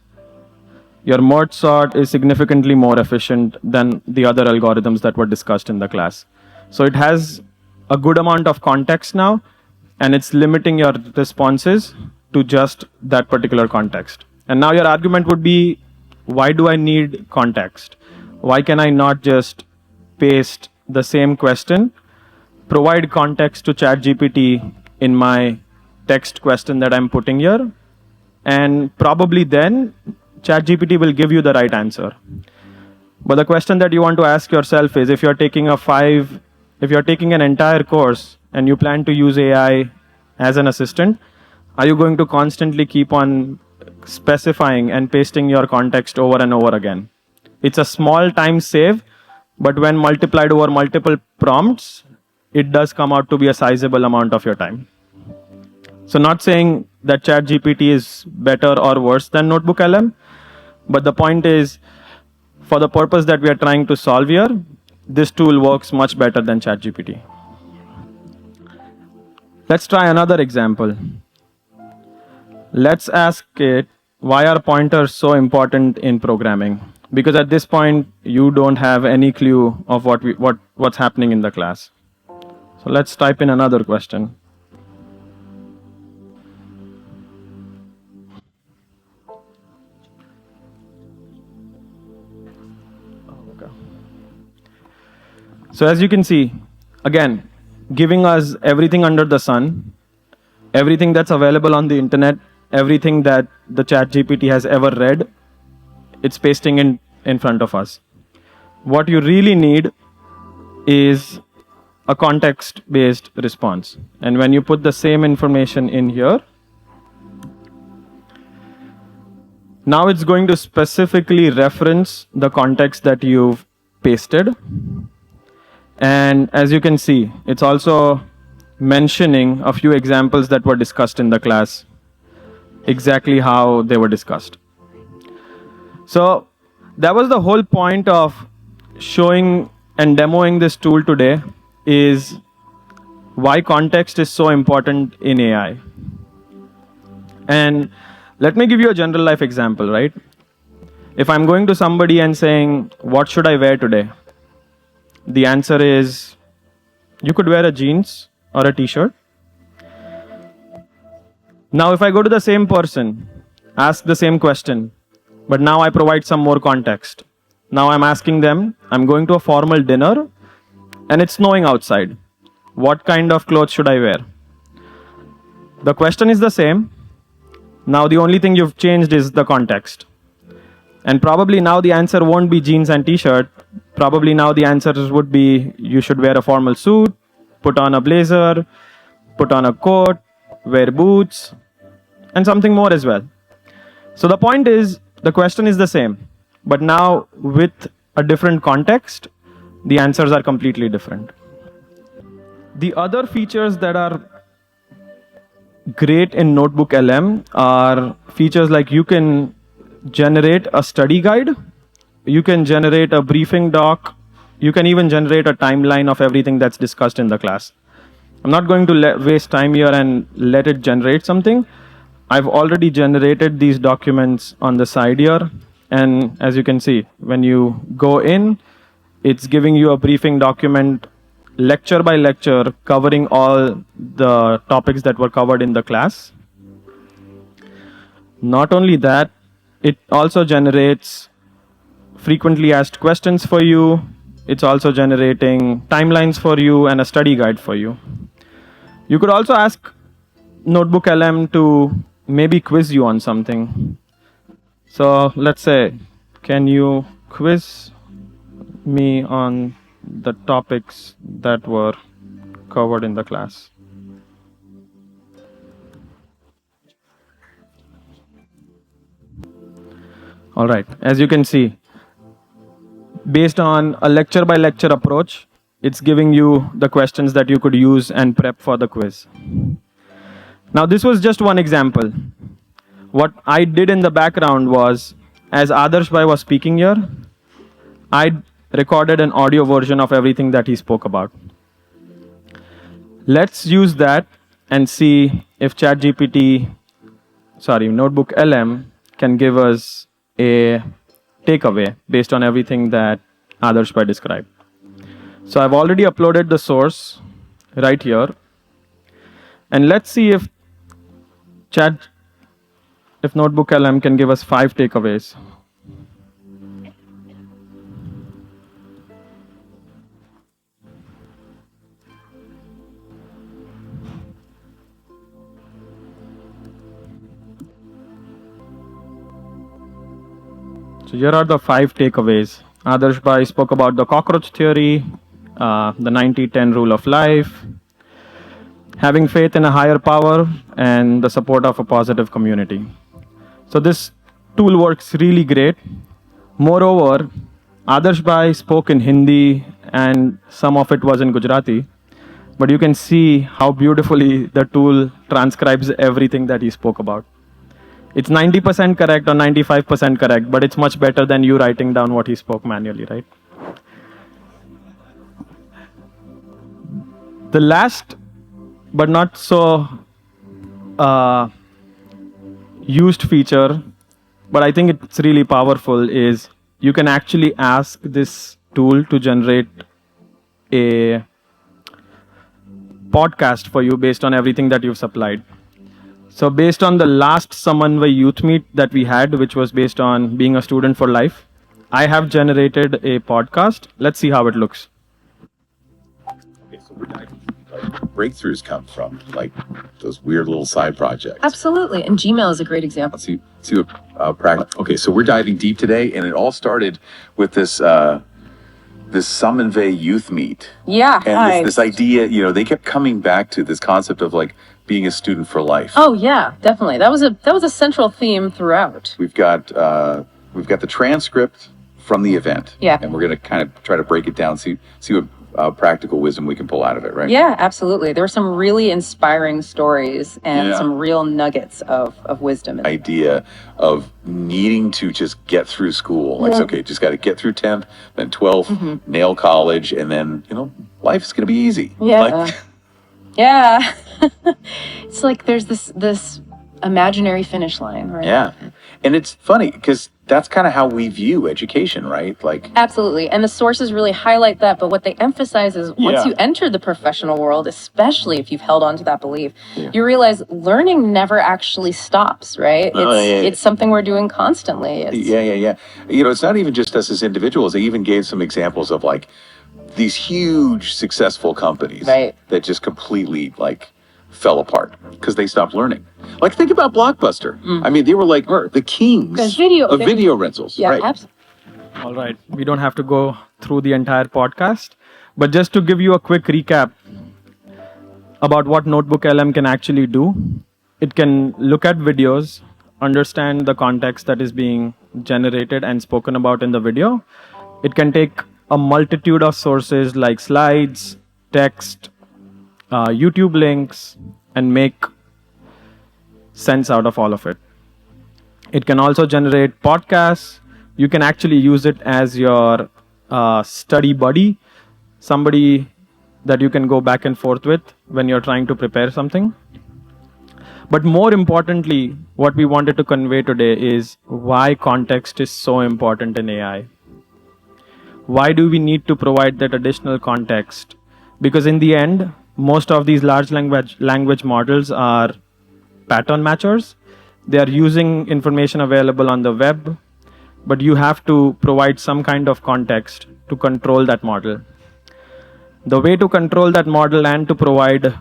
your merge sort is significantly more efficient than the other algorithms that were discussed in the class. So it has a good amount of context now, and it's limiting your responses to just that particular context. And now your argument would be, why do I need context? Why can I not just paste the same question, provide context to ChatGPT in my text question that I'm putting here, and probably then ChatGPT will give you the right answer. But the question that you want to ask yourself is, if you're taking an entire course and you plan to use AI as an assistant, are you going to constantly keep on specifying and pasting your context over and over again? It's a small time save, but when multiplied over multiple prompts, it does come out to be a sizable amount of your time. So not saying that ChatGPT is better or worse than NotebookLM, but the point is, for the purpose that we are trying to solve here, this tool works much better than ChatGPT. Let's try another example. Let's ask it, why are pointers so important in programming? Because at this point, you don't have any clue of what's happening in the class. So let's type in another question. So as you can see, again, giving us everything under the sun, everything that's available on the internet, everything that the ChatGPT has ever read, it's pasting in front of us. What you really need is a context-based response. And when you put the same information in here, now it's going to specifically reference the context that you've pasted. And as you can see, it's also mentioning a few examples that were discussed in the class, exactly how they were discussed. So that was the whole point of showing and demoing this tool today, is why context is so important in AI. And let me give you a general life example, right? If I'm going to somebody and saying, what should I wear today? The answer is, you could wear a jeans or a t-shirt. Now, if I go to the same person, ask the same question, but now I provide some more context. Now I'm asking them, I'm going to a formal dinner and it's snowing outside. What kind of clothes should I wear? The question is the same. Now the only thing you've changed is the context. And probably now the answer won't be jeans and t-shirt. Probably now the answers would be, you should wear a formal suit, put on a blazer, put on a coat, wear boots, and something more as well. So the point is, the question is the same, but now with a different context, the answers are completely different. The other features that are great in NotebookLM are features like you can generate a study guide, you can generate a briefing doc, you can even generate a timeline of everything that's discussed in the class. I'm not going to waste time here and let it generate something. I've already generated these documents on the side here. And as you can see, when you go in, it's giving you a briefing document, lecture by lecture, covering all the topics that were covered in the class. Not only that, it also generates frequently asked questions for you. It's also generating timelines for you and a study guide for you. You could also ask NotebookLM to maybe quiz you on something. So let's say, can you quiz me on the topics that were covered in the class? All right, as you can see, based on a lecture by lecture approach, it's giving you the questions that you could use and prep for the quiz. Now, this was just one example. What I did in the background was, as Adarsh Bhai was speaking here, I recorded an audio version of everything that he spoke about. Let's use that and see if Notebook LM can give us a takeaway based on everything that Adarsh Bhai described. So I've already uploaded the source right here. And let's see if Notebook LM can give us 5 takeaways. So here are the 5 takeaways. Adarsh Bhai spoke about the cockroach theory, the 90-10 rule of life, having faith in a higher power, and the support of a positive community. So this tool works really great. Moreover, Adarsh Bhai spoke in Hindi and some of it was in Gujarati, but you can see how beautifully the tool transcribes everything that he spoke about. It's 90% correct or 95% correct, but it's much better than you writing down what he spoke manually, right? The last but not so used feature, but I think it's really powerful, is you can actually ask this tool to generate a podcast for you based on everything that you've supplied. So based on the last Samanvay youth meet that we had, which was based on being a student for life, I have generated a podcast. Let's see how it looks. Okay, so we're diving breakthroughs come from, like those weird little side projects. Absolutely, and Gmail is a great example. Let's see what practice. Okay, so we're diving deep today, and it all started with this this Samanvay youth meet. Yeah, and this idea, you know, they kept coming back to this concept of like being a student for life. Oh yeah, definitely. That was a central theme throughout. We've got the transcript from the event. Yeah. And we're gonna kind of try to break it down, see what practical wisdom we can pull out of it, right? Yeah, absolutely. There were some really inspiring stories and some real nuggets of wisdom. Idea of needing to just get through school. Like, okay, just got to get through 10th, then 12th, nail college, and then, you know, life's going to be easy. Yeah. Like, yeah. It's like there's this imaginary finish line, right? Yeah. And it's funny because that's kind of how we view education, right? Like, absolutely. And the sources really highlight that. But what they emphasize is once you enter the professional world, especially if you've held on to that belief, you realize learning never actually stops, right? It's something we're doing constantly. Yeah. You know, it's not even just us as individuals. They even gave some examples of like these huge successful companies that just completely like fell apart because they stopped learning. Like, think about Blockbuster. I mean, they were like the kings of video rentals. Yeah, right. Absolutely. All right, we don't have to go through the entire podcast, but just to give you a quick recap about what Notebook LM can actually do, it can look at videos, understand the context that is being generated and spoken about in the video. It can take a multitude of sources like slides, text, YouTube links, and make sense out of all of it. It can also generate podcasts. You can actually use it as your study buddy, somebody that you can go back and forth with when you're trying to prepare something. But more importantly, what we wanted to convey today is why context is so important in AI. Why do we need to provide that additional context? Because in the end, most of these large language models are pattern matchers. They are using information available on the web, but you have to provide some kind of context to control that model. The way to control that model and to provide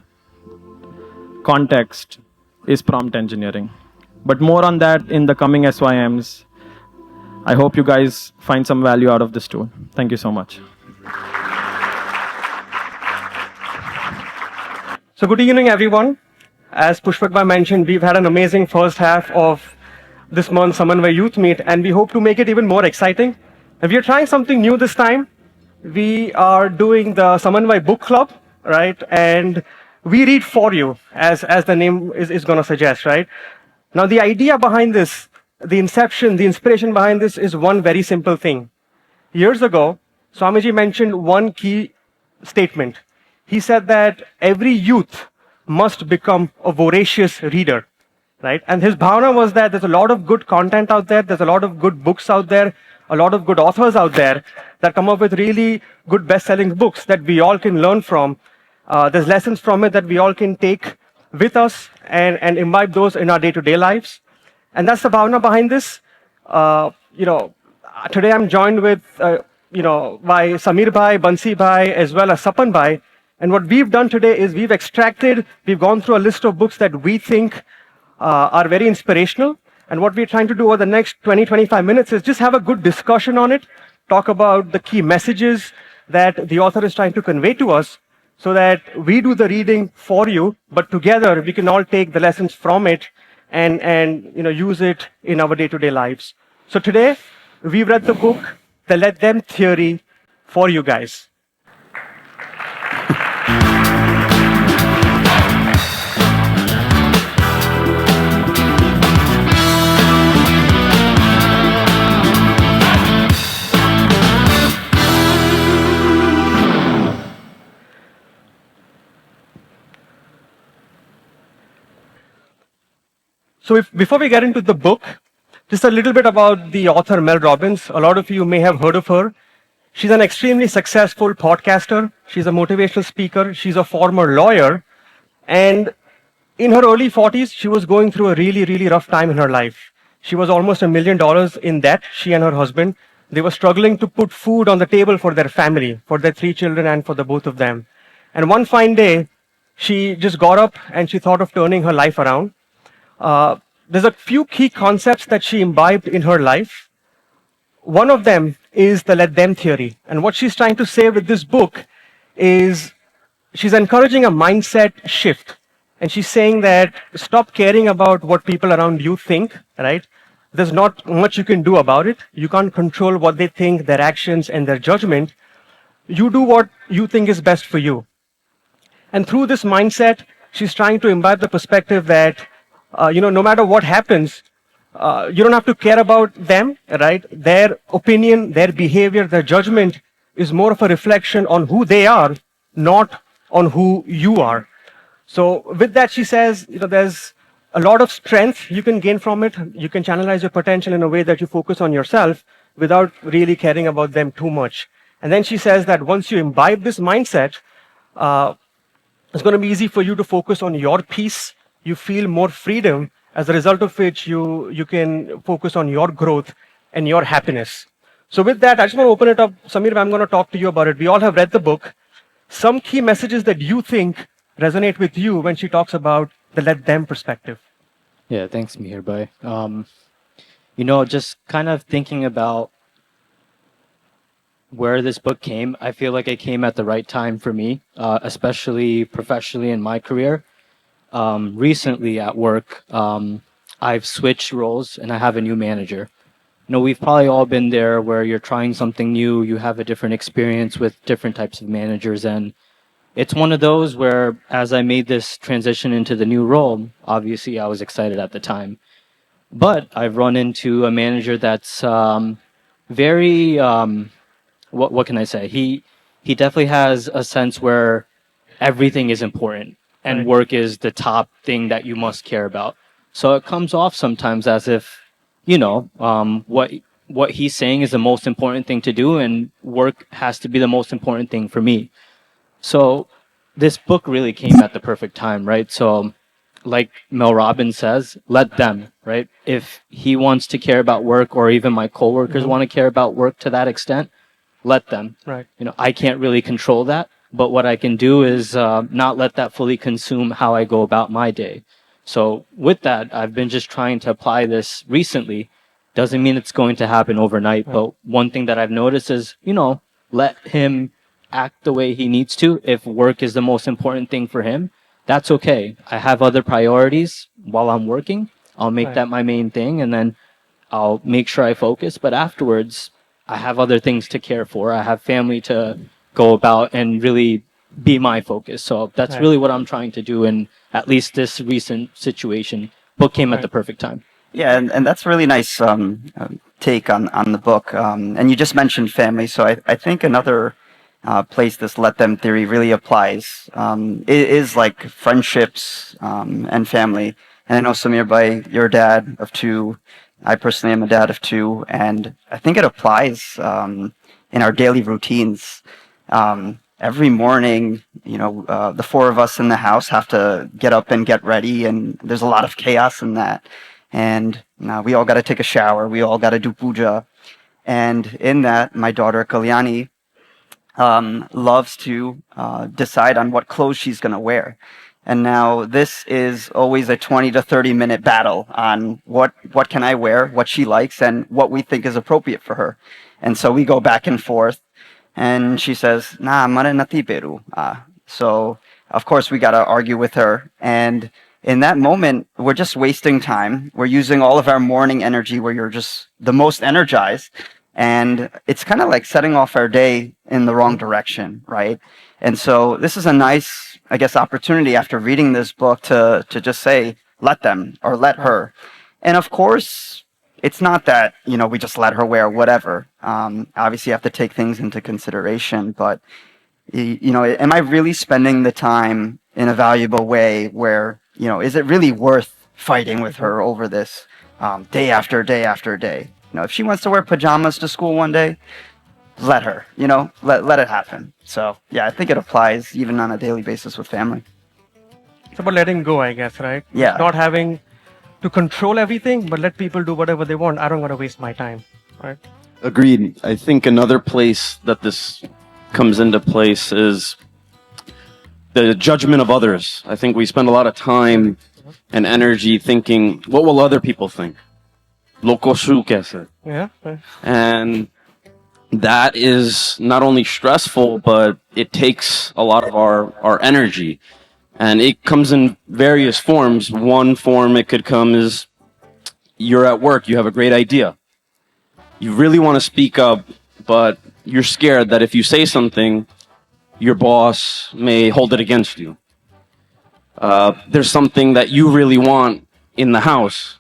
context is prompt engineering. But more on that in the coming SYMs. I hope you guys find some value out of this tool. Thank you so much. So good evening, everyone. As Pushpak Bhai mentioned, we've had an amazing first half of this month's Samanvay Youth Meet, and we hope to make it even more exciting. And we are trying something new this time. We are doing the Samanvay Book Club, right? And we read for you, as the name is going to suggest, right? Now, the idea behind this, the inception, the inspiration behind this is one very simple thing. Years ago, Swamiji mentioned one key statement. He said that every youth must become a voracious reader, right? And his bhavana was that there's a lot of good content out there, there's a lot of good books out there, a lot of good authors out there that come up with really good best-selling books that we all can learn from. There's lessons from it that we all can take with us and imbibe those in our day-to-day lives. And that's the bhavana behind this. Today I'm joined with, by Samir Bhai, Bansi Bhai, as well as Sapan Bhai. And what we've done today is we've gone through a list of books that we think are very inspirational. And what we're trying to do over the next 20-25 minutes is just have a good discussion on it, talk about the key messages that the author is trying to convey to us, so that we do the reading for you, but together we can all take the lessons from it and use it in our day-to-day lives. So today, we've read the book, The Let Them Theory, for you guys. So before we get into the book, just a little bit about the author Mel Robbins. A lot of you may have heard of her. She's an extremely successful podcaster. She's a motivational speaker. She's a former lawyer. And in her early 40s, she was going through a really, really rough time in her life. She was almost $1 million in debt, she and her husband. They were struggling to put food on the table for their family, for their 3 children and for the both of them. And one fine day, she just got up and she thought of turning her life around. There's a few key concepts that she imbibed in her life. One of them is the let them theory. And what she's trying to say with this book is she's encouraging a mindset shift. And she's saying that stop caring about what people around you think, right? There's not much you can do about it. You can't control what they think, their actions, and their judgment. You do what you think is best for you. And through this mindset, she's trying to imbibe the perspective that no matter what happens, you don't have to care about them, right? Their opinion, their behavior, their judgment is more of a reflection on who they are, not on who you are. So with that, she says, there's a lot of strength you can gain from it. You can channelize your potential in a way that you focus on yourself without really caring about them too much. And then she says that once you imbibe this mindset, it's going to be easy for you to focus on your peace. You feel more freedom, as a result of which you can focus on your growth and your happiness. So with that, I just want to open it up. Samir, I'm going to talk to you about it. We all have read the book. Some key messages that you think resonate with you when she talks about the let them perspective. Yeah, thanks, Mihir Bhai. Just kind of thinking about where this book came, I feel like it came at the right time for me, especially professionally in my career. Recently at work, I've switched roles and I have a new manager. We've probably all been there where you're trying something new, you have a different experience with different types of managers, and it's one of those where as I made this transition into the new role, obviously I was excited at the time. But I've run into a manager that's very, what can I say? He definitely has a sense where everything is important. And work is the top thing that you must care about. So it comes off sometimes as if, what he's saying is the most important thing to do, and work has to be the most important thing for me. So this book really came at the perfect time, right? So like Mel Robbins says, let them, right? If he wants to care about work, or even my coworkers want to care about work to that extent, let them. Right. I can't really control that. But what I can do is not let that fully consume how I go about my day. So with that, I've been just trying to apply this recently. Doesn't mean it's going to happen overnight. Right. But one thing that I've noticed is, let him act the way he needs to. If work is the most important thing for him, that's okay. I have other priorities while I'm working. I'll make that my main thing, and then I'll make sure I focus. But afterwards, I have other things to care for. I have family to go about and really be my focus. So that's really what I'm trying to do in at least this recent situation. Book came at the perfect time. Yeah, and that's a really nice take on the book. And you just mentioned family, so I think another place this let them theory really applies is like friendships and family. And I know Samir, by you're a dad of two. I personally am a dad of two, and I think it applies in our daily routines. Every morning, the four of us in the house have to get up and get ready, and there's a lot of chaos in that. And we all got to take a shower. We all got to do puja. And in that, my daughter Kalyani loves to decide on what clothes she's going to wear. And now this is always a 20 to 30 minute battle on what can I wear, what she likes, and what we think is appropriate for her. And so we go back and forth. And she says, "Nah, mara nati peru." So of course we got to argue with her. And in that moment, we're just wasting time. We're using all of our morning energy where you're just the most energized. And it's kind of like setting off our day in the wrong direction, right? And so this is a nice, I guess, opportunity after reading this book to just say, let them or let her. And of course, it's not that, we just let her wear whatever. Obviously, you have to take things into consideration. But, am I really spending the time in a valuable way where, is it really worth fighting with her over this day after day after day? If she wants to wear pajamas to school one day, let her, let it happen. So, yeah, I think it applies even on a daily basis with family. It's about letting go, I guess, right? Yeah. Not having to control everything, but let people do whatever they want. I don't want to waste my time, right? Agreed. I think another place that this comes into place is the judgment of others. I think we spend a lot of time and energy thinking, what will other people think? Loko shu kaise? Yeah. And that is not only stressful, but it takes a lot of our energy. And it comes in various forms. One form it could come is you're at work, you have a great idea. You really want to speak up, but you're scared that if you say something, your boss may hold it against you. There's something that you really want in the house.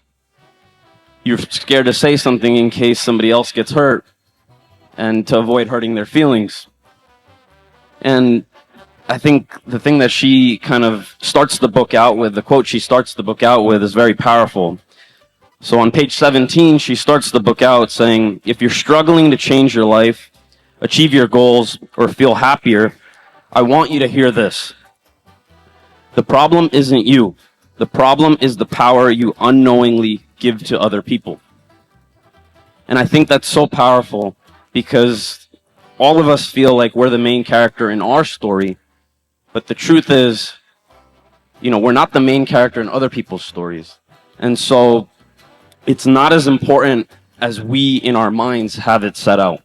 You're scared to say something in case somebody else gets hurt and to avoid hurting their feelings. And I think the thing that she kind of starts the book out with, the quote she starts the book out with is very powerful. So on page 17, she starts the book out saying, if you're struggling to change your life, achieve your goals, or feel happier, I want you to hear this. The problem isn't you. The problem is the power you unknowingly give to other people. And I think that's so powerful because all of us feel like we're the main character in our story, but the truth is, we're not the main character in other people's stories. And so it's not as important as we in our minds have it set out.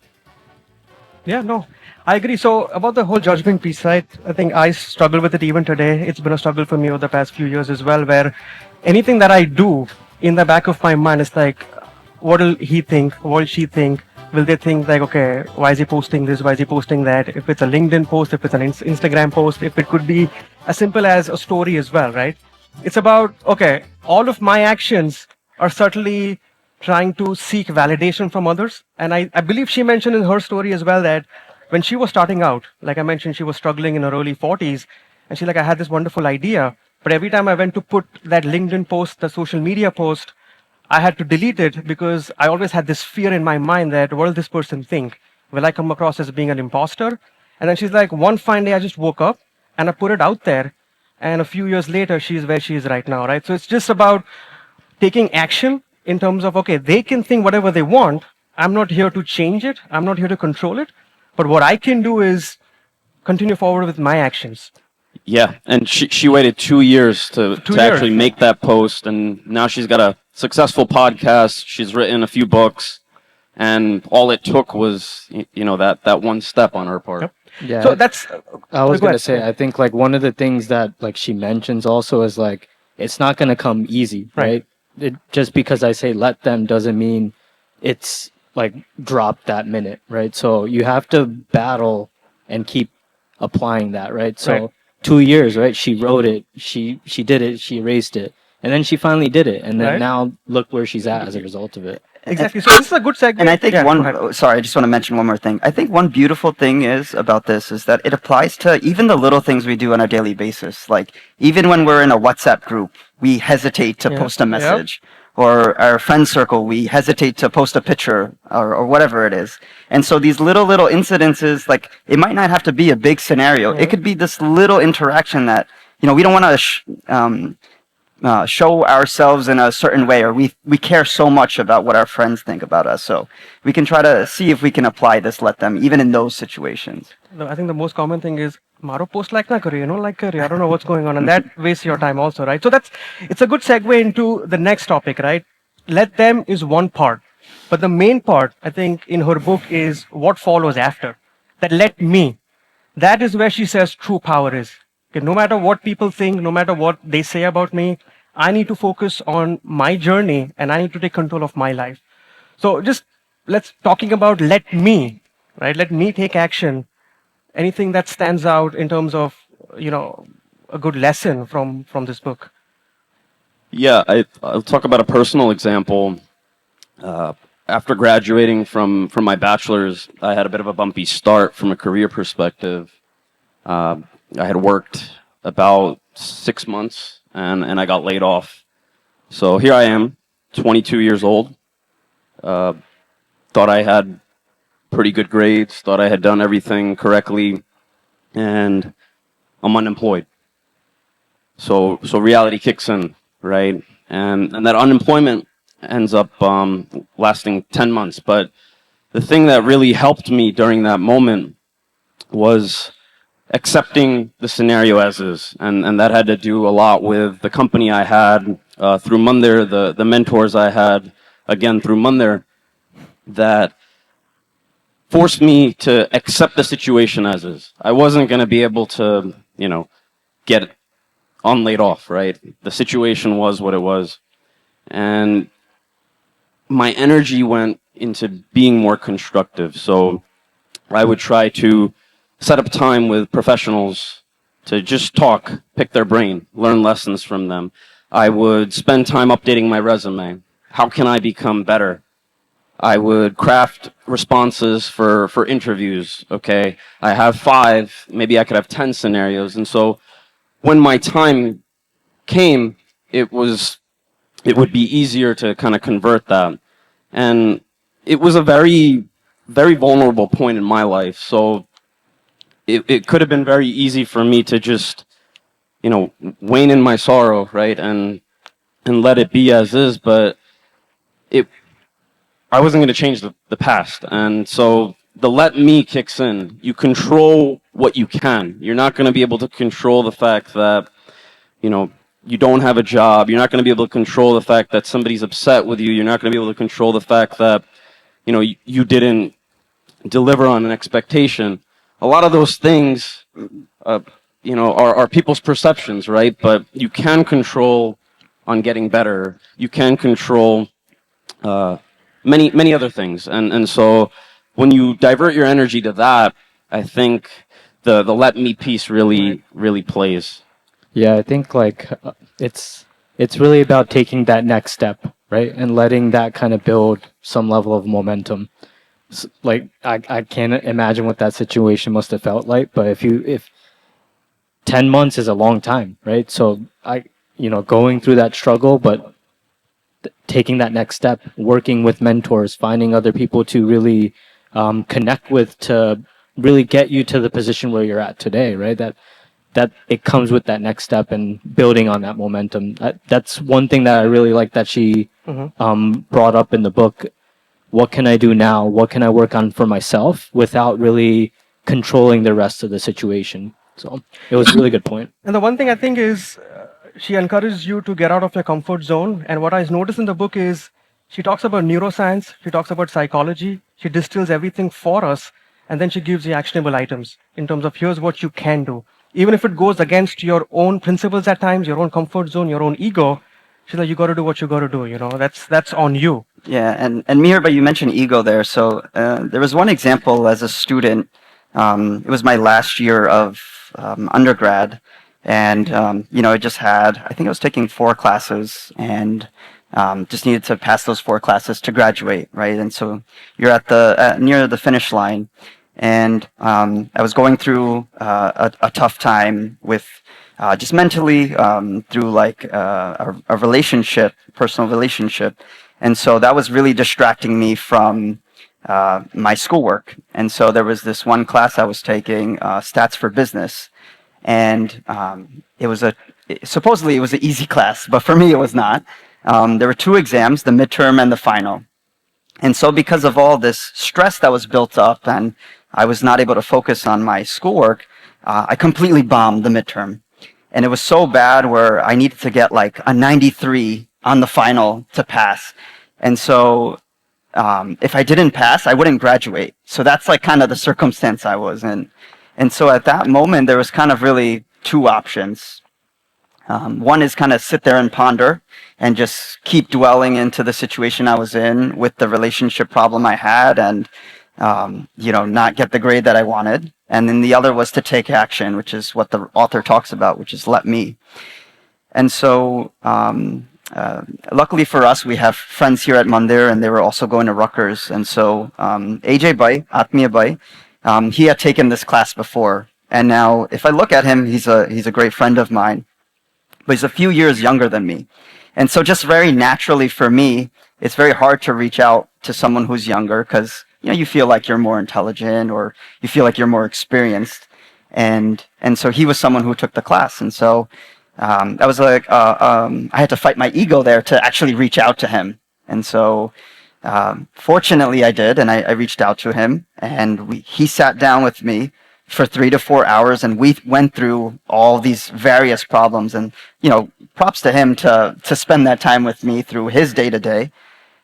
Yeah, no, I agree. So about the whole judgment piece, right? I think I struggle with it even today. It's been a struggle for me over the past few years as well, where anything that I do in the back of my mind is like, what will he think? What will she think? Will they think like, okay, why is he posting this? Why is he posting that? If it's a LinkedIn post, if it's an Instagram post, if it could be as simple as a story as well, right? It's about, okay, all of my actions are certainly trying to seek validation from others. And I believe she mentioned in her story as well that when she was starting out, like I mentioned, she was struggling in her early 40s. And she's like, I had this wonderful idea. But every time I went to put that LinkedIn post, the social media post, I had to delete it because I always had this fear in my mind that what will this person think? Will I come across as being an imposter? And then she's like, one fine day I just woke up and I put it out there. And a few years later, she's where she is right now, right? So it's just about taking action in terms of, okay, they can think whatever they want. I'm not here to change it. I'm not here to control it. But what I can do is continue forward with my actions. Yeah, and she waited 2 years to actually make that post, and now she's got a successful podcast. She's written a few books, and all it took was, that one step on her part. Yep. Yeah. So that's. I was go gonna ahead. say, I think like one of the things that like she mentions also is like it's not gonna come easy, right? Just because I say let them doesn't mean it's like drop that minute, right? So you have to battle and keep applying that, right? So 2 years, right? She wrote it, she did it, she erased it, And then she finally did it. And then Right. now look where she's at as a result of it. Exactly. So this is a good segue. And I think Yeah, go ahead. sorry, I just want to mention one more thing. I think one beautiful thing is about this is that it applies to even the little things we do on a daily basis. Like even when we're in a WhatsApp group, we hesitate to Yeah. post a Yep. message. Or our friend circle, we hesitate to post a picture or whatever it is. And so these little incidences, like it might not have to be a big scenario. It could be this little interaction that, we don't want to show ourselves in a certain way, or we care so much about what our friends think about us. So we can try to see if we can apply this, let them, even in those situations. I think the most common thing is Maro post like na kare, like kare. I don't know what's going on, and that wastes your time also, right? So it's a good segue into the next topic, right? Let them is one part, but the main part, I think, in her book is what follows after. That let me, that is where she says true power is. Okay, no matter what people think, no matter what they say about me, I need to focus on my journey and I need to take control of my life. So just let's talking about let me, right? Let me take action. Anything that stands out in terms of, a good lesson from this book? Yeah, I'll talk about a personal example. After graduating from my bachelor's, I had a bit of a bumpy start from a career perspective. I had worked about 6 months and I got laid off. So here I am, 22 years old. Thought I had pretty good grades, thought I had done everything correctly, and I'm unemployed. So reality kicks in, right? And that unemployment ends up lasting 10 months. But the thing that really helped me during that moment was accepting the scenario as is. And that had to do a lot with the company I had through Mandir, the mentors I had, again, through Mandir, that forced me to accept the situation as is. I wasn't going to be able to, get on laid off, right? The situation was what it was. And my energy went into being more constructive. So I would try to set up time with professionals to just talk, pick their brain, learn lessons from them. I would spend time updating my resume. How can I become better? I would craft responses for interviews, okay? I have 5, maybe I could have 10 scenarios. And so when my time came, it would be easier to kind of convert that. And it was a very, very vulnerable point in my life. So it could have been very easy for me to just, wane in my sorrow, right? And let it be as is, but I wasn't going to change the past. And so the let me kicks in. You control what you can. You're not going to be able to control the fact that, you don't have a job. You're not going to be able to control the fact that somebody's upset with you. You're not going to be able to control the fact that, you didn't deliver on an expectation. A lot of those things, are people's perceptions, right? But you can control on getting better. You can control many other things. And so when you divert your energy to that, I think the let me piece really plays. Yeah, I think it's really about taking that next step, right? And letting that kind of build some level of momentum. I can't imagine what that situation must have felt like, but if 10 months is a long time, right? So going through that struggle, but taking that next step, working with mentors, finding other people to really connect with to really get you to the position where you're at today, right? That it comes with that next step and building on that momentum. That's one thing that I really like that she brought up in the book. What can I do now? What can I work on for myself without really controlling the rest of the situation? So it was a really good point. And the one thing I think is she encourages you to get out of your comfort zone. And what I noticed in the book is she talks about neuroscience, she talks about psychology, she distills everything for us, and then she gives you actionable items in terms of here's what you can do. Even if it goes against your own principles at times, your own comfort zone, your own ego, she's like, you got to do what you got to do. That's on you. Yeah, and Mihir, but you mentioned ego there. So there was one example as a student. It was my last year of undergrad, And, I just had, I think I was taking 4 classes and just needed to pass those 4 classes to graduate, right? And so you're at near the finish line. And I was going through a tough time with just mentally through like a relationship, personal relationship. And so that was really distracting me from my schoolwork. And so there was this one class I was taking, Stats for Business. And supposedly it was an easy class, but for me it was not. There were 2 exams, the midterm and the final. And so because of all this stress that was built up and I was not able to focus on my schoolwork, I completely bombed the midterm. And it was so bad where I needed to get like a 93 on the final to pass. And so if I didn't pass, I wouldn't graduate. So that's like kind of the circumstance I was in. And so at that moment, there was kind of really 2 options. One is kind of sit there and ponder and just keep dwelling into the situation I was in with the relationship problem I had and, not get the grade that I wanted. And then the other was to take action, which is what the author talks about, which is let me. And so luckily for us, we have friends here at Mandir and they were also going to Rutgers. And so AJ Bhai, Atmiya Bhai, he had taken this class before. And now if I look at him, he's a great friend of mine. But he's a few years younger than me. And so just very naturally for me, it's very hard to reach out to someone who's younger because, you feel like you're more intelligent or you feel like you're more experienced. And so he was someone who took the class. And so that was like, I had to fight my ego there to actually reach out to him. And so fortunately I did, and I reached out to him and he sat down with me for 3 to 4 hours and we went through all these various problems and, props to him to spend that time with me through his day to day.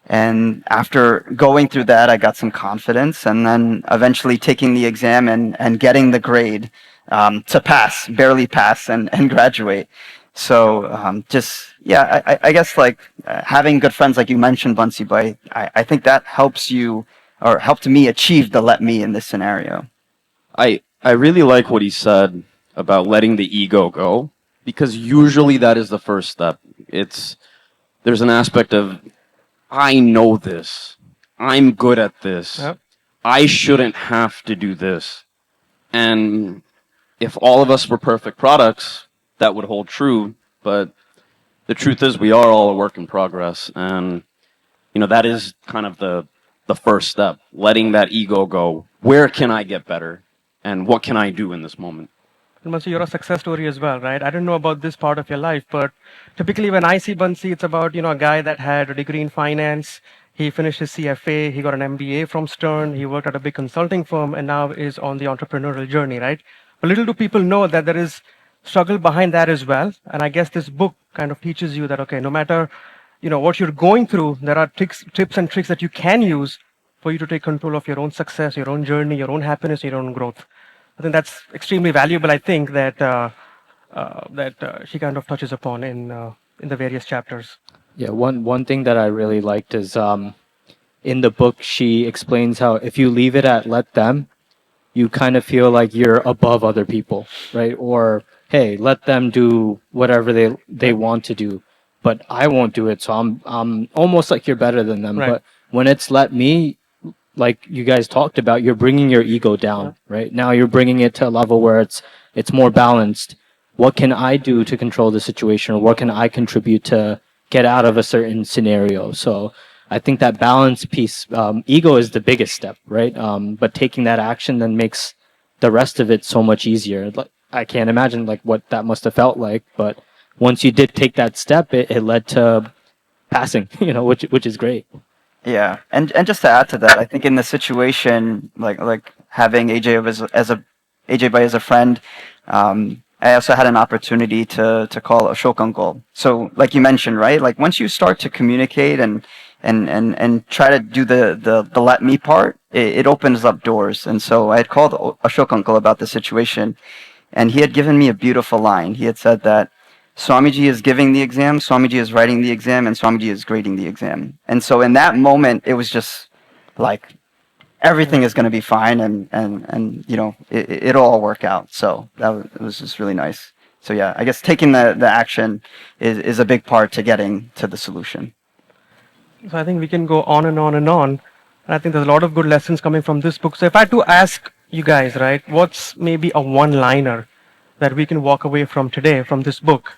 And after going through that, I got some confidence and then eventually taking the exam and getting the grade to pass, barely pass and graduate. So I guess like having good friends like you mentioned, Bansi Bhai, I think that helps you or helped me achieve the let me in this scenario. I really like what he said about letting the ego go, because usually that is the first step. There's an aspect of, I know this. I'm good at this. Yep. I shouldn't have to do this. And if all of us were perfect products, that would hold true. But the truth is we are all a work in progress. And, that is kind of the first step, letting that ego go. Where can I get better? And what can I do in this moment? Bansi, you're a success story as well, right? I don't know about this part of your life, but typically when I see Bansi, it's about, a guy that had a degree in finance. He finished his CFA. He got an MBA from Stern. He worked at a big consulting firm and now is on the entrepreneurial journey, right? But little do people know that there is struggle behind that as well. And I guess this book kind of teaches you that, okay, no matter, what you're going through, there are tips and tricks that you can use for you to take control of your own success, your own journey, your own happiness, your own growth. I think that's extremely valuable. I think that she kind of touches upon in the various chapters. Yeah, one thing that I really liked is in the book she explains how if you leave it at let them, you kind of feel like you're above other people, right? Or hey, let them do whatever they want to do, but I won't do it, so I'm almost like you're better than them. Right. But when it's let me, like you guys talked about, you're bringing your ego down, right? Now you're bringing it to a level where it's more balanced. What can I do to control the situation, or what can I contribute to get out of a certain scenario? So I think that balance piece, ego is the biggest step, right? But taking that action then makes the rest of it so much easier. I can't imagine like what that must have felt like, but once you did take that step, it led to passing, which is great. Yeah, and just to add to that, I think in the situation like having AJ Bhai as a friend, I also had an opportunity to call Ashok uncle. So like you mentioned, right? Like once you start to communicate and try to do the let me part, it opens up doors. And so I had called Ashok uncle about the situation, and he had given me a beautiful line. He had said that Swamiji is giving the exam, Swamiji is writing the exam, and Swamiji is grading the exam. And so in that moment, it was just like everything is going to be fine, and it'll all work out. So it was just really nice. So yeah, I guess taking the action is a big part to getting to the solution. So I think we can go on and on and on. And I think there's a lot of good lessons coming from this book. So if I had to ask you guys, right, what's maybe a one-liner that we can walk away from today from this book?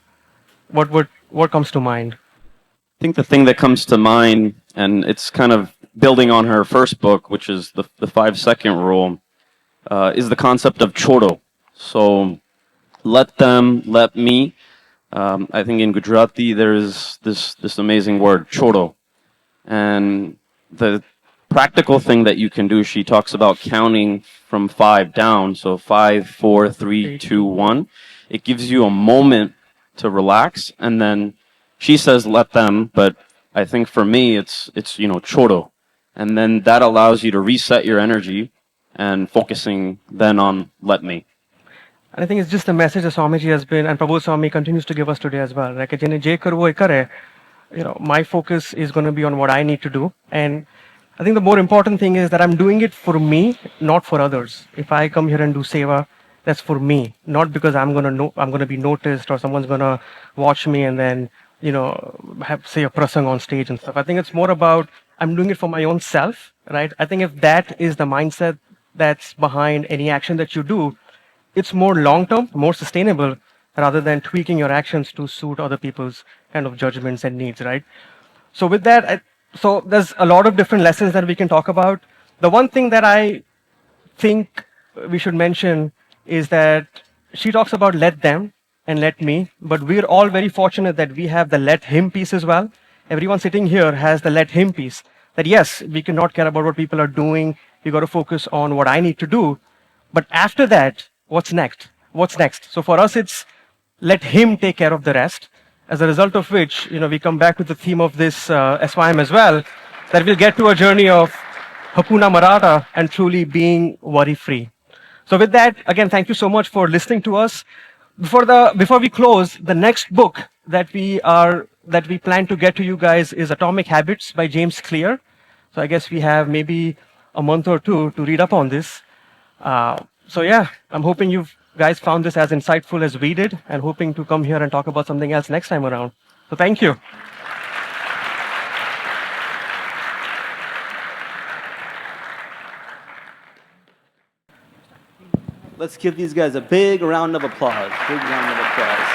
What comes to mind? I think the thing that comes to mind, and it's kind of building on her first book, which is the 5-second rule, is the concept of choro. So let them, let me. I think in Gujarati there's this amazing word, choro. And the practical thing that you can do, she talks about counting from 5 down. So 5, 4, 3, 2, 1. It gives you a moment to relax. And then she says, let them. But I think for me, it's choro. And then that allows you to reset your energy and focusing then on let me. And I think it's just the message that Swamiji has been, and Prabhu Swami continues to give us today as well. Like, jene je karvo e kare, my focus is going to be on what I need to do. And I think the more important thing is that I'm doing it for me, not for others. If I come here and do seva, that's for me, not because I'm going to be noticed or someone's going to watch me and then, have say a prasang on stage and stuff. I think it's more about I'm doing it for my own self, right? I think if that is the mindset that's behind any action that you do, it's more long-term, more sustainable, rather than tweaking your actions to suit other people's kind of judgments and needs, right? So with that, so there's a lot of different lessons that we can talk about. The one thing that I think we should mention is that she talks about let them and let me, but we're all very fortunate that we have the let him piece as well. Everyone sitting here has the let him piece. That yes, we cannot care about what people are doing. We got to focus on what I need to do. But after that, what's next? What's next? So for us, it's let him take care of the rest. As a result of which, we come back to the theme of this SYM as well, that we'll get to a journey of Hakuna Matata and truly being worry-free. So with that, again, thank you so much for listening to us. Before we close, the next book that we plan to get to you guys is Atomic Habits by James Clear. So I guess we have maybe a month or two to read up on this. So yeah, I'm hoping you guys found this as insightful as we did, and hoping to come here and talk about something else next time around. So thank you. Let's give these guys a big round of applause. Big round of applause.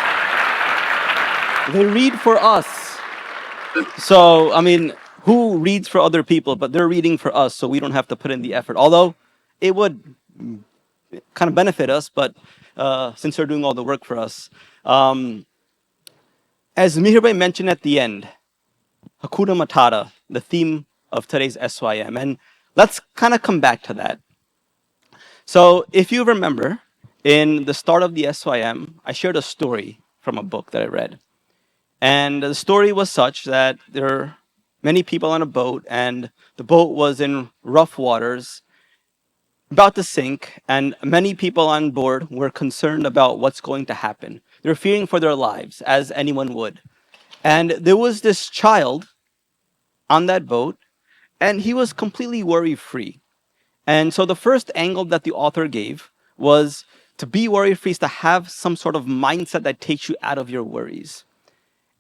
They read for us. So, I mean, who reads for other people? But they're reading for us, so we don't have to put in the effort. Although, it would kind of benefit us, but since they're doing all the work for us. As Mihir mentioned at the end, Hakuna Matata, the theme of today's SYM. And let's kind of come back to that. So if you remember, in the start of the SYM, I shared a story from a book that I read. And the story was such that there were many people on a boat, and the boat was in rough waters, about to sink, and many people on board were concerned about what's going to happen. They were fearing for their lives, as anyone would. And there was this child on that boat, and he was completely worry-free. And so the first angle that the author gave was to be worry-free is to have some sort of mindset that takes you out of your worries.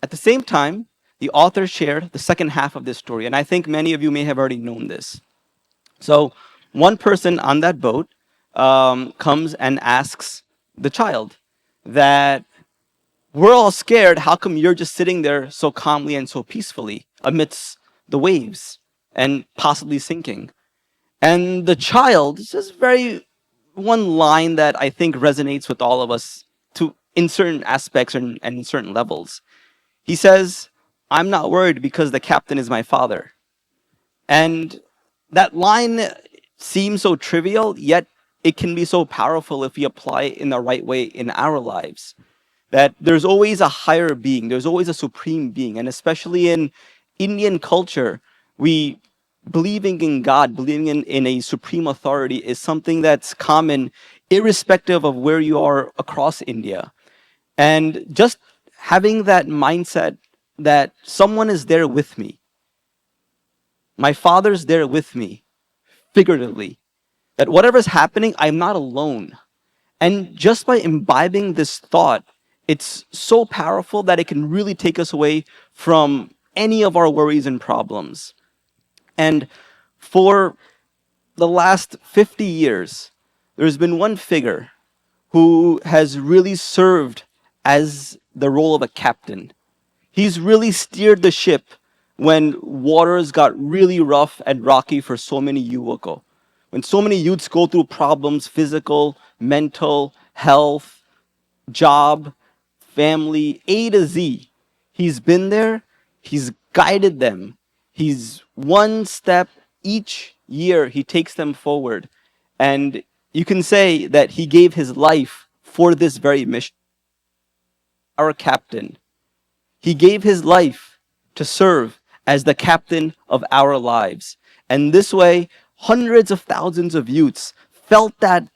At the same time, the author shared the second half of this story, and I think many of you may have already known this. So one person on that boat comes and asks the child that, we're all scared, how come you're just sitting there so calmly and so peacefully amidst the waves and possibly sinking? And the child, this is one line that I think resonates with all of us in certain aspects and in certain levels. He says, I'm not worried because the captain is my father. And that line seems so trivial, yet it can be so powerful if we apply it in the right way in our lives. That there's always a higher being, there's always a supreme being. And especially in Indian culture, believing in God, believing in a supreme authority is something that's common irrespective of where you are across India. And just having that mindset that someone is there with me. My father's there with me, figuratively. That whatever's happening, I'm not alone. And just by imbibing this thought, It's so powerful that it can really take us away from any of our worries and problems. And for the last 50 years, there's been one figure who has really served as the role of a captain. He's really steered the ship when waters got really rough and rocky for so many Yuvako. When so many youths go through problems, physical, mental, health, job, family, A to Z. He's been there, he's guided them. He's one step each year, he takes them forward. And you can say that he gave his life for this very mission. Our captain. He gave his life to serve as the captain of our lives. And this way, hundreds of thousands of youths felt that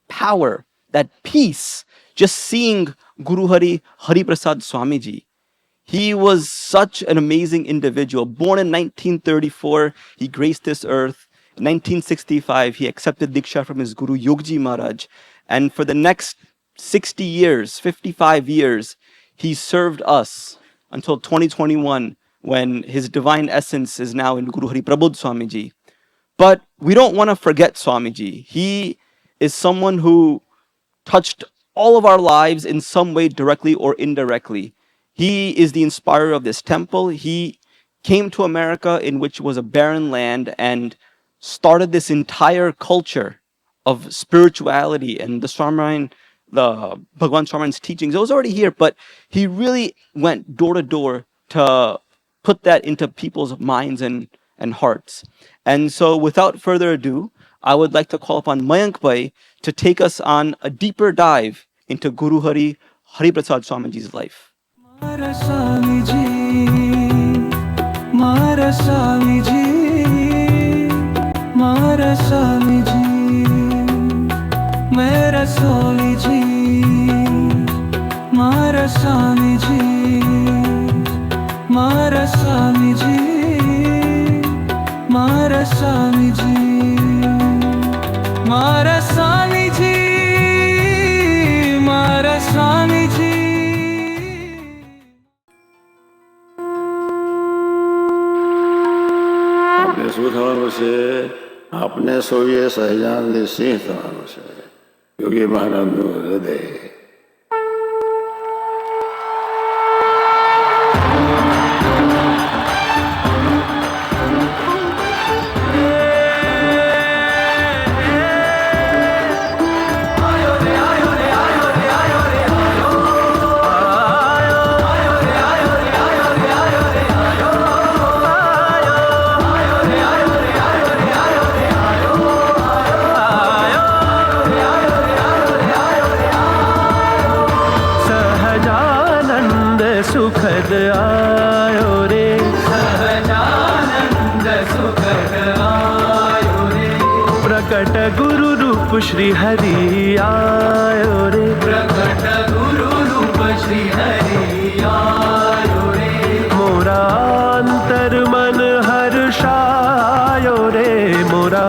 power, that peace, just seeing Guru Hari Prasad Swamiji. He was such an amazing individual. Born in 1934, he graced this earth. In 1965, he accepted Diksha from his Guru Yogji Maharaj. And for the next 60 years, 55 years, he served us until 2021, when his divine essence is now in Guru Hari Prabodh Swamiji. But we don't want to forget Swamiji. He is someone who touched all of our lives in some way, directly or indirectly. He is the inspirer of this temple. He came to America, in which was a barren land, and started this entire culture of spirituality and the Bhagwan Swaminarayan's teachings. It was already here, but he really went door to door to put that into people's minds and hearts. And so without further ado, I would like to call upon Mayank Bhai to take us on a deeper dive into Guru Hari Prasad Swamiji's life. Mara Swamiji, Mara Swamiji, Mara Swamiji, Mera Swamiji, Mara Swamiji, Mara Swamiji, Mara Swamiji, Mara Swamiji, Mara Swamiji. આપણે શું થવાનું છે? આપણે સૌએ સહજાનંદ સિંહ થવાનું છે. યોગી મહારાજનું હૃદય. सुखद आयो रे सहजानंद सुखद आयो रे प्रकट गुरु रूप श्री हरि आयो रे प्रकट गुरु रूप श्री हरि आयो रे मोरा अंतर मन हर्षायो रे मोरा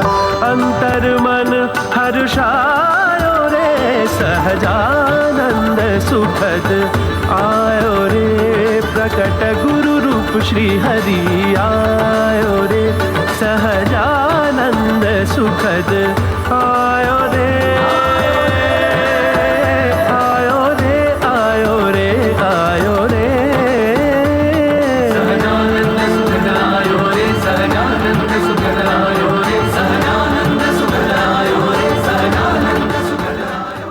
अंतर मन हर्षायो रे सहजानंद सुखद आयो रे प्रकट गुरु रूप श्री हरि आयो रे सहजानंद सुखद आयो रे आयो रे आयो रे आयो रे सहजानंद सुखद आयो रे सहजानंद सुखद आयो रे सहजानंद सुखद आयो रे सहजानंद सुखद आयो.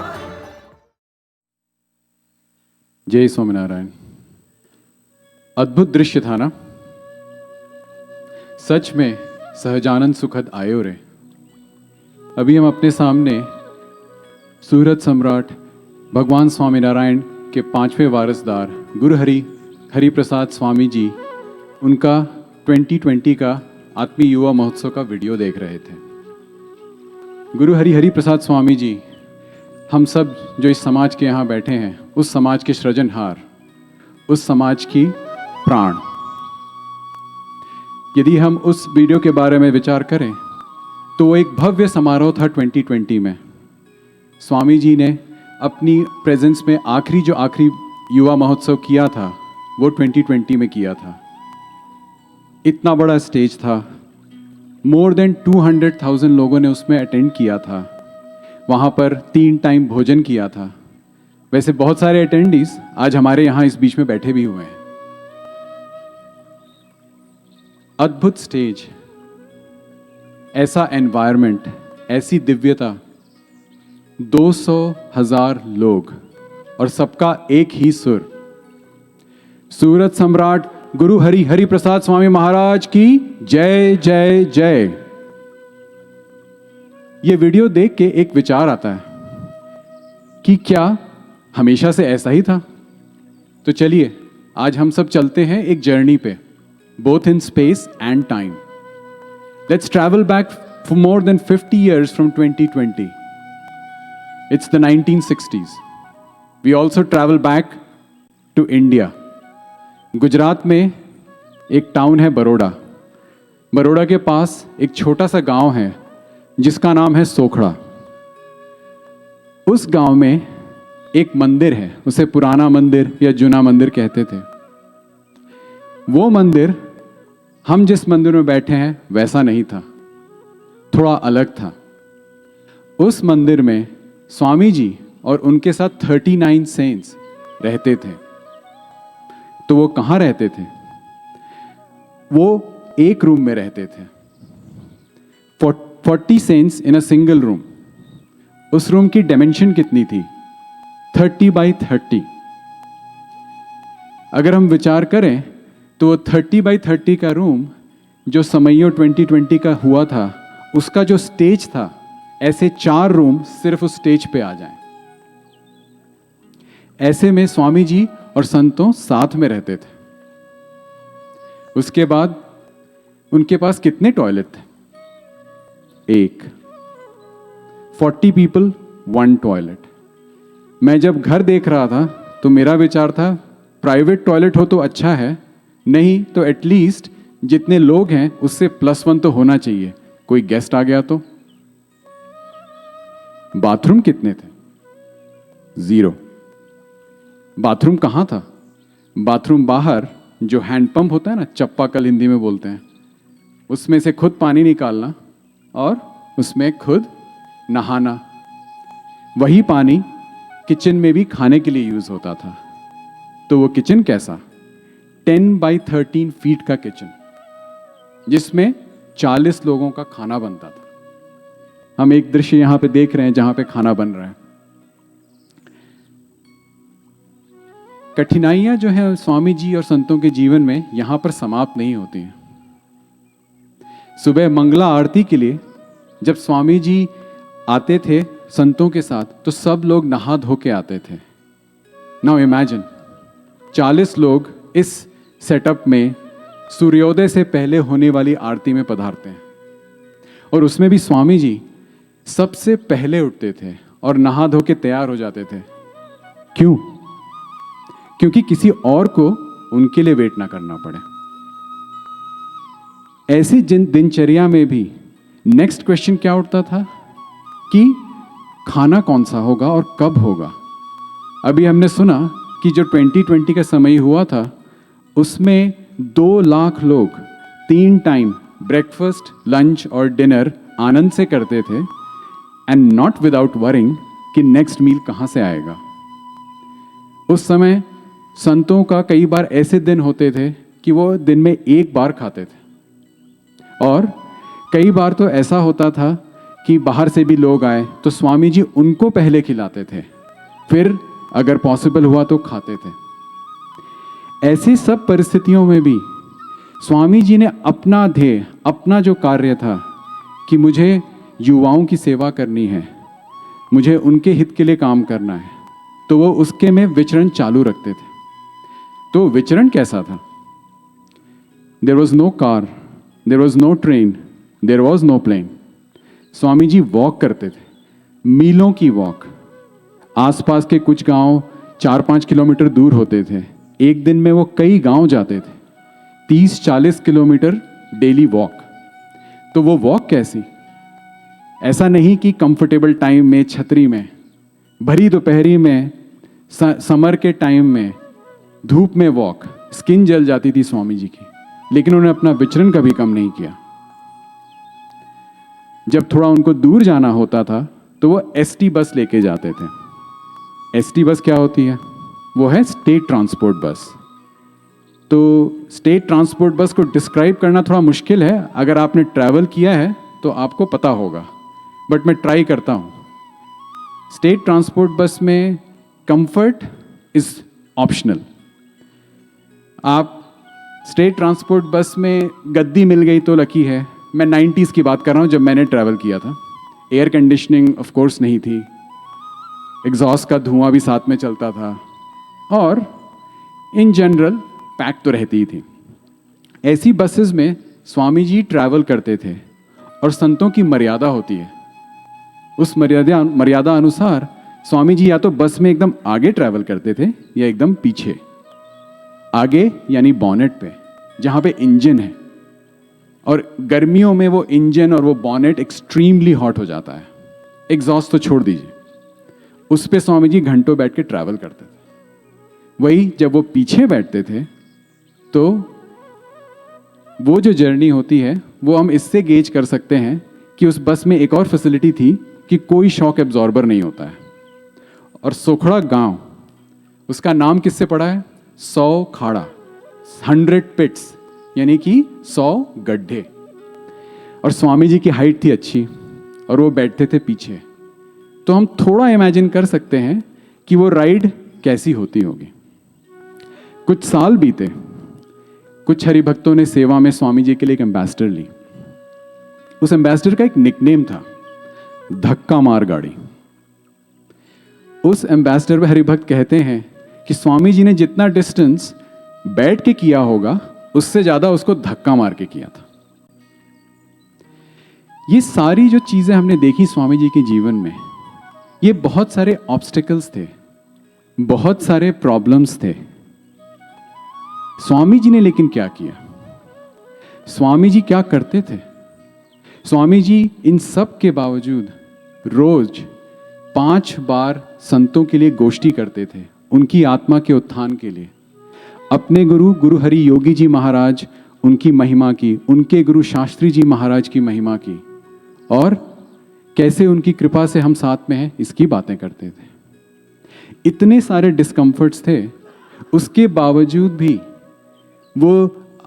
जय स्वामीनारायण. अद्भुत दृश्य था ना? सच में सहजानंद सुखद आयो रे. अभी हम अपने सामने सूरत सम्राट भगवान स्वामीनारायण के 5वें वारसदार गुरु हरि प्रसाद स्वामी जी, उनका 2020 का आत्मीय युवा महोत्सव का वीडियो देख रहे थे. गुरु हरि प्रसाद स्वामी जी हम सब जो इस समाज के यहाँ बैठे हैं, उस समाज के सृजनहार, उस समाज की प्राण. यदि हम उस वीडियो के बारे में विचार करें तो वो एक भव्य समारोह था 2020 में. स्वामी जी ने अपनी प्रेजेंस में आखिरी युवा महोत्सव किया था वो 2020 में किया था। इतना बड़ा स्टेज था, मोर देन 200,000 लोगों ने उसमें अटेंड किया था। वहाँ पर 3 टाइम भोजन किया था। वैसे बहुत सारे अटेंडीज आज हमारे यहाँ इस बीच में बैठे भी हुए हैं। अद्भुत स्टेज, ऐसा एनवायरनमेंट, ऐसी दिव्यता, 200,000 लोग और सबका एक ही सुर। सूरत सम्राट गुरु हरि हरि प्रसाद स्वामी महाराज की जय जय जय। ये वीडियो देख के एक विचार आता है कि क्या हमेशा से ऐसा ही था? तो चलिए आज हम सब चलते हैं एक जर्नी पे, both in space and time. Let's travel back for more than 50 years from 2020. It's the 1960s. We also travel back to India. Gujarat में एक टाउन है बरोड़ा। बरोड़ा के पास एक छोटा सा गांव है जिसका नाम है सोखड़ा। उस गांव में एक मंदिर है, उसे पुराना मंदिर या जूना मंदिर कहते थे। वो मंदिर हम जिस मंदिर में बैठे हैं वैसा नहीं था, थोड़ा अलग था। उस मंदिर में स्वामी जी और उनके साथ 39 सेंट्स रहते थे। तो वो कहाँ रहते थे? वो एक रूम में रहते थे। 40 saints in a single room. उस रूम की डायमेंशन कितनी थी? 30 बाई 30। अगर हम विचार करें तो वो 30 बाई 30 का रूम जो समयो 2020 का हुआ था, उसका जो स्टेज था, ऐसे 4 रूम सिर्फ उस स्टेज पे आ जाएं। ऐसे में स्वामी जी और संतों साथ में रहते थे। उसके बाद उनके पास कितने टॉयलेट थे? एक। 40 पीपल 1 टॉयलेट। मैं जब घर देख रहा था तो मेरा विचार था प्राइवेट टॉयलेट हो तो अच्छा है, नहीं तो एटलीस्ट जितने लोग हैं उससे +1 तो होना चाहिए, कोई गेस्ट आ गया तो। बाथरूम कितने थे? 0। बाथरूम कहाँ था? बाथरूम बाहर जो हैंडपंप होता है ना, चप्पाकल हिंदी में बोलते हैं, उसमें से खुद पानी निकालना और उसमें खुद नहाना। वही पानी किचन में भी खाने के लिए यूज होता था। तो वो किचन कैसा? 10 बाई 13 फीट का किचन, जिसमें 40 लोगों का खाना बनता था। हम एक दृश्य यहां पे देख रहे हैं जहां पे खाना बन रहा है। कठिनाइयां जो है स्वामी जी और संतों के जीवन में यहां पर समाप्त नहीं होती हैं। सुबह मंगला आरती के लिए जब स्वामी जी आते थे संतों के साथ, तो सब लोग नहा धो के आते थे। नाउ इमेजिन 40 लोग इस सेटअप में सूर्योदय से पहले होने वाली आरती में पधारते हैं, और उसमें भी स्वामी जी सबसे पहले उठते थे और नहा धो के तैयार हो जाते थे। क्यों? क्योंकि किसी और को उनके लिए वेट ना करना पड़े। ऐसी दिनचर्या में भी नेक्स्ट क्वेश्चन क्या उठता था कि खाना कौन सा होगा और कब होगा। अभी हमने सुना कि जो 2020 का समय हुआ था उसमें 2 लाख लोग 3 टाइम ब्रेकफास्ट, लंच और डिनर आनंद से करते थे, एंड नॉट विदाउट वरिंग कि नेक्स्ट मील कहाँ से आएगा। उस समय संतों का कई बार ऐसे दिन होते थे कि वो दिन में 1 बार खाते थे, और कई बार तो ऐसा होता था कि बाहर से भी लोग आए तो स्वामी जी उनको पहले खिलाते थे, फिर अगर पॉसिबल हुआ तो खाते थे। ऐसी सब परिस्थितियों में भी स्वामी जी ने अपना ध्येय, अपना जो कार्य था कि मुझे युवाओं की सेवा करनी है, मुझे उनके हित के लिए काम करना है, तो वो उसके में विचरण चालू रखते थे। तो विचरण कैसा था? There was no car, there was no train, there was no plane. Swami ji walk करते थे, मीलों की वॉक। आसपास के कुछ गांव 4-5 किलोमीटर दूर होते थे। एक दिन में वो कई गांव जाते थे, 30-40 किलोमीटर डेली वॉक। तो वो वॉक कैसी? ऐसा नहीं कि कंफर्टेबल टाइम में छतरी में, भरी दोपहरी में, समर के टाइम में धूप में वॉक, स्किन जल जाती थी स्वामी जी की, लेकिन उन्होंने अपना विचरण कभी कम नहीं किया। जब थोड़ा उनको दूर जाना होता था तो वो एसटी बस लेके जाते थे। एसटी बस क्या होती है? वो है स्टेट ट्रांसपोर्ट बस। तो स्टेट ट्रांसपोर्ट बस को डिस्क्राइब करना थोड़ा मुश्किल है, अगर आपने ट्रैवल किया है तो आपको पता होगा, बट मैं ट्राई करता हूँ। स्टेट ट्रांसपोर्ट बस में कंफर्ट इज ऑप्शनल। आप स्टेट ट्रांसपोर्ट बस में गद्दी मिल गई तो लकी है। मैं 90s की बात कर रहा हूँ, जब मैंने ट्रैवल किया था। एयर कंडीशनिंग ऑफ कोर्स नहीं थी, एग्जॉस्ट का धुआं भी साथ में चलता था, और इन जनरल पैक तो रहती ही थी। ऐसी बसेस में स्वामी जी ट्रैवल करते थे, और संतों की मर्यादा होती है। उस मर्यादा अनुसार स्वामी जी या तो बस में एकदम आगे ट्रैवल करते थे या एकदम पीछे। आगे यानी बॉनेट पे, जहाँ पे इंजन है, और गर्मियों में वो इंजन और वो बॉनेट एक्सट्रीमली हॉट हो जाता है। एग्जॉस्ट तो छोड़ दीजिए, उस पे स्वामी जी घंटों बैठ के ट्रैवल करते थे। वही जब वो पीछे बैठते थे तो वो जो जर्नी होती है वो हम इससे गेज कर सकते हैं कि उस बस में एक और फैसिलिटी थी कि कोई शॉक एब्जॉर्बर नहीं होता है। और सोखड़ा गांव, उसका नाम किससे पड़ा है? 100 खाड़ा, 100 पिट्स, यानी कि 100 गड्ढे। और स्वामी जी की हाइट थी अच्छी, और वो बैठते थे पीछे। तो हम थोड़ा इमेजिन कर सकते हैं कि वो राइड कैसी होती होगी। कुछ साल बीते, कुछ हरिभक्तों ने सेवा में स्वामी जी के लिए एक एम्बेसडर ली। उस एम्बेसडर का एक निकनेम था, धक्का मार गाड़ी। उस एम्बेसडर पे हरिभक्त कहते हैं कि स्वामी जी ने जितना डिस्टेंस बैठ के किया होगा, उससे ज्यादा उसको धक्का मार के किया था। ये सारी जो चीजें हमने देखी स्वामी जी के जीवन में, ये बहुत सारे ऑब्स्टिकल्स थे, बहुत सारे प्रॉब्लम्स थे। स्वामी जी ने लेकिन क्या किया? स्वामी जी क्या करते थे? स्वामी जी इन सब के बावजूद रोज 5 बार संतों के लिए गोष्ठी करते थे, उनकी आत्मा के उत्थान के लिए। अपने गुरु गुरु हरि योगी जी महाराज, उनकी महिमा की, उनके गुरु शास्त्री जी महाराज की महिमा की, और कैसे उनकी कृपा से हम साथ में हैं, इसकी बातें करते थे। इतने सारे डिस्कम्फर्ट्स थे, उसके बावजूद भी वो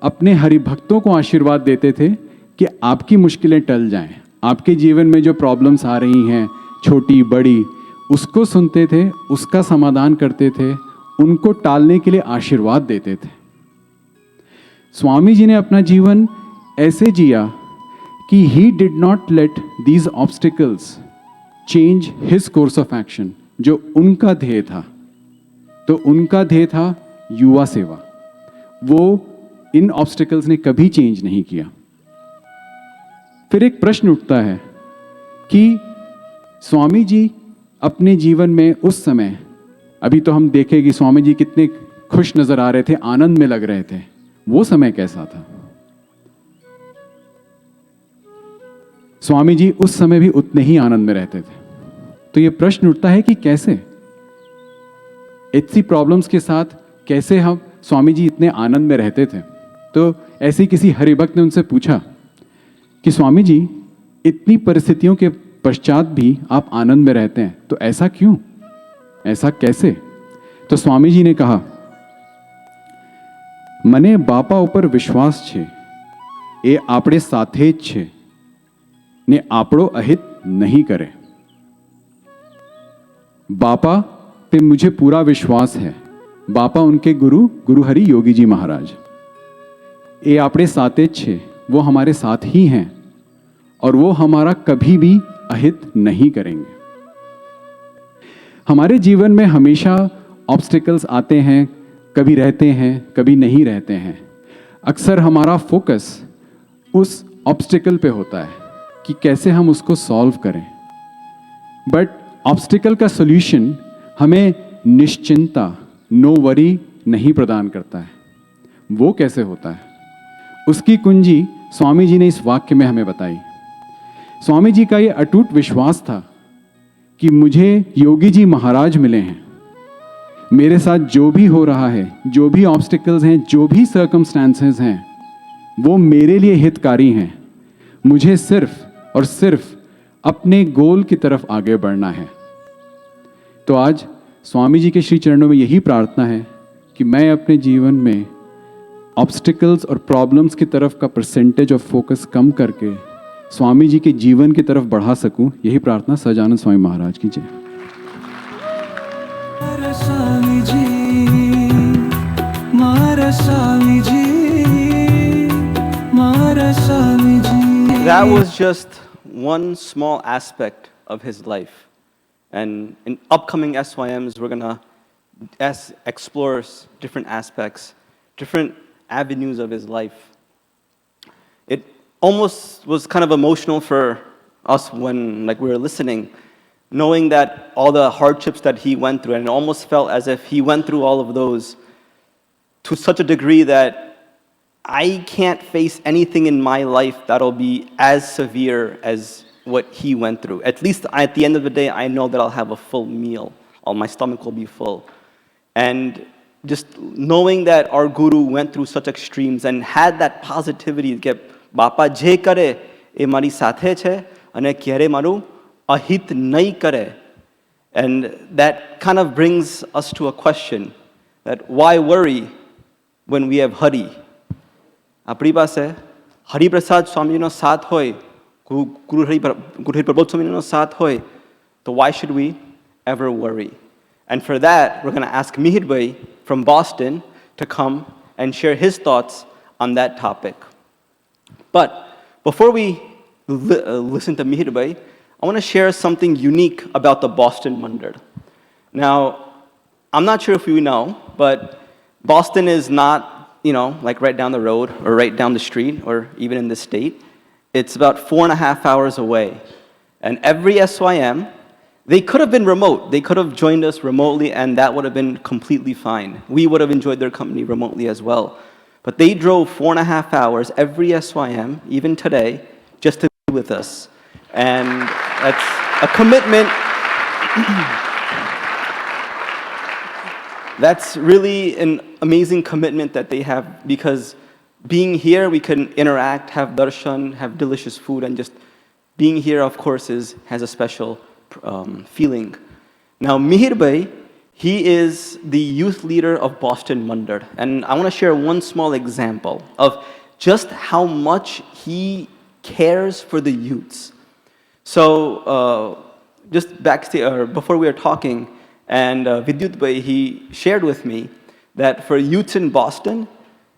अपने हरिभक्तों को आशीर्वाद देते थे कि आपकी मुश्किलें टल जाएं, आपके जीवन में जो प्रॉब्लम्स आ रही हैं, छोटी बड़ी, उसको सुनते थे, उसका समाधान करते थे, उनको टालने के लिए आशीर्वाद देते थे। स्वामी जी ने अपना जीवन ऐसे जिया कि he did not let these obstacles change his course of action. जो उनका ध्येय था, तो उनका ध्येय था युवा सेवा, वो इन ऑब्स्टिकल्स ने कभी चेंज नहीं किया। फिर एक प्रश्न उठता है कि स्वामी जी अपने जीवन में उस समय, अभी तो हम देखें कि स्वामी जी कितने खुश नजर आ रहे थे, आनंद में लग रहे थे, वो समय कैसा था? स्वामी जी उस समय भी उतने ही आनंद में रहते थे। तो ये प्रश्न उठता है कि कैसे इतनी प्रॉब्लम्स के साथ कैसे हम स्वामी जी इतने आनंद में रहते थे? तो ऐसे ही किसी हरिभक्त ने उनसे पूछा कि स्वामी जी, इतनी परिस्थितियों के पश्चात भी आप आनंद में रहते हैं, तो ऐसा क्यों, ऐसा कैसे? तो स्वामी जी ने कहा, મને બાપા ઉપર વિશ્વાસ છે, એ આપણે સાથે જ છે ને આપણો અહિત નહીં કરે। बापा पे मुझे पूरा विश्वास है। बापा उनके गुरु गुरु हरि योगी जी महाराज, ये आपने साथे छे, वो हमारे साथ ही हैं और वो हमारा कभी भी अहित नहीं करेंगे। हमारे जीवन में हमेशा ऑब्स्टिकल्स आते हैं, कभी रहते हैं, कभी नहीं रहते हैं। अक्सर हमारा फोकस उस ऑब्स्टिकल पे होता है कि कैसे हम उसको सॉल्व करें, बट ऑब्स्टिकल का सॉल्यूशन हमें निश्चिंता, नो वरी नहीं प्रदान करता है। वो कैसे होता है? उसकी कुंजी स्वामी जी ने इस वाक्य में हमें बताई। स्वामी जी का ये अटूट विश्वास था कि मुझे योगी जी महाराज मिले हैं, मेरे साथ जो भी हो रहा है, जो भी ऑब्स्टिकल्स हैं, जो भी सर्कमस्टांसेस हैं, वो मेरे लिए हितकारी हैं। मुझे सिर्फ और सिर्फ अपने गोल की तरफ आगे बढ़ना है। तो आज स्वामी जी के श्री चरणों में यही प्रार्थना है कि मैं अपने जीवन में ऑब्स्टिकल्स और प्रॉब्लम्स की तरफ का परसेंटेज ऑफ फोकस कम करके स्वामी जी के जीवन की तरफ बढ़ा सकूं। यही प्रार्थना सहजानंद स्वामी महाराज की जय। स्वामी जी, मारा स्वामी जी, मारा Swami ji. That was just one small aspect of his life. And in upcoming SYMs, we're going to explore different aspects, different avenues of his life. It almost was kind of emotional for us when we were listening, knowing that all the hardships that he went through, and it almost felt as if he went through all of those to such a degree that I can't face anything in my life that'll be as severe as what he went through. At least at the end of the day, I know that I'll have a full meal. My stomach will be full. And just knowing that our guru went through such extremes and had that positivity that Bapa je kare e mari sathe che ane kyare maru ahit nahi kare. And that kind of brings us to a question that why worry when we have Hari? આપણી પાસે હરિપ્રસાદ સ્વામીનો સાથ હોય, ગુરુ હરિ પ્રબોધ સ્વામીનો સાથ હોય, તો why should we ever worry? And for that, we're going to ask Mihir Bhai from Boston to come and share his thoughts on that topic. But before we listen to Mihir Bhai, I want to share something unique about the Boston Mandir. Now, I'm not sure if you know, but Boston is not like right down the road or right down the street or even in the state. It's about 4.5 hours away. And every SYM, they could have been remote. They could have joined us remotely and that would have been completely fine. We would have enjoyed their company remotely as well. But they drove 4.5 hours every SYM, even today, just to be with us. And that's a commitment. That's really an amazing commitment that they have, because being here, we can interact, have darshan, have delicious food, and just being here, of course, has a special feeling. Now, Mihir Bhai, he is the youth leader of Boston Mandir, and I want to share one small example of just how much he cares for the youths. So, just backstage, or before we were talking, and Vidyut Bhai, he shared with me that for youths in Boston,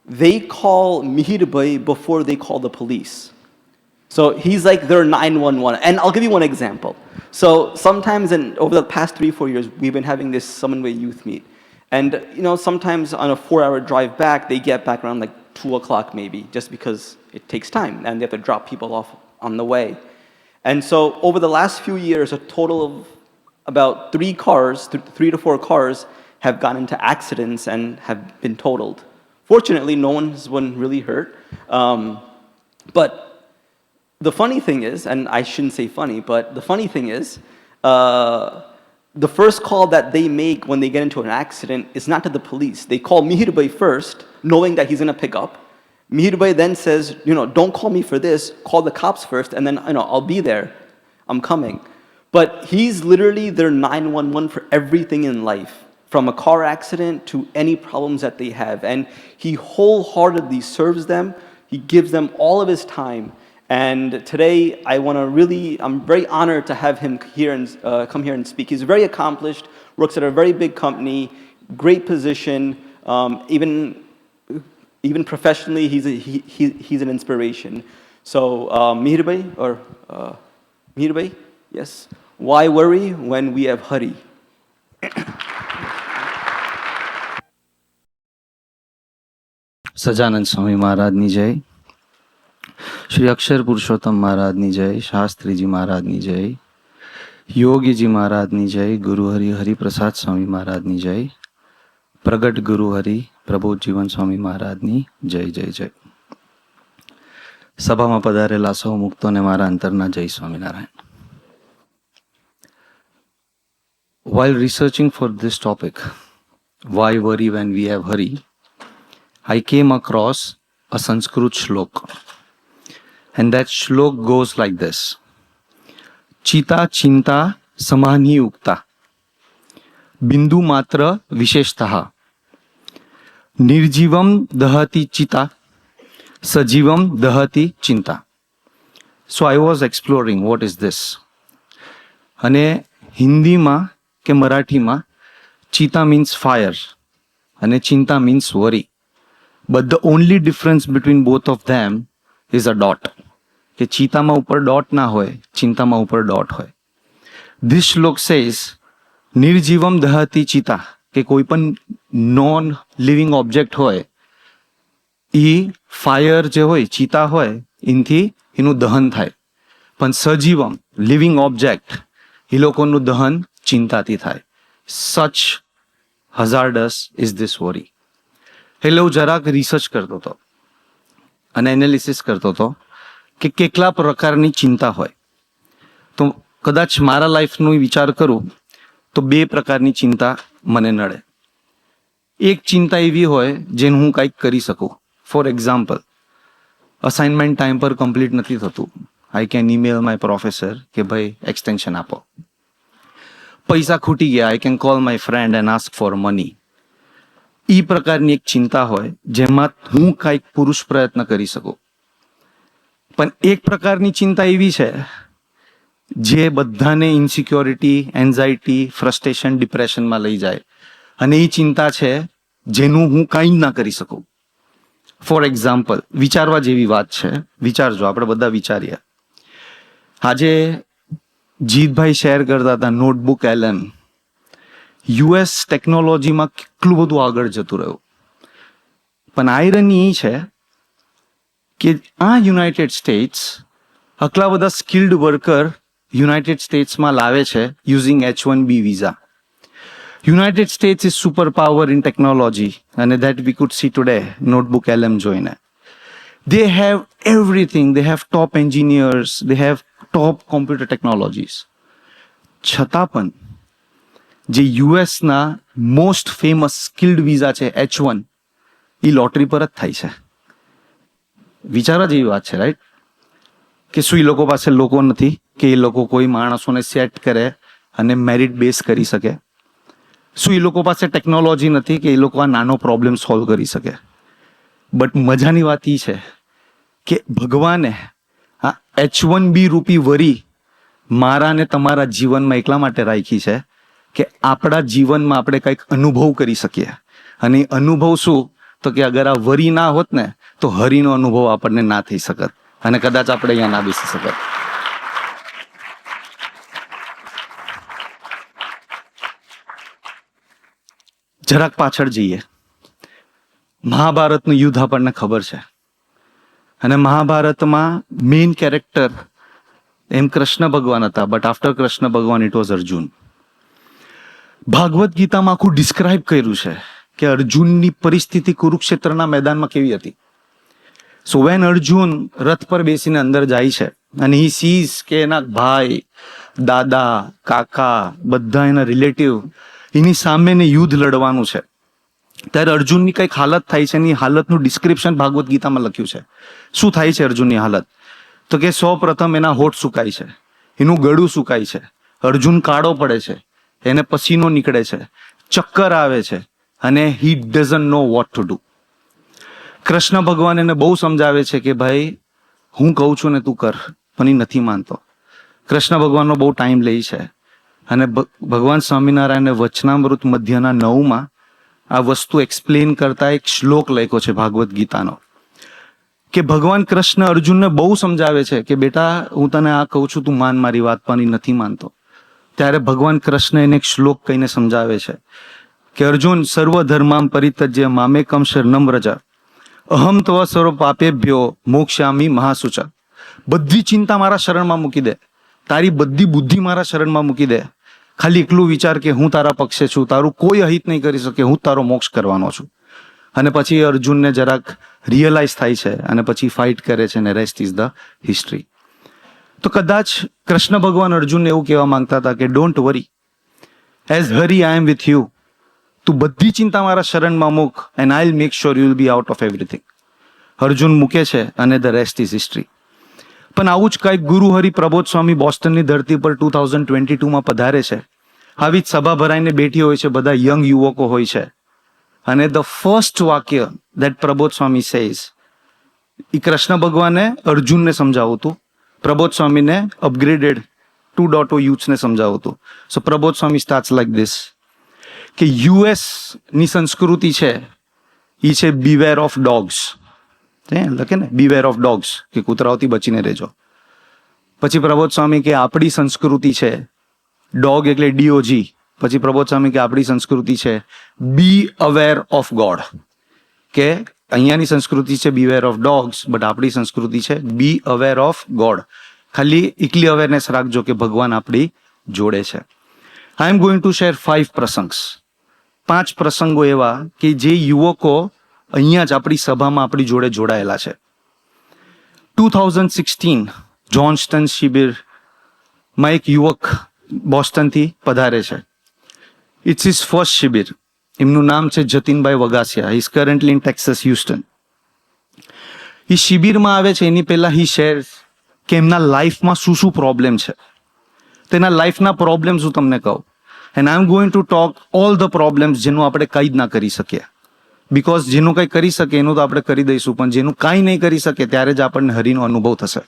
they call Mihir Bhai before they call the police. So he's like their 911. And I'll give you one example. So sometimes over the past 3-4 years, we've been having this Samanvay youth meet. And sometimes on a 4-hour drive back, they get back around like 2 o'clock maybe, just because it takes time and they have to drop people off on the way. And so over the last few years, a total of about 3 to 4 cars have gotten into accidents and have been totaled. Fortunately, no one's been really hurt. But the funny thing is, and I shouldn't say funny, but the funny thing is, the first call that they make when they get into an accident is not to the police. They call Mihir Bhai first, knowing that he's going to pick up. Mihir Bhai then says, don't call me for this, call the cops first, and then, I'll be there. I'm coming. But he's literally their 911 for everything in life, from a car accident to any problems that they have. And he wholeheartedly serves them. He gives them all of his time. And today, I'm very honored to have him come here and speak. He's very accomplished, works at a very big company, great position. Even professionally, he's an inspiration. So, Mihir Bhai, yes. Why worry when we have Hari? Sajanand Swami મહારાજની જય, શ્રી અક્ષર પુરુષોત્તમ મહારાજની જય, શાસ્ત્રીજી મહારાજની જય, યોગીજી મહારાજની જય, ગુરુહરિ હરિપ્રસાદ સ્વામી મહારાજની જય, પ્રગટ ગુરુહરિ પ્રબોધ જીવન સ્વામી મહારાજની જય જય જય. સભામાં પધારેલા સૌ મુક્તોને મારા અંતરના જય Swaminarayan. While researching for this topic, why worry when we have hurry, I came across a Sanskrit shlok. And that shlok goes like this. Chita chinta samani ukta. Bindu matra visheshtaha. Nirjivam dahati chita. Sajivam dahati chinta. So I was exploring what is this. અને હિન્દીમાં કે મરાઠીમાં ચિતા means fire અને ચિંતા means worry. But the only difference between both of them is a dot. કે ચિતામાં ઉપર dot ના હોય, ચિંતામાં ઉપર dot હોય. This shlok says, નિર્જીવમ દહતી ચિતા, કે કોઈ પણ નોન લિવિંગ ઓબ્જેક્ટ હોય, એ ફાયર જે હોય, ચિતા હોય, એનાથી એનું દહન થાય. પણ સજીવમ, લિવિંગ ઓબ્જેક્ટ, એ લોકોનું દહન ચિંતાથી થાય. Such hazardous is this worry. એટલે હું જરાક રિસર્ચ કરતો હતો અને એનાલિસિસ કરતો હતો કે કેટલા પ્રકારની ચિંતા હોય. તો કદાચ મારા લાઈફનો વિચાર કરું તો બે પ્રકારની ચિંતા મને નડે. એક ચિંતા એવી હોય જેને હું કંઈક કરી શકું. ફોર એક્ઝામ્પલ, અસાઇનમેન્ટ ટાઈમ પર કમ્પ્લીટ નથી થતું. I can email my professor કે ભાઈ એક્સટેન્શન આપો. પૈસા ખૂટી ગયા, I can call my friend and ask for money. એ પ્રકારની એક ચિંતા હોય જેમાં હું કાંઈક પુરુષ પ્રયત્ન કરી શકું. પણ એક પ્રકારની ચિંતા એવી છે જે બધાને ઇન્સિક્યોરિટી, એન્ઝાઇટી, ફ્રસ્ટ્રેશન, ડિપ્રેશનમાં લઈ જાય. અને એ ચિંતા છે જેનું હું કાંઈ ના કરી શકું. ફોર એક્ઝામ્પલ, વિચારવા જેવી વાત છે, વિચારજો, આપણે બધા વિચારીએ. આજે જીતભાઈ શેર કરતા હતા નોટબુક LM. US ટેકનોલોજીમાં કેટલું બધું આગળ જતું રહ્યું. પણ આયરની એ છે કે આ યુનાઇટેડ સ્ટેટ્સ આટલા બધા સ્કિલ્ડ વર્કર યુનાઇટેડ સ્ટેટ્સમાં લાવે છે using H1B visa. United States is superpower in technology, and that we could see today, Notebook LM join. They have everything. They have top engineers. They have top computer technologies. છતાં પણ જે યુએસના most famous skilled visa છે H1, એ lottery પર જ થાય છે. વિચારવા જેવી વાત છે, રાઈટ? કે શું એ લોકો પાસે લોકો નથી કે એ લોકો કોઈ માણસોને સેટ કરે અને મેરિટ બેઝ કરી શકે? શું એ લોકો પાસે ટેકનોલોજી નથી કે એ લોકો આ નાનો પ્રોબ્લેમ સોલ્વ કરી શકે? બટ મજાની વાત એ છે કે ભગવાને આ H1B રૂપી વરી મારા ને તમારા જીવનમાં એટલા માટે રાખી છે કે આપણા જીવનમાં આપણે કંઈક અનુભવ કરી શકીએ. અને અનુભવ શું? તો કે અગર આ વરી ના હોત ને તો હરીનો અનુભવ આપણને ના થઈ શકત અને કદાચ આપણે અહીંયા ના બેસી શકત. જરાક પાછળ જઈએ. મહાભારતનું યુદ્ધ આપણને ખબર છે અને મહાભારતમાં મેઇન કેરેક્ટર એમ કૃષ્ણ ભગવાન હતા, બટ આફ્ટર કૃષ્ણ ભગવાન ઇટ વોઝ અર્જુન. ભાગવત ગીતામાં આખું ડિસ્ક્રાઇબ કર્યું છે કે અર્જુનની પરિસ્થિતિ કુરુક્ષેત્રના મેદાનમાં કેવી હતી. સો વેન અર્જુન રથ પર બેસીને અંદર જાય છે અને હી સીઝ કે એના ભાઈ, દાદા, કાકા, બધા એના રિલેટિવ એની સામે યુદ્ધ લડવાનું છે, ત્યારે અર્જુનની કંઈક હાલત થાય છે. એની હાલતનું ડિસ્ક્રિપ્શન ભાગવત ગીતામાં લખ્યું છે. શું થાય છે અર્જુનની હાલત? તો કે સૌ પ્રથમ એના હોઠ સુકાય છે, એનું ગળું સુકાય છે, અર્જુન કાળો પડે છે, એને પસીનો નીકળે છે, ચક્કર આવે છે અને he doesn't know what to do. Krishna ભગવાન એને બહુ સમજાવે છે કે ભાઈ હું કહું છું ને તું કર, પણ એ નથી માનતો. કૃષ્ણ ભગવાનનો બહુ ટાઈમ લે છે અને ભગવાન સ્વામિનારાયણે વચનામૃત મધ્યના 9માં આ વસ્તુ એક્સપ્લેન કરતા એક શ્લોક લખ્યો છે ભાગવત ગીતાનો, કે ભગવાન કૃષ્ણ અર્જુનને બહુ સમજાવે છે કે બેટા હું તને આ કહું છું, તું માન મારી વાત, પણ એ નથી માનતો. ત્યારે ભગવાન કૃષ્ણ એને એક શ્લોક કહીને સમજાવે છે કે અર્જુન, સર્વ ધર્મામ પરિત્યજ્ય મામેકમ શરણમ વ્રજ અહમ તવ સર્વ પાપેભ્યો મોક્ષામી મહાસુચ. બધી ચિંતા મારા શરણમાં મૂકી દે, તારી બધી બુદ્ધિ મારા શરણમાં મૂકી દે. ખાલી એટલું વિચાર કે હું તારા પક્ષે છું, તારું કોઈ અહિત નહીં કરી શકે, હું તારો મોક્ષ કરવાનો છું. અને પછી અર્જુનને જરાક રિયલાઇઝ થાય છે અને પછી ફાઇટ કરે છે અને રેસ્ટ ઇઝ ધ હિસ્ટ્રી. તો કદાચ કૃષ્ણ ભગવાન અર્જુનને એવું કહેવા માંગતા હતા કે don't worry, as Hari I am with you. તું બધી ચિંતા મારા શરણમાં મૂક and I will make sure you will be out of everything. Arjun મૂકે છે અને ધ રેસ્ટ ઇઝ હિસ્ટ્રી. પણ આવું જ કંઈક ગુરુ હરિ પ્રબોધ સ્વામી બોસ્ટનની ધરતી પર 2022માં પધારે છે. આવી જ સભા ભરાઈને બેઠી હોય છે, બધા યંગ યુવકો હોય છે, અને ધ ફર્સ્ટ વાક્ય દેટ પ્રબોધ સ્વામી સેઝ, એ કૃષ્ણ ભગવાને અર્જુનને સમજાવું હતું, પ્રબોધ સ્વામીને અપગ્રેડેડ 2.0 યુથ્સને સમજાવું હતું. સો પ્રબોધ સ્વામી સ્ટાર્ટ્સ લાઈક ધીસ કે યુએસની સંસ્કૃતિ છે એ છે બીવેર ઓફ ડોગ્સ. લખે ને બીવેર ઓફ ડોગ્સ, કે કૂતરાઓથી બચીને રહેજો. પછી પ્રબોધ સ્વામી કે આપણી સંસ્કૃતિ છે ડોગ એટલે DOG. પછી પ્રબોધ સ્વામી કે આપણી સંસ્કૃતિ છે બી અવેર ઓફ ગોડ, કે અહીંયાની સંસ્કૃતિ છે બીવેર ઓફ ડોગ્સ, બટ આપણી સંસ્કૃતિ છે બી અવેર ઓફ ગોડ. ખાલી એકલી અવેરનેસ રાખજો કે ભગવાન આપણી જોડે છે. આઈ એમ ગોઈંગ ટુ શેર 5 પ્રસંગ્સ, 5 પ્રસંગો એવા કે જે યુવકો અહીંયા જ આપણી સભામાં આપણી જોડે જોડાયેલા છે. 2016 જોન્સટન શિબિરમાં એક યુવક બોસ્ટનથી પધારે છે. ઇટ્સ હિઝ ફર્સ્ટ શિબિર. એમનું નામ છે Jatinbhai Vagasiya. Is currently in Texas, Houston. એ શિબિરમાં આવે છે એની પહેલા હી શેર્સ કે એમના લાઈફમાં શું શું પ્રોબ્લેમ છે. તેના લાઈફના પ્રોબ્લેમ્સ હું તમને કહું, and I am going to talk all the problems જેનું આપણે કંઈ જ ના કરી શકીએ. બિકોઝ જેનું કંઈ કરી શકે એનું તો આપણે કરી દઈશું, પણ જેનું કાંઈ નહીં કરી શકે ત્યારે જ આપણને હરિનો અનુભવ થશે.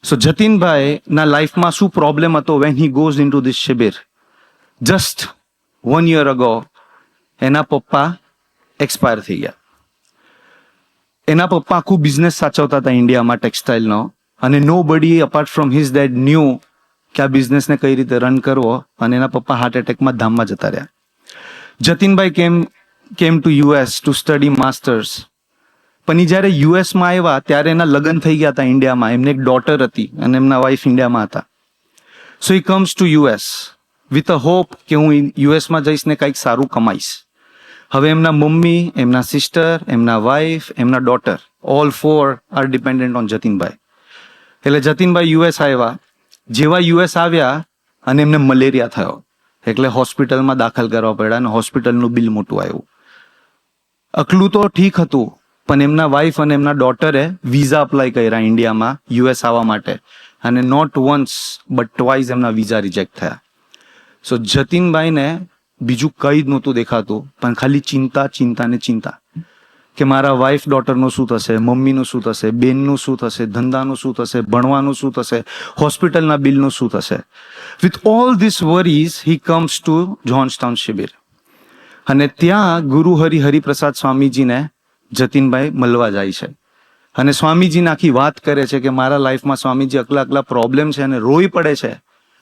સો જતીનભાઈના લાઈફમાં શું પ્રોબ્લેમ હતો when he goes in two this શિબિર? જસ્ટ 1 year અગો એના પપ્પા એક્સપાયર થઈ ગયા. એના પપ્પા આખું બિઝનેસ સાચવતા હતા ઇન્ડિયામાં ટેક્સટાઇલનો, અને nobody apart from his dad knew કે આ બિઝનેસને કઈ રીતે રન કરવો, અને એના પપ્પા હાર્ટ એટેકમાં ધામમાં જતા રહ્યા. Jatinbhai came to US to study masters. પણ એ જ્યારે યુએસમાં આવ્યા ત્યારે એના લગ્ન થઈ ગયા હતા ઇન્ડિયામાં. એમને એક ડોટર હતી અને એમના વાઇફ ઇન્ડિયામાં હતા. So he comes to US with a hope કે હું યુએસમાં જઈશ ને કંઈક સારું કમાઈશ. હવે એમના મમ્મી, એમના સિસ્ટર, એમના વાઇફ, એમના daughter, all 4 are dependent on Jatinbhai. એટલે જતીનભાઈ US આવ્યા. જેવા US આવ્યા અને એમને મલેરિયા થયો, એટલે હોસ્પિટલમાં દાખલ કરવા પડ્યા અને હોસ્પિટલનું બિલ મોટું આવ્યું. આટલું તો ઠીક હતું, પણ એમના વાઇફ અને એમના ડોટરે વિઝા અપ્લાય કર્યા ઇન્ડિયામાં US આવવા માટે, અને નોટ વન્સ બટ ટ્વાઇસ એમના વિઝા રિજેક્ટ થયા. સો જતીનભાઈને બીજું કંઈ જ નહોતું દેખાતું, પણ ખાલી ચિંતા, ચિંતા ને ચિંતા કે મારા વાઇફ ડોટરનું શું થશે, મમ્મીનું શું થશે, બેનનું શું થશે, ધંધાનું શું થશે, ભણવાનું શું થશે, હોસ્પિટલના બિલનું શું થશે. With all this worries he comes to Johnstown શિબિર. અને ત્યાં ગુરુ હરિપ્રસાદ સ્વામીજીને જતીનભાઈ મળવા જાય છે, અને સ્વામીજીને આખી વાત કરે છે કે મારા લાઈફમાં સ્વામીજી અકલા પ્રોબ્લેમ છે, અને રોઈ પડે છે.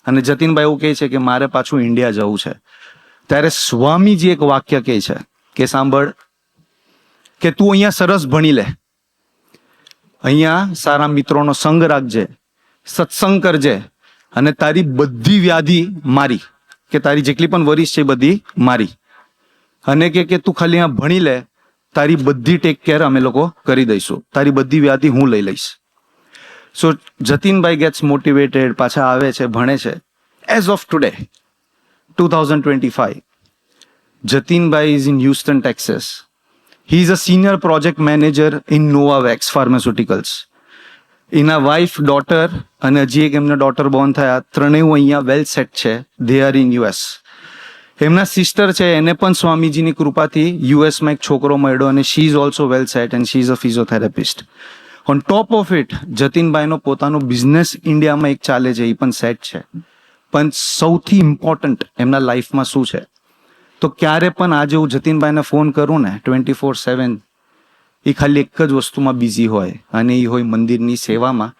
અને જતીનભાઈ એવું કહે છે કે મારે પાછું ઇન્ડિયા જવું છે. ત્યારે સ્વામીજી એક વાક્ય કહે છે કે સાંભળ, કે તું અહીંયા સરસ ભણી લે, અહીંયા સારા મિત્રોનો સંગ રાખજે, સત્સંગ કરજે, અને તારી બધી વ્યાધિ મારી, કે તારી જેટલી પણ વરિશ છે બધી મારી, અને કે તું ખાલી અહીંયા ભણી લે, તારી બધી ટેક કેર અમે લોકો કરી દઈશું, તારી બધી વ્યાધિ હું લઈ લઈશ. સો જતીનભાઈ ગેટ્સ મોટિવેટેડ, પાછા આવે છે, ભણે છે. As of today 2025 Jatinbhai is in Houston, Texas. He is a senior project manager in Novavax Pharmaceuticals. એના વાઇફ, ડોટર અને હજી એક એમના ડોટર બોર્ન થયા, ત્રણેય અહીંયા વેલ સેટ છે. They are in US. એમના સિસ્ટર છે, એને પણ સ્વામીજીની કૃપાથી યુએસમાં એક છોકરો મળ્યો, અને she is also well set and she is a physiotherapist. On top of it જતીનભાઈનો પોતાનો બિઝનેસ ઇન્ડિયામાં એક ચાલે છે, એ પણ સેટ છે. પણ સૌથી ઇમ્પોર્ટન્ટ એમના લાઈફમાં શું છે, તો ક્યારે પણ આજે હું જતીનભાઈને ફોન કરું ને 24/7, એ ખાલી એક જ વસ્તુમાં બિઝી હોય, અને એ હોય મંદિરની સેવામાં.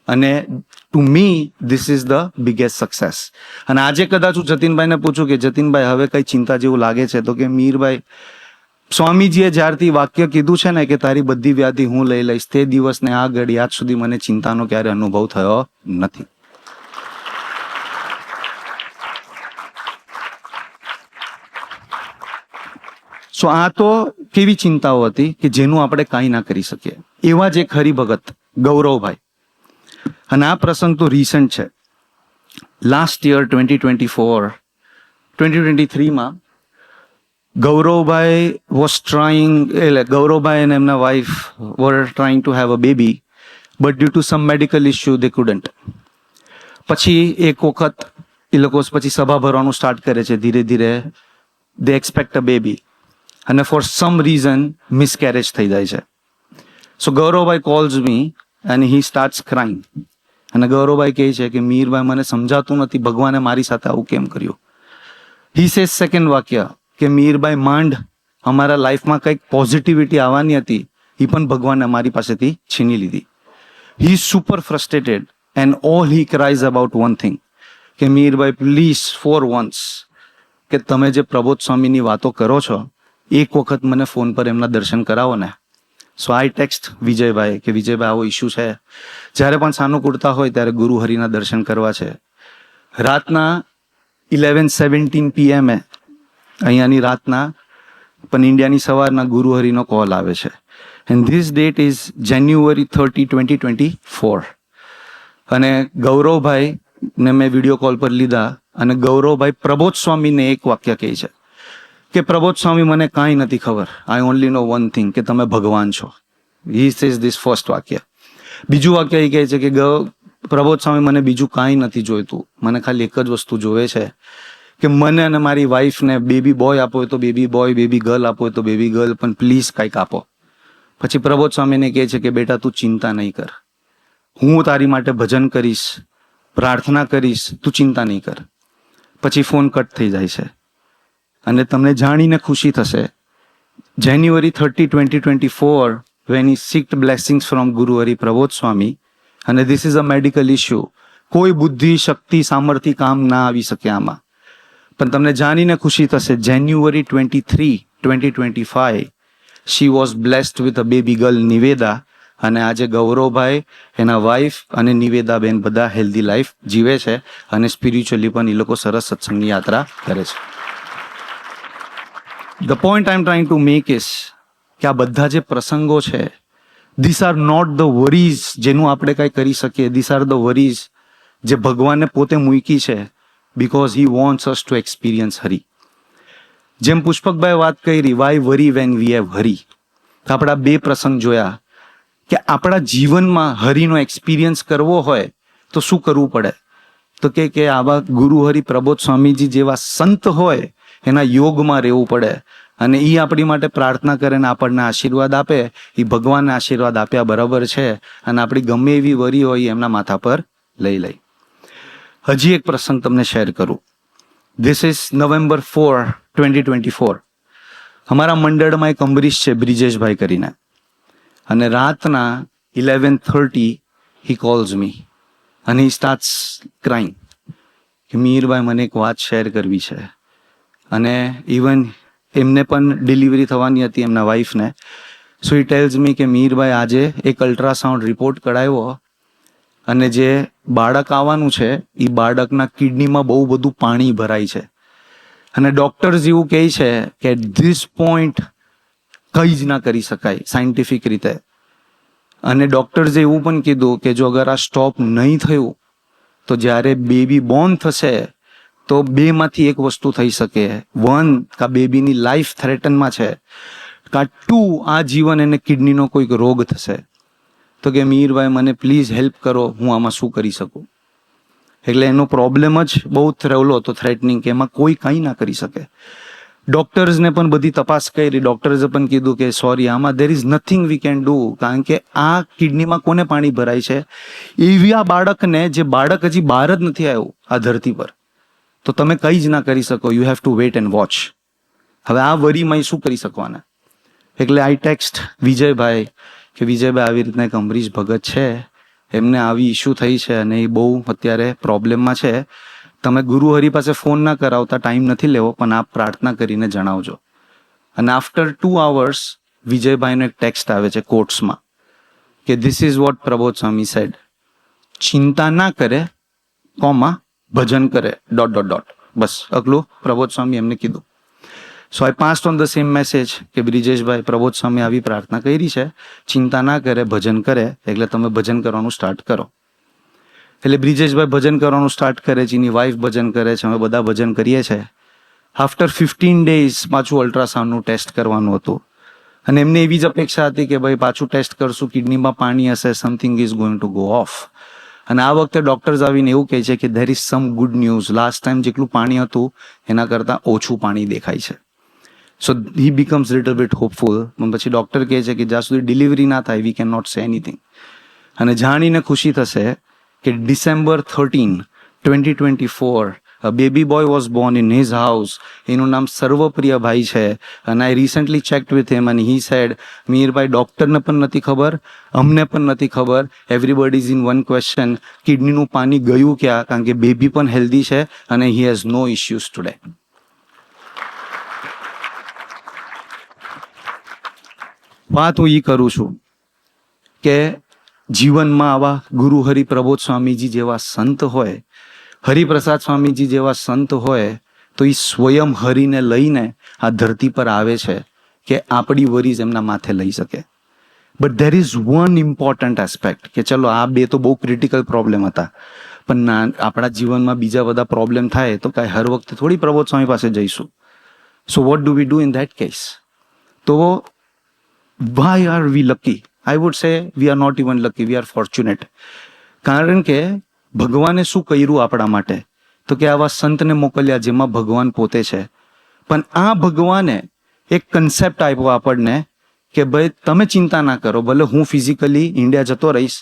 અને to me this is the biggest success. અને આજે કદાચ હું જતીનભાઈને પૂછું કે જતીનભાઈ હવે કઈ ચિંતા જેવું લાગે છે, તો કે મીરભાઈ, સ્વામીજીએ જ્યારથી વાક્ય કીધું છે ને કે તારી બધી વ્યાધિ હું લઈ લઈશ, તે દિવસને આ ઘડી આજ સુધી મને ચિંતાનો ક્યારે અનુભવ થયો નથી. સો આ તો કેવી ચિંતાઓ હતી કે જેનું આપણે કાંઈ ના કરી શકીએ. એવા જ એક હરિભગત ગૌરવભાઈ, અને આ પ્રસંગ તો રિસન્ટ છે. લાસ્ટ યર 2023માં Gauravbhai was trying, Gauravbhai and emna wife were trying to have a baby, but due to some medical issue, they couldn't. પછી એક વખત એ લોકો પછી સભા ભરવાનું સ્ટાર્ટ કરે છે ધીરે ધીરે દે એક્સપેક્ટ અ બેબી અને ફોર સમ રીઝન મિસકેરેજ થઈ જાય છે. So Gauravbhai calls me and he starts crying. અને ગૌરવભાઈ કહે છે કે મીરભાઈ મને સમજાતું નથી ભગવાને મારી સાથે આવું કેમ કર્યું. હી સેઝ સેકન્ડ વાક્ય કે મીરભાઈ માંડ અમારા લાઈફમાં કંઈક પોઝિટિવિટી આવવાની હતી એ પણ ભગવાને અમારી પાસેથી છીની લીધી. He is super frustrated and all he cries about one thing કે મીરભાઈ પ્લીઝ ફોર વન્સ કે તમે જે પ્રબોધ સ્વામીની વાતો કરો છો એક વખત મને ફોન પર એમના દર્શન કરાવો ને. સો આઈ ટેક્સ્ટ વિજયભાઈ કે વિજયભાઈ આવો ઇસ્યુ છે. જ્યારે પણ સાનુકૂળતા હોય ત્યારે ગુરુ હરિના દર્શન કરવા છે. રાતના 11:17 PM અહીંયાની રાતના પણ ઇન્ડિયાની સવારના ગુરુ હરિનો કોલ આવે છે. And this that is January 30, 2024. અને ગૌરવભાઈ ને મેં વિડીયો કોલ પર લીધા અને ગૌરવભાઈ પ્રબોધ સ્વામીને એક વાક્ય કહે છે કે પ્રબોધ સ્વામી મને કાંઈ નથી ખબર, I only know one thing કે તમે ભગવાન છો. હી સેઝ ધીસ ફર્સ્ટ વાક્ય. બીજું વાક્ય એ કહે છે કે પ્રબોધ સ્વામી મને બીજું કાંઈ નથી જોઈતું, મને ખાલી એક જ વસ્તુ જોવે છે કે મને અને મારી વાઈફને બેબી બોય આપો હોય તો બેબી બોય, બેબી ગર્લ આપો હોય તો બેબી ગર્લ, પણ પ્લીઝ કંઈક આપો. પછી પ્રબોધ સ્વામીને કહે છે કે બેટા તું ચિંતા નહીં કર, હું તારી માટે ભજન કરીશ, પ્રાર્થના કરીશ, તું ચિંતા નહીં કર. પછી ફોન કટ થઈ જાય છે. અને તમને જાણીને ખુશી થશે January 30, 2024 when he seeked blessings from Guru Hari Prabodh Swami, અને this is a medical issue, કોઈ બુદ્ધિ શક્તિ સામર્થ્ય કામ ના આવી શકે આમાં. પણ તમને જાણીને ખુશી થશે January 23, 2025 she was blessed with a baby girl નિવેદા. અને આજે ગૌરવભાઈ, એના વાઈફ અને નિવેદાબેન બધા હેલ્ધી લાઈફ જીવે છે અને સ્પિરિચ્યુઅલી પણ એ લોકો સરસ સત્સંગની યાત્રા કરે છે. The point I am trying to make is કે આ બધા જે પ્રસંગો છે this are not the worries જેનું આપણે કાંઈ કરી શકીએ. ધીસ આર ધ વરીઝ જે ભગવાને પોતે મૂકી છે because he wants us to experience Hari. જેમ પુષ્પકભાઈ વાત કરી why worry when we have Hari, તો આપણા બે પ્રસંગ જોયા કે આપણા જીવનમાં હરિનો એક્સપિરિયન્સ કરવો હોય તો શું કરવું પડે. તો કે આવા ગુરુ હરિ પ્રબોધ સ્વામીજી જેવા સંત હોય એના યોગમાં રહેવું પડે અને એ આપણી માટે પ્રાર્થના કરે ને આપણને આશીર્વાદ આપે. એ ભગવાનને આશીર્વાદ આપ્યા બરાબર છે અને આપણી ગમે એવી વરી હોય એમના માથા પર લઈ લઈ. હજી એક પ્રસંગ તમને શેર કરું. This is November 4, 2024. અમારા મંડળમાં એક અંબરીશ છે બ્રિજેશભાઈ કરીને, અને રાતના 11:30 હી કોલ્સ મી અને હી સ્ટાર્ટ્સ ક્રાઇંગ કે મીરભાઈ મને એક વાત શેર કરવી છે. અને ઇવન એમને પણ ડિલિવરી થવાની હતી એમના વાઈફને. સો હી ટેલ્સ મી કે મીરભાઈ આજે એક અલ્ટ્રાસાઉન્ડ રિપોર્ટ કઢાવ્યો અને જે બાળક આવવાનું છે એ બાળકના કિડનીમાં બહુ બધું પાણી ભરાય છે અને ડૉક્ટર્સ એવું કહે છે કે એટ ધીસ પોઈન્ટ કંઈ જ ના કરી શકાય સાયન્ટિફિક રીતે. અને ડૉક્ટર્સે એવું પણ કીધું કે જો અગર આ સ્ટોપ નહીં થયું તો જ્યારે બેબી બોર્ન થશે તો બેમાંથી એક વસ્તુ થઈ શકે. વન, કા બેબીની લાઈફ થ્રેટનમાં છે, કા ટુ આ જીવન એને કિડનીનો કોઈક રોગ થશે. તો કે મીરભાઈ મને પ્લીઝ હેલ્પ કરો, હું આમાં શું કરી શકું. એટલે એનો પ્રોબ્લેમ જ બહુ રહેલો હતો થ્રેટનિંગ, કે એમાં કોઈ કંઈ ના કરી શકે. ડૉક્ટર્સને પણ બધી તપાસ કરી, ડૉક્ટર્સે પણ કીધું કે સોરી આમાં there is nothing we can do, કારણ કે આ કિડનીમાં કોને પાણી ભરાય છે એવી આ બાળકને, જે બાળક હજી બહાર જ નથી આવ્યું આ ધરતી પર, તો તમે કંઈ જ ના કરી શકો. You have to wet and watch. હવે આ વરીમાં શું કરી શકવાના. એટલે આઈ ટેક્સ્ટ વિજયભાઈ કે વિજયભાઈ આવી રીતના એક અમરીશ ભગત છે, એમને આવી ઇસ્યુ થઈ છે અને એ બહુ અત્યારે પ્રોબ્લેમમાં છે. તમે ગુરુ હરિ પાસે ફોન ના કરાવતા, ટાઈમ નથી લેવો, પણ આપ પ્રાર્થના કરીને જણાવજો. અને આફ્ટર 2 hours વિજયભાઈનો એક ટેક્સ્ટ આવે છે કોટ્સમાં કે this is what Prabodh Swami said, ચિંતા ના કરે કોમાં ભજન કરે ... બસ અગલું પ્રબોધ સ્વામી એમને કીધું. So I passed on the same message કે બ્રિજેશભાઈ પ્રબોધ સ્વામી આવી પ્રાર્થના કરી છે, ચિંતા ના કરે ભજન કરે, એટલે તમે ભજન કરવાનું સ્ટાર્ટ કરો. એટલે બ્રિજેશભાઈ ભજન કરવાનું સ્ટાર્ટ કરે છે, એની વાઈફ ભજન કરે છે, અમે બધા ભજન કરીએ છીએ. આફ્ટર 15 days પાછું અલ્ટ્રાસાઉન્ડનું ટેસ્ટ કરવાનું હતું અને એમને એવી જ અપેક્ષા હતી કે ભાઈ પાછું ટેસ્ટ કરશું, કિડનીમાં પાણી હશે, something is going to go of. અને આ વખતે ડોક્ટર્સ આવીને એવું કહે છે કે there is sum good news, last time જેટલું પાણી હતું એના કરતાં ઓછું પાણી દેખાય છે. સો હી બીકમ્સ લિટલ બિટ હોપફુલ. પછી ડૉક્ટર કહે છે કે જ્યાં સુધી ડિલિવરી ના થાય વી કેન નોટ સે એનીથિંગ. અને જાણીને ખુશી થશે કે December 13, 2024 a baby boy was born in his house. એનું નામ સર્વપ્રિયભાઈ છે. અને આઈ રિસન્ટલી ચેક્ડ વિથ હિમ અને હી સેડ, મીરભાઈ ડૉક્ટરને પણ નથી ખબર, અમને પણ નથી ખબર, everybody is in one question, કિડનીનું પાણી ગયું ક્યાં, કારણ કે બેબી પણ હેલ્ધી છે અને he has no issues today. વાત હું એ કરું છું કે જીવનમાં આવા ગુરુ હરિપ્રબોધ સ્વામીજી જેવા સંત હોય, હરિપ્રસાદ સ્વામીજી જેવા સંત હોય તો એ સ્વયં હરિને લઈને આ ધરતી પર આવે છે કે આપણી વરીઝ એમના માથે લઈ શકે. But there is one important aspect કે ચલો આ બે તો બહુ ક્રિટિકલ પ્રોબ્લેમ હતા, પણ આપણા જીવનમાં બીજા બધા પ્રોબ્લેમ થાય તો કાંઈ હર વખતે થોડી પ્રબોધ સ્વામી પાસે જઈશું. So what do we do in that case? તો why are we lucky? I would say we are not even lucky, we are fortunate. કારણ કે ભગવાને શું કર્યું આપણા માટે? તો કે આવા સંતને મોકલ્યા જેમાં ભગવાન પોતે છે. પણ આ ભગવાને એક કન્સેપ્ટ આપ્યો આપણને કે ભાઈ તમે ચિંતા ના કરો, ભલે હું ફિઝિકલી ઇન્ડિયા જતો રહીશ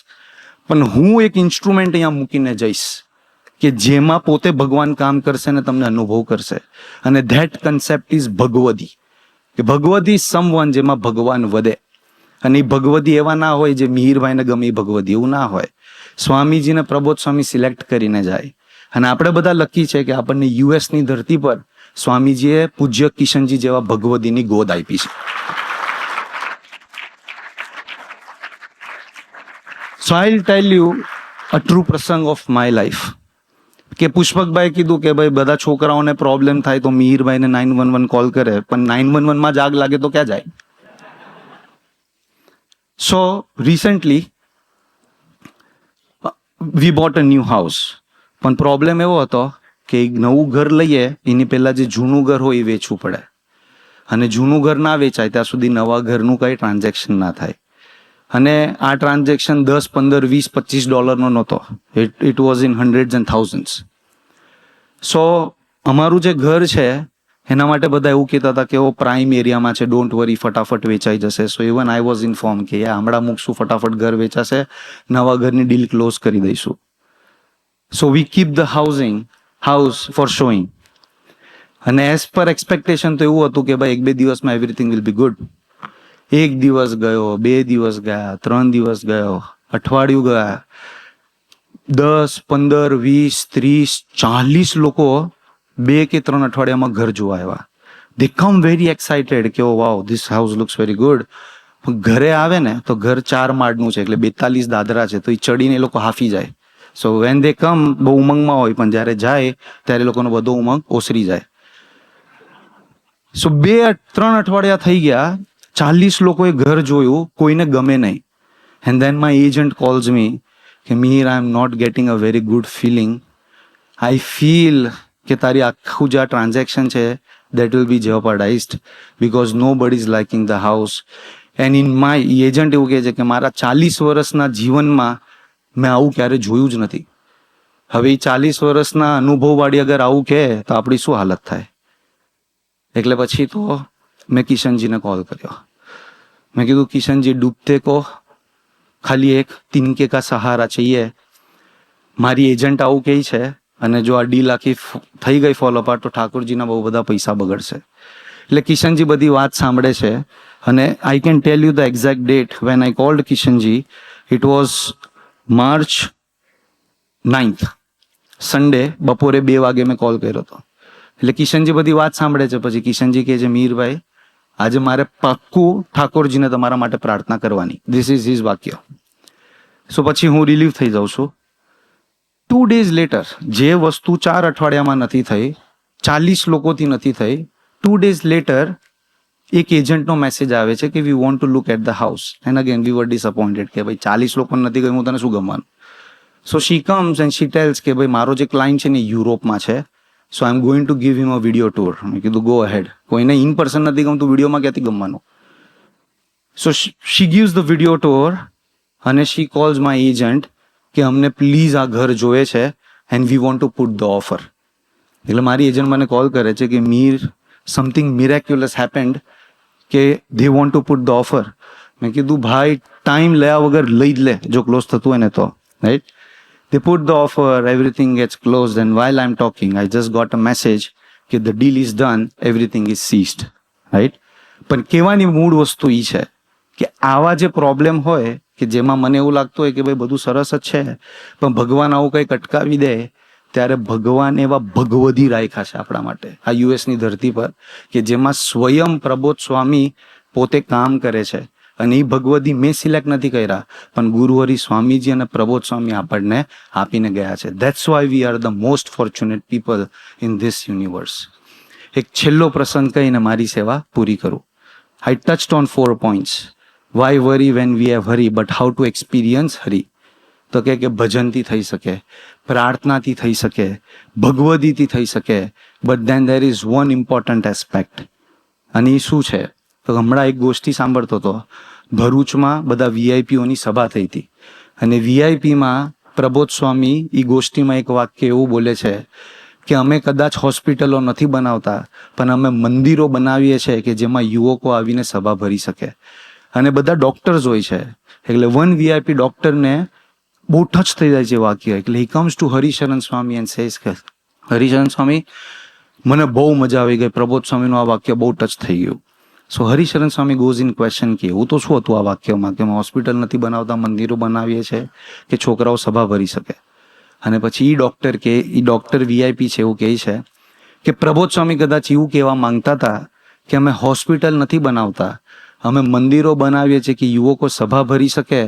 પણ હું એક ઇન્સ્ટ્રુમેન્ટ અહીંયા મૂકીને જઈશ કે જેમાં પોતે ભગવાન કામ કરશે ને તમને અનુભવ કરશે. અને ધેટ કન્સેપ્ટ ઇઝ ભગવદી. કે ભગવદી સમવન જેમાં ભગવાન વધે. અને એ ભગવદી એવા ના હોય જે મિહિરભાઈને ગમે એ ભગવદી, એવું ના હોય. સ્વામીજીને પ્રબોધ સ્વામી સિલેક્ટ કરીને જાય. અને આપણે બધા લકી છે કે આપણને યુએસની ધરતી પર સ્વામીજીએ પૂજ્ય કિશનજી જેવા ભગવદીની ગોદ આપી છે. So I will tell you a true પ્રસંગ ઓફ માય લાઈફ. કે પુષ્પકભાઈ કીધું કે ભાઈ બધા છોકરાઓને પ્રોબ્લેમ થાય તો મિહિરભાઈને 911 કોલ કરે, પણ 911 માં જ આગ લાગે તો ક્યાં જાય? So recently we bought a new house. પણ પ્રોબ્લેમ એવો હતો કે એક નવું ઘર લઈએ એની પહેલાં જે જૂનું ઘર હોય એ વેચવું પડે. અને જૂનું ઘર ના વેચાય ત્યાં સુધી નવા ઘરનું કંઈ ટ્રાન્ઝેક્શન ના થાય. અને આ ટ્રાન્ઝેક્શન 10, 15, 20, $25 નહોતો. It was in hundreds and thousands. So અમારું જે ઘર છે એના માટે બધા એવું કહેતા હતા કે ઓ પ્રાઇમ એરિયામાં છે, ડોન્ટ વરી, ફટાફટ વેચાઈ જશે. સો ઇવન આઈ વોઝ ઇન્ફોર્મ કે હમણાં મૂકશું, ફટાફટ ઘર વેચાશે, નવા ઘરની ડીલ ક્લોઝ કરી દઈશું. So we keep the house for showing. અને એઝ પર એક્સપેક્ટેશન તો એવું હતું કે ભાઈ 1-2 દિવસમાં એવરીથિંગ વિલ બી ગુડ. 1 દિવસ ગયો, 2 દિવસ ગયા, 3 દિવસ ગયો, અઠવાડિયું ગયા, 10, 15, 20, 30, 40 લોકો 2 કે 3 અઠવાડિયામાં ઘર જોવા આવ્યા. દે કમ વેરી એક્સાઇટેડ કે oh wow, this house looks very good. ઘરે આવે ને તો ઘર 4 માળનું છે, એટલે 42 દાદરા છે, તો એ ચડીને એ લોકો હાફી જાય. સો વેન દે કમ બહુ ઉમંગમાં હોય, પણ જ્યારે જાય ત્યારે લોકોનો બધો ઉમંગ ઓસરી જાય. સો 2-3 અઠવાડિયા થઈ ગયા, 40 લોકોએ ઘર જોયું, કોઈને ગમે નહીં. And then my agent calls me કે Mir, I am not getting a very good feeling. I feel કે તારી આખું જે આ ટ્રાન્ઝેક્શન છે that will be jeopardized because nobody is liking the house. And in my agent એવું કહે છે કે મારા 40 વર્ષના જીવનમાં મેં આવું ક્યારે જોયું જ નથી. હવે એ 40 વર્ષના અનુભવવાળી અગર આવું કહે તો આપણી શું હાલત થાય? એટલે પછી તો મેં કિશનજીને કોલ કર્યો. મેં કીધું કિશનજી ડૂબતે કો ખાલી એક તિનકે કા સહારા चाहिए. મારી એજન્ટ આવું કહે છે અને જો આ ડીલ આખી થઈ ગઈ ફોલો અપાર્ટ તો ઠાકોરજીના બહુ બધા પૈસા બગડશે. એટલે કિશનજી બધી વાત સાંભળે છે અને I can tell you the exact date when I called Kishanji. It was March 9th, Sunday બપોરે 2 વાગે મેં કોલ કર્યો હતો. એટલે કિશનજી બધી વાત સાંભળે છે. પછી કિશનજી કહે છે, મીરભાઈ આજે મારે પાક્કું ઠાકોરજીને તમારા માટે પ્રાર્થના કરવાની. ધીસ ઇઝ હિઝ વાક્ય. સો પછી હું રિલીવ થઈ જાઉં છું. 2 days લેટર, જે વસ્તુ 4 અઠવાડિયામાં નથી થઈ, 40 લોકોથી નથી થઈ, 2 days લેટર એક એજન્ટનો મેસેજ આવે છે કે we want to look at the house. And again we were disappointed કે ભાઈ 40 લોકોને નથી ગયું, હું તને શું ગમવાનું. So she comes and she tells કે ભાઈ મારો જે ક્લાયન્ટ છે ને યુરોપમાં છે, so I am going to give him a video tour. મેં કીધું ગો અહેડ. કોઈને ઇન પર્સન નથી ગમતું, વિડીયોમાં ક્યાંથી ગમવાનું? So she gives the video tour અને શી કોલ્સ માય એજન્ટ કે અમને પ્લીઝ આ ઘર જોઈએ છે and we want two put the offer. એટલે મારી એજન્ટ મને કોલ કરે છે કે મીર સમથિંગ મિરેક્યુલસ હેપન્ડ કે they want to put the offer. મેં કીધું ભાઈ ટાઈમ લેવા વગર લઈ જ લે જો ક્લોઝ થતું હોય ને તો, right. They put the offer, everything gets closed, and while I'm talking, I just got a message that the deal is done, everything is ceased, right? પણ કહેવાની મૂળ વસ્તુ એ છે કે આવા જે પ્રોબ્લેમ હોય કે જેમાં મને એવું લાગતું હોય કે ભાઈ બધું સરસ જ છે, પણ ભગવાન આવું કંઈક અટકાવી દે, ત્યારે ભગવાન એવા ભગવદી રાખ્યા છે આપણા માટે આ યુએસની ધરતી પર કે જેમાં સ્વયં પ્રબોધ સ્વામી પોતે કામ કરે છે. અને એ ભગવદી મેં સિલેક્ટ નથી કર્યા, પણ ગુરુહરિ સ્વામીજી અને પ્રબોધ સ્વામી આપણને આપીને ગયા છે. That's why we are the most fortunate people in this universe. એક છેલ્લો પ્રસંગ કહીને મારી સેવા પૂરી કરું. I touched on 4 points. Why worry when we have Hari, but how to experience Hari. તો કે ભજનથી થઈ શકે, પ્રાર્થનાથી થઈ શકે, ભગવદીથી થઈ શકે, but than there is one important aspect. અને એ શું છે? તો હમણાં એક ગોષ્ઠી સાંભળતો હતો. ભરૂચમાં બધા વીઆઈપીઓની સભા થઈ હતી અને વીઆઈપીમાં પ્રબોધ સ્વામી એ ગોષ્ઠીમાં એક વાક્ય એવું બોલે છે કે અમે કદાચ હોસ્પિટલો નથી બનાવતા, પણ અમે મંદિરો બનાવીએ છીએ કે જેમાં યુવકો આવીને સભા ભરી શકે. અને બધા ડોક્ટર્સ હોય છે, એટલે વન વીઆઈપી ડોક્ટરને બહુ ટચ થઈ જાય છે વાક્ય. એટલે he comes to Harisharan Swami and says કે હરિશરણ સ્વામી મને બહુ મજા આવી ગઈ, પ્રબોધ સ્વામીનું આ વાક્ય બહુ ટચ થઈ ગયું. સો હરિશરણ સ્વામી ગોઝ ઇન ક્વેશ્ચન કે એવું તો શું હતું આ વાક્યમાં કે હોસ્પિટલ નથી બનાવતા, મંદિરો બનાવીએ છીએ કે છોકરાઓ સભા ભરી શકે. અને પછી એ ડોક્ટર વીઆઈપી છે એવું કહે છે કે પ્રબોધ સ્વામી કદાચ એવું કહેવા માંગતા હતા કે અમે હોસ્પિટલ નથી બનાવતા, અમે મંદિરો બનાવીએ છીએ કે યુવકો સભા ભરી શકે.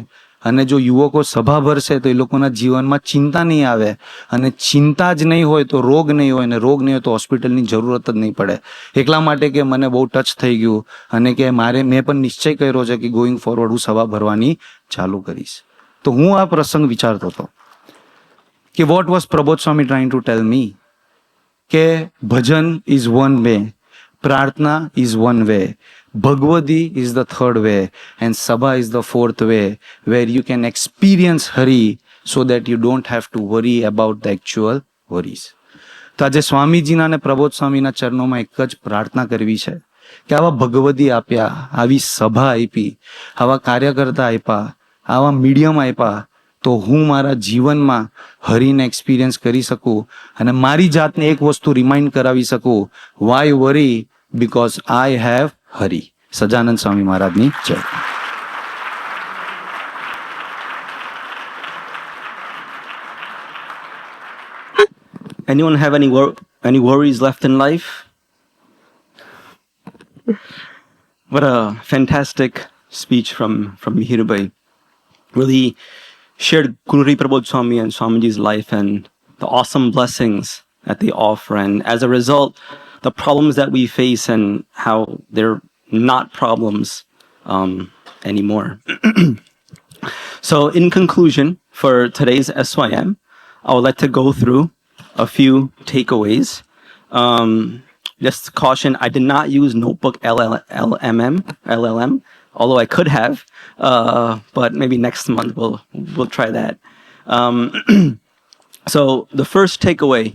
અને જો યુવકો સભા ભરશે તો એ લોકોના જીવનમાં ચિંતા નહીં આવે, અને ચિંતા જ નહીં હોય તો રોગ નહીં હોય, અને રોગ નહીં હોય તો હોસ્પિટલની જરૂરત જ નહીં પડે. એટલા માટે કે મને બહુ ટચ થઈ ગયું અને કે મેં પણ નિશ્ચય કર્યો છે કે ગોઈંગ ફોરવર્ડ હું સભા ભરવાની ચાલુ કરીશ. તો હું આ પ્રસંગ વિચારતો હતો કે what was Prabodh Swami trying to tell me કે bhajan is one way, prarthana is one way, Bhagavadi is the third way, and Sabha is the fourth way, where you can experience Hari so that you don't have to worry about the actual worries. તો આજે સ્વામીજીના અને પ્રબોધ સ્વામીના ચરણોમાં એક જ પ્રાર્થના કરવી છે કે આવા ભગવદી આપ્યા, આવી સભા આપી, આવા કાર્યકર્તા આપ્યા, આવા મીડિયમ આપ્યા, તો હું મારા જીવનમાં હરિને એક્સપિરિયન્સ કરી શકું અને મારી જાતને એક વસ્તુ રિમાઇન્ડ કરાવી શકું, why worry, because I have Hari. Sahajanand Swami મહારાજની જય. Anyone have any worries left in life? What a fantastic speech from Mihirbai. Really shared Guru Prabodh Swami and Swamiji's life and the awesome blessings that they offer, and as a result, the problems that we face and how they're not problems anymore. So in conclusion, for today's SYM, I would like to go through a few takeaways. Just caution, I did not use notebook LLM, although I could have, but maybe next month we'll try that. So the first takeaway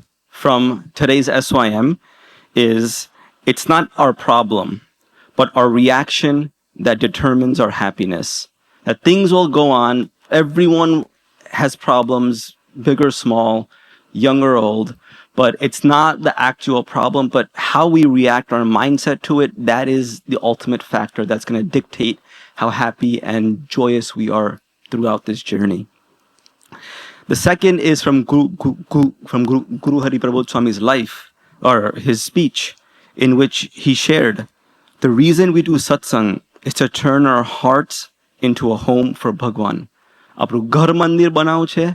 from today's SYM is it's not our problem, but our reaction that determines our happiness. That things will go on. Everyone has problems, big or small, young or old, but it's not the actual problem, but how we react, our mindset to it, that is the ultimate factor that's going to dictate how happy and joyous we are throughout this journey. The second is from Guru Hari Prabodh Swami's life, or his speech, in which he shared the reason we do satsang is to turn our hearts into a home for Bhagwan. આપણું ઘર મંદિર બનાવવું છે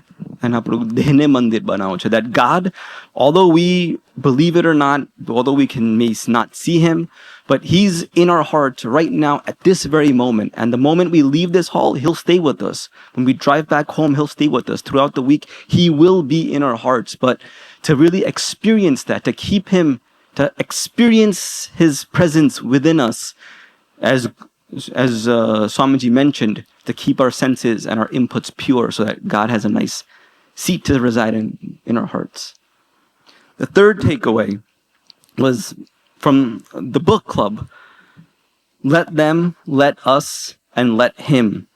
અને આપણું દેહને મંદિર બનાવવું છે. That God, although we believe it or not, although we may not see him, but he's in our hearts right now at this very moment. And the moment we leave this hall, he'll stay with us. When we drive back home, he'll stay with us. Throughout the week, he will be in our hearts. But to really experience that, to keep him, to experience his presence within us, as Swamiji mentioned, to keep our senses and our inputs pure so that God has a nice seat to reside in our hearts. The third takeaway was from the book club. Let them, let us, and let him.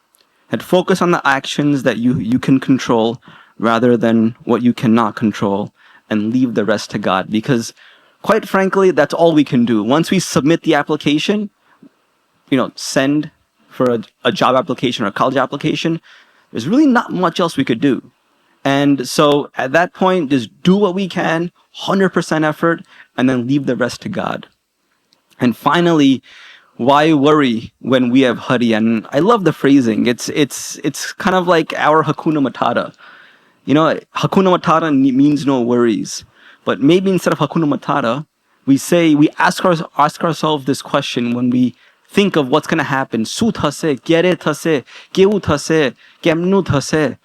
And focus on the actions that you can control rather than what you cannot control, and leave the rest to God. Because quite frankly, that's all we can do. Once we submit the application, send for a job application or a college application, there's really not much else we could do. And so at that point, just do what we can, 100% effort, and then leave the rest to God. And finally, why worry when we have Hari? And I love the phrasing. It's kind of like our Hakuna Matata. Hakuna Matata means no worries. But maybe instead of Hakuna Matata, we ask ourselves this question when we think of what's going to happen. Su thase, gyere thase, kevu thase, kemnu thase.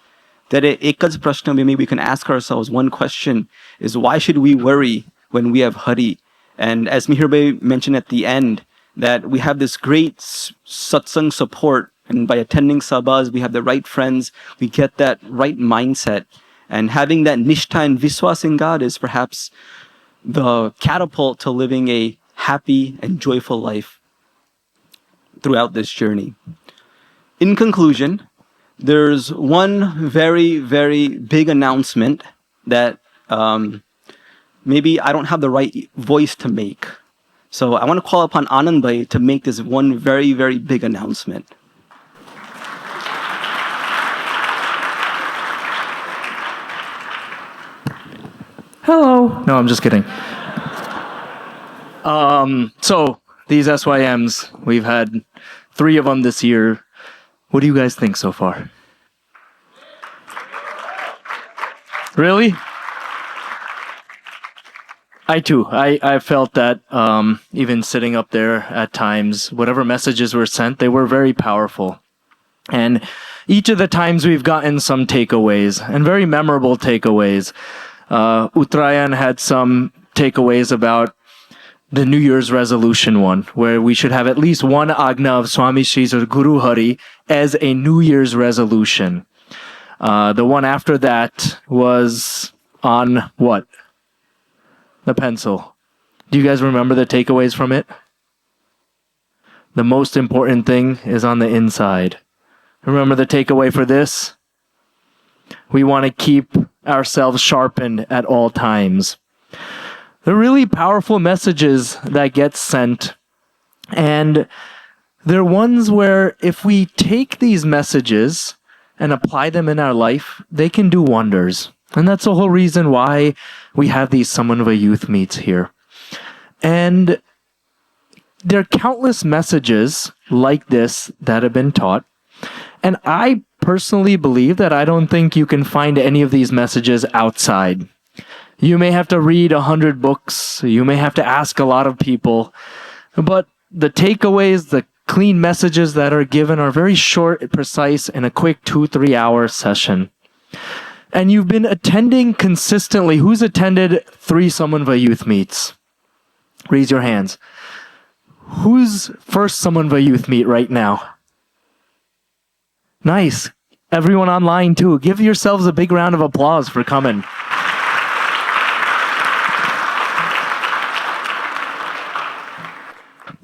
That ekaj prashna, maybe we can ask ourselves one question is, why should we worry when we have Hari? And as Mihir mentioned at the end, that we have this great satsang support, and by attending sabhas, we have the right friends, we get that right mindset, and having that nishtha and viswas in God is perhaps the catapult to living a happy and joyful life throughout this journey. In conclusion, there's one very, very big announcement that maybe I don't have the right voice to make. So I want to call upon Anand Bhai to make this one very, very big announcement. Hello. No, I'm just kidding. So these SYMs, we've had 3 of them this year. What do you guys think so far? Really? I too. I felt that even sitting up there at times, whatever messages were sent, they were very powerful. And each of the times we've gotten some takeaways, and very memorable takeaways. Uttarayan had some takeaways about the New Year's resolution one, where we should have at least one Agna of Swami Shri's or Guru Hari as a New Year's resolution. The one after that was on what? The pencil. Do you guys remember the takeaways from it? The most important thing is on the inside. Remember the takeaway for this? We want to keep ourselves sharpened at all times. They're really powerful messages that get sent. And they're ones where if we take these messages and apply them in our life, they can do wonders. And that's the whole reason why we have these Samanvay youth meets here. And there are countless messages like this that have been taught. And I personally believe that I don't think you can find any of these messages outside. You may have to read 100 books. You may have to ask a lot of people. But the takeaways, the clean messages that are given are very short, precise, in a quick 2-3 hour session. And you've been attending consistently. Who's attended 3 Samanvay youth meets? Raise your hands. Who's first Samanvay youth meet right now? Nice. Everyone online too. Give yourselves a big round of applause for coming.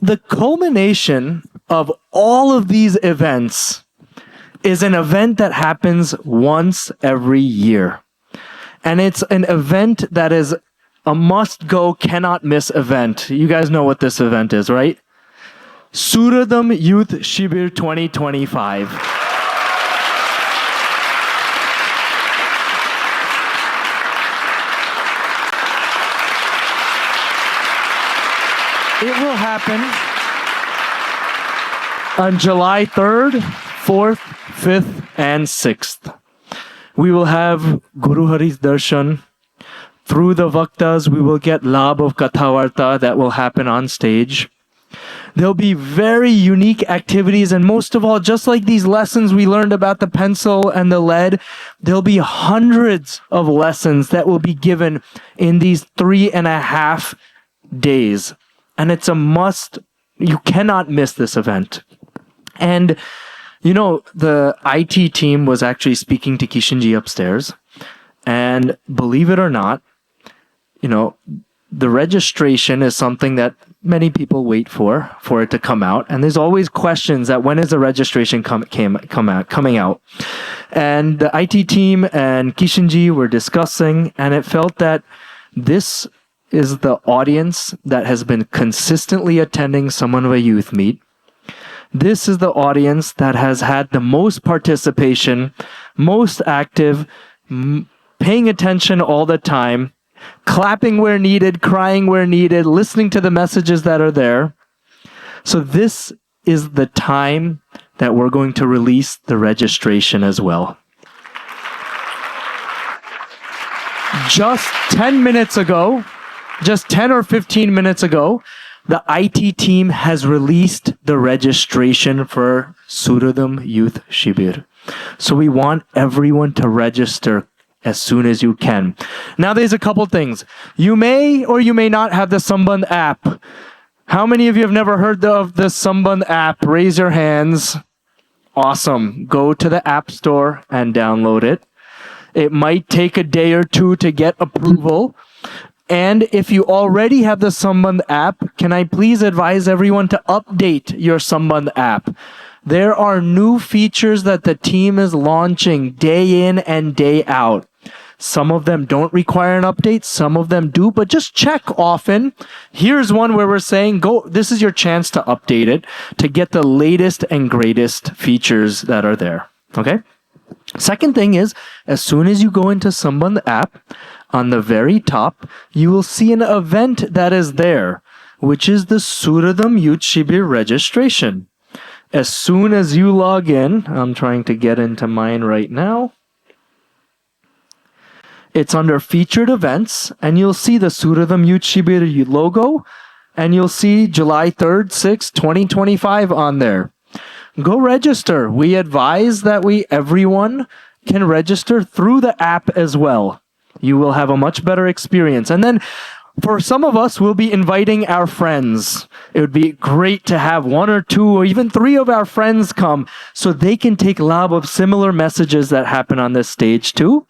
The culmination of all of these events is an event that happens once every year. And it's an event that is a must-go, cannot-miss event. You guys know what this event is, right? Suradam Youth Shibir 2025. It will happen on July 3rd, 4th, 5th, and 6th. We will have Guru Hari's darshan. Through the Vaktas, we will get Labh of Kathavarta that will happen on stage. There'll be very unique activities, and most of all, just like these lessons we learned about the pencil and the lead, there'll be hundreds of lessons that will be given in these 3.5 days. And it's a must. You cannot miss this event. And, you know, the IT team was actually speaking to Kishinji upstairs. And believe it or not, you know, the registration is something that many people wait for it to come out. And there's always questions that when is the registration coming out? And the IT team and Kishinji were discussing, and it felt that this is the audience that has been consistently attending Samanvay Youth Meet. This is the audience that has had the most participation, most active, paying attention all the time, clapping where needed, crying where needed, listening to the messages that are there. So this is the time that we're going to release the registration as well. Just 10 minutes ago, just 10 or 15 minutes ago, the IT team has released the registration for Suradam Youth Shibir. So we want everyone to register as soon as you can. Now there's a couple things. You may or you may not have the Sambandh app. How many of you have never heard of the Sambandh app? Raise your hands. Awesome. Go to the App Store and download it. It might take a day or two to get approval. And if you already have the Sambandh app, can I please advise everyone to update your Sambandh app? There are new features that the team is launching day in and day out. Some of them don't require an update, some of them do, but just check often. Here's one where we're saying, this is your chance to update it to get the latest and greatest features that are there. Okay? Second thing is, as soon as you go into Sambandh app, on the very top, you will see an event that is there, which is the Suradam Youth Shibir registration. As soon as you log in, I'm trying to get into mine right now. It's under featured events, and you'll see the Suradam Youth Shibir logo, and you'll see July 3rd, 6th, 2025 on there. Go register. We advise that everyone can register through the app as well. You will have a much better experience. And then for some of us, we'll be inviting our friends. It would be great to have 1 or 2 or even 3 of our friends come so they can take lab of similar messages that happen on this stage too.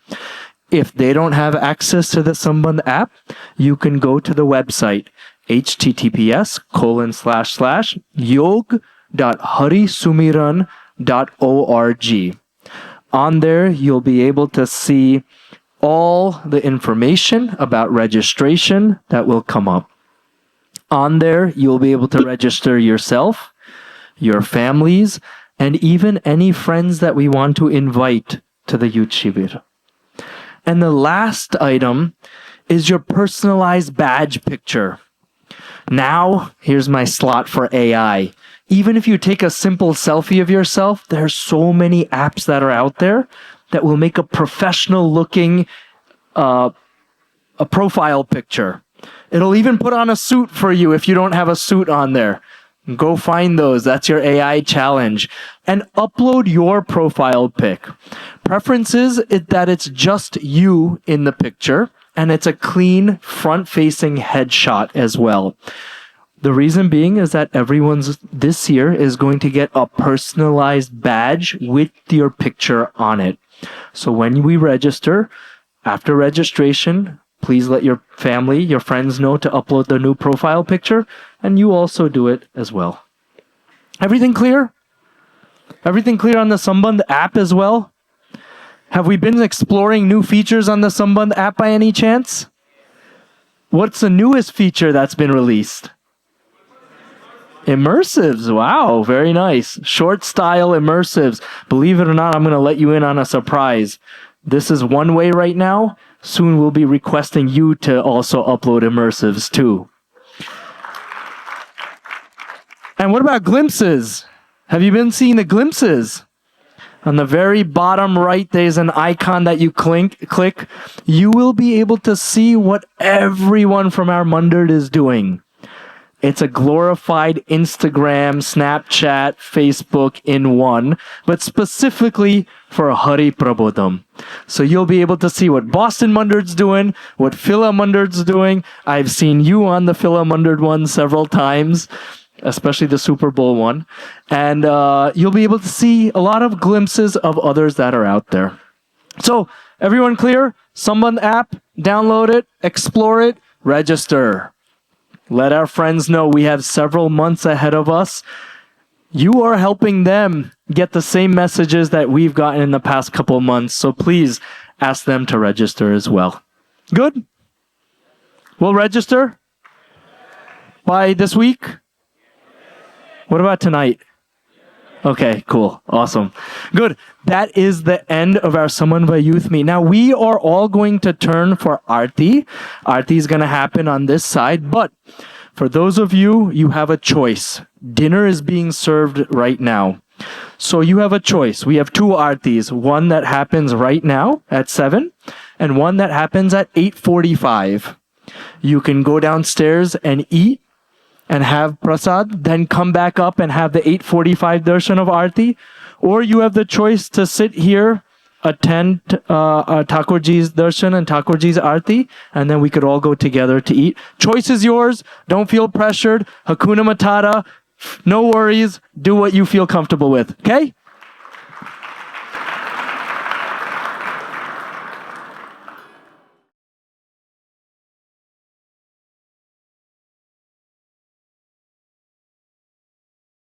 If they don't have access to the Sambandh app, you can go to the website https://yog.harisumiran.org. On there, you'll be able to see all the information about registration that will come up. On there, you'll be able to register yourself, your families, and even any friends that we want to invite to the Youth Shibir. And the last item is your personalized badge picture. Now, here's my slot for AI. Even if you take a simple selfie of yourself, there are so many apps that are out there that will make a professional looking a profile picture. It'll even put on a suit for you if you don't have a suit on there. Go find those. That's your AI challenge. And upload your profile pic. Preference is that it's just you in the picture, and it's a clean front-facing headshot as well. The reason being is that everyone's this year is going to get a personalized badge with your picture on it. So when we register, after registration, please let your family, your friends know to upload the new profile picture, and you also do it as well. Everything clear? Everything clear on the Sambandh app as well? Have we been exploring new features on the Sambandh app by any chance? What's the newest feature that's been released? Immersives. Wow, very nice. Short style immersives. Believe it or not, I'm going to let you in on a surprise. This is one way right now. Soon we'll be requesting you to also upload immersives too. And what about glimpses? Have you been seeing the glimpses? On the very bottom right, there's an icon that you click. You will be able to see what everyone from our Mundard is doing. It's a glorified Instagram, Snapchat, Facebook in one, but specifically for Hari Prabodham. So you'll be able to see what Boston Mundard's doing, what Phila Mundard's doing. I've seen you on the Phila Mundard one several times, especially the Super Bowl one. And you'll be able to see a lot of glimpses of others that are out there. So everyone clear? Sambandh app, download it, explore it, register. Let our friends know we have several months ahead of us. You are helping them get the same messages that we've gotten in the past couple months. So please ask them to register as well. Good? We'll register by this week? What about tonight? Okay, cool. Awesome. Good. That is the end of our Samanvay Youth Meet. Now, we are all going to turn for Aarti. Aarti is going to happen on this side, but for those of you, you have a choice. Dinner is being served right now. So you have a choice. We have two Aartis, one that happens right now at 7 and one that happens at 8:45. You can go downstairs and eat and have prasad, then come back up and have the 8:45 darshan of Aarti. Or you have the choice to sit here, attend Thakurji's darshan and Thakurji's Aarti, and then we could all go together to eat. Choice is yours. Don't feel pressured. Hakuna Matata. No worries. Do what you feel comfortable with. Okay?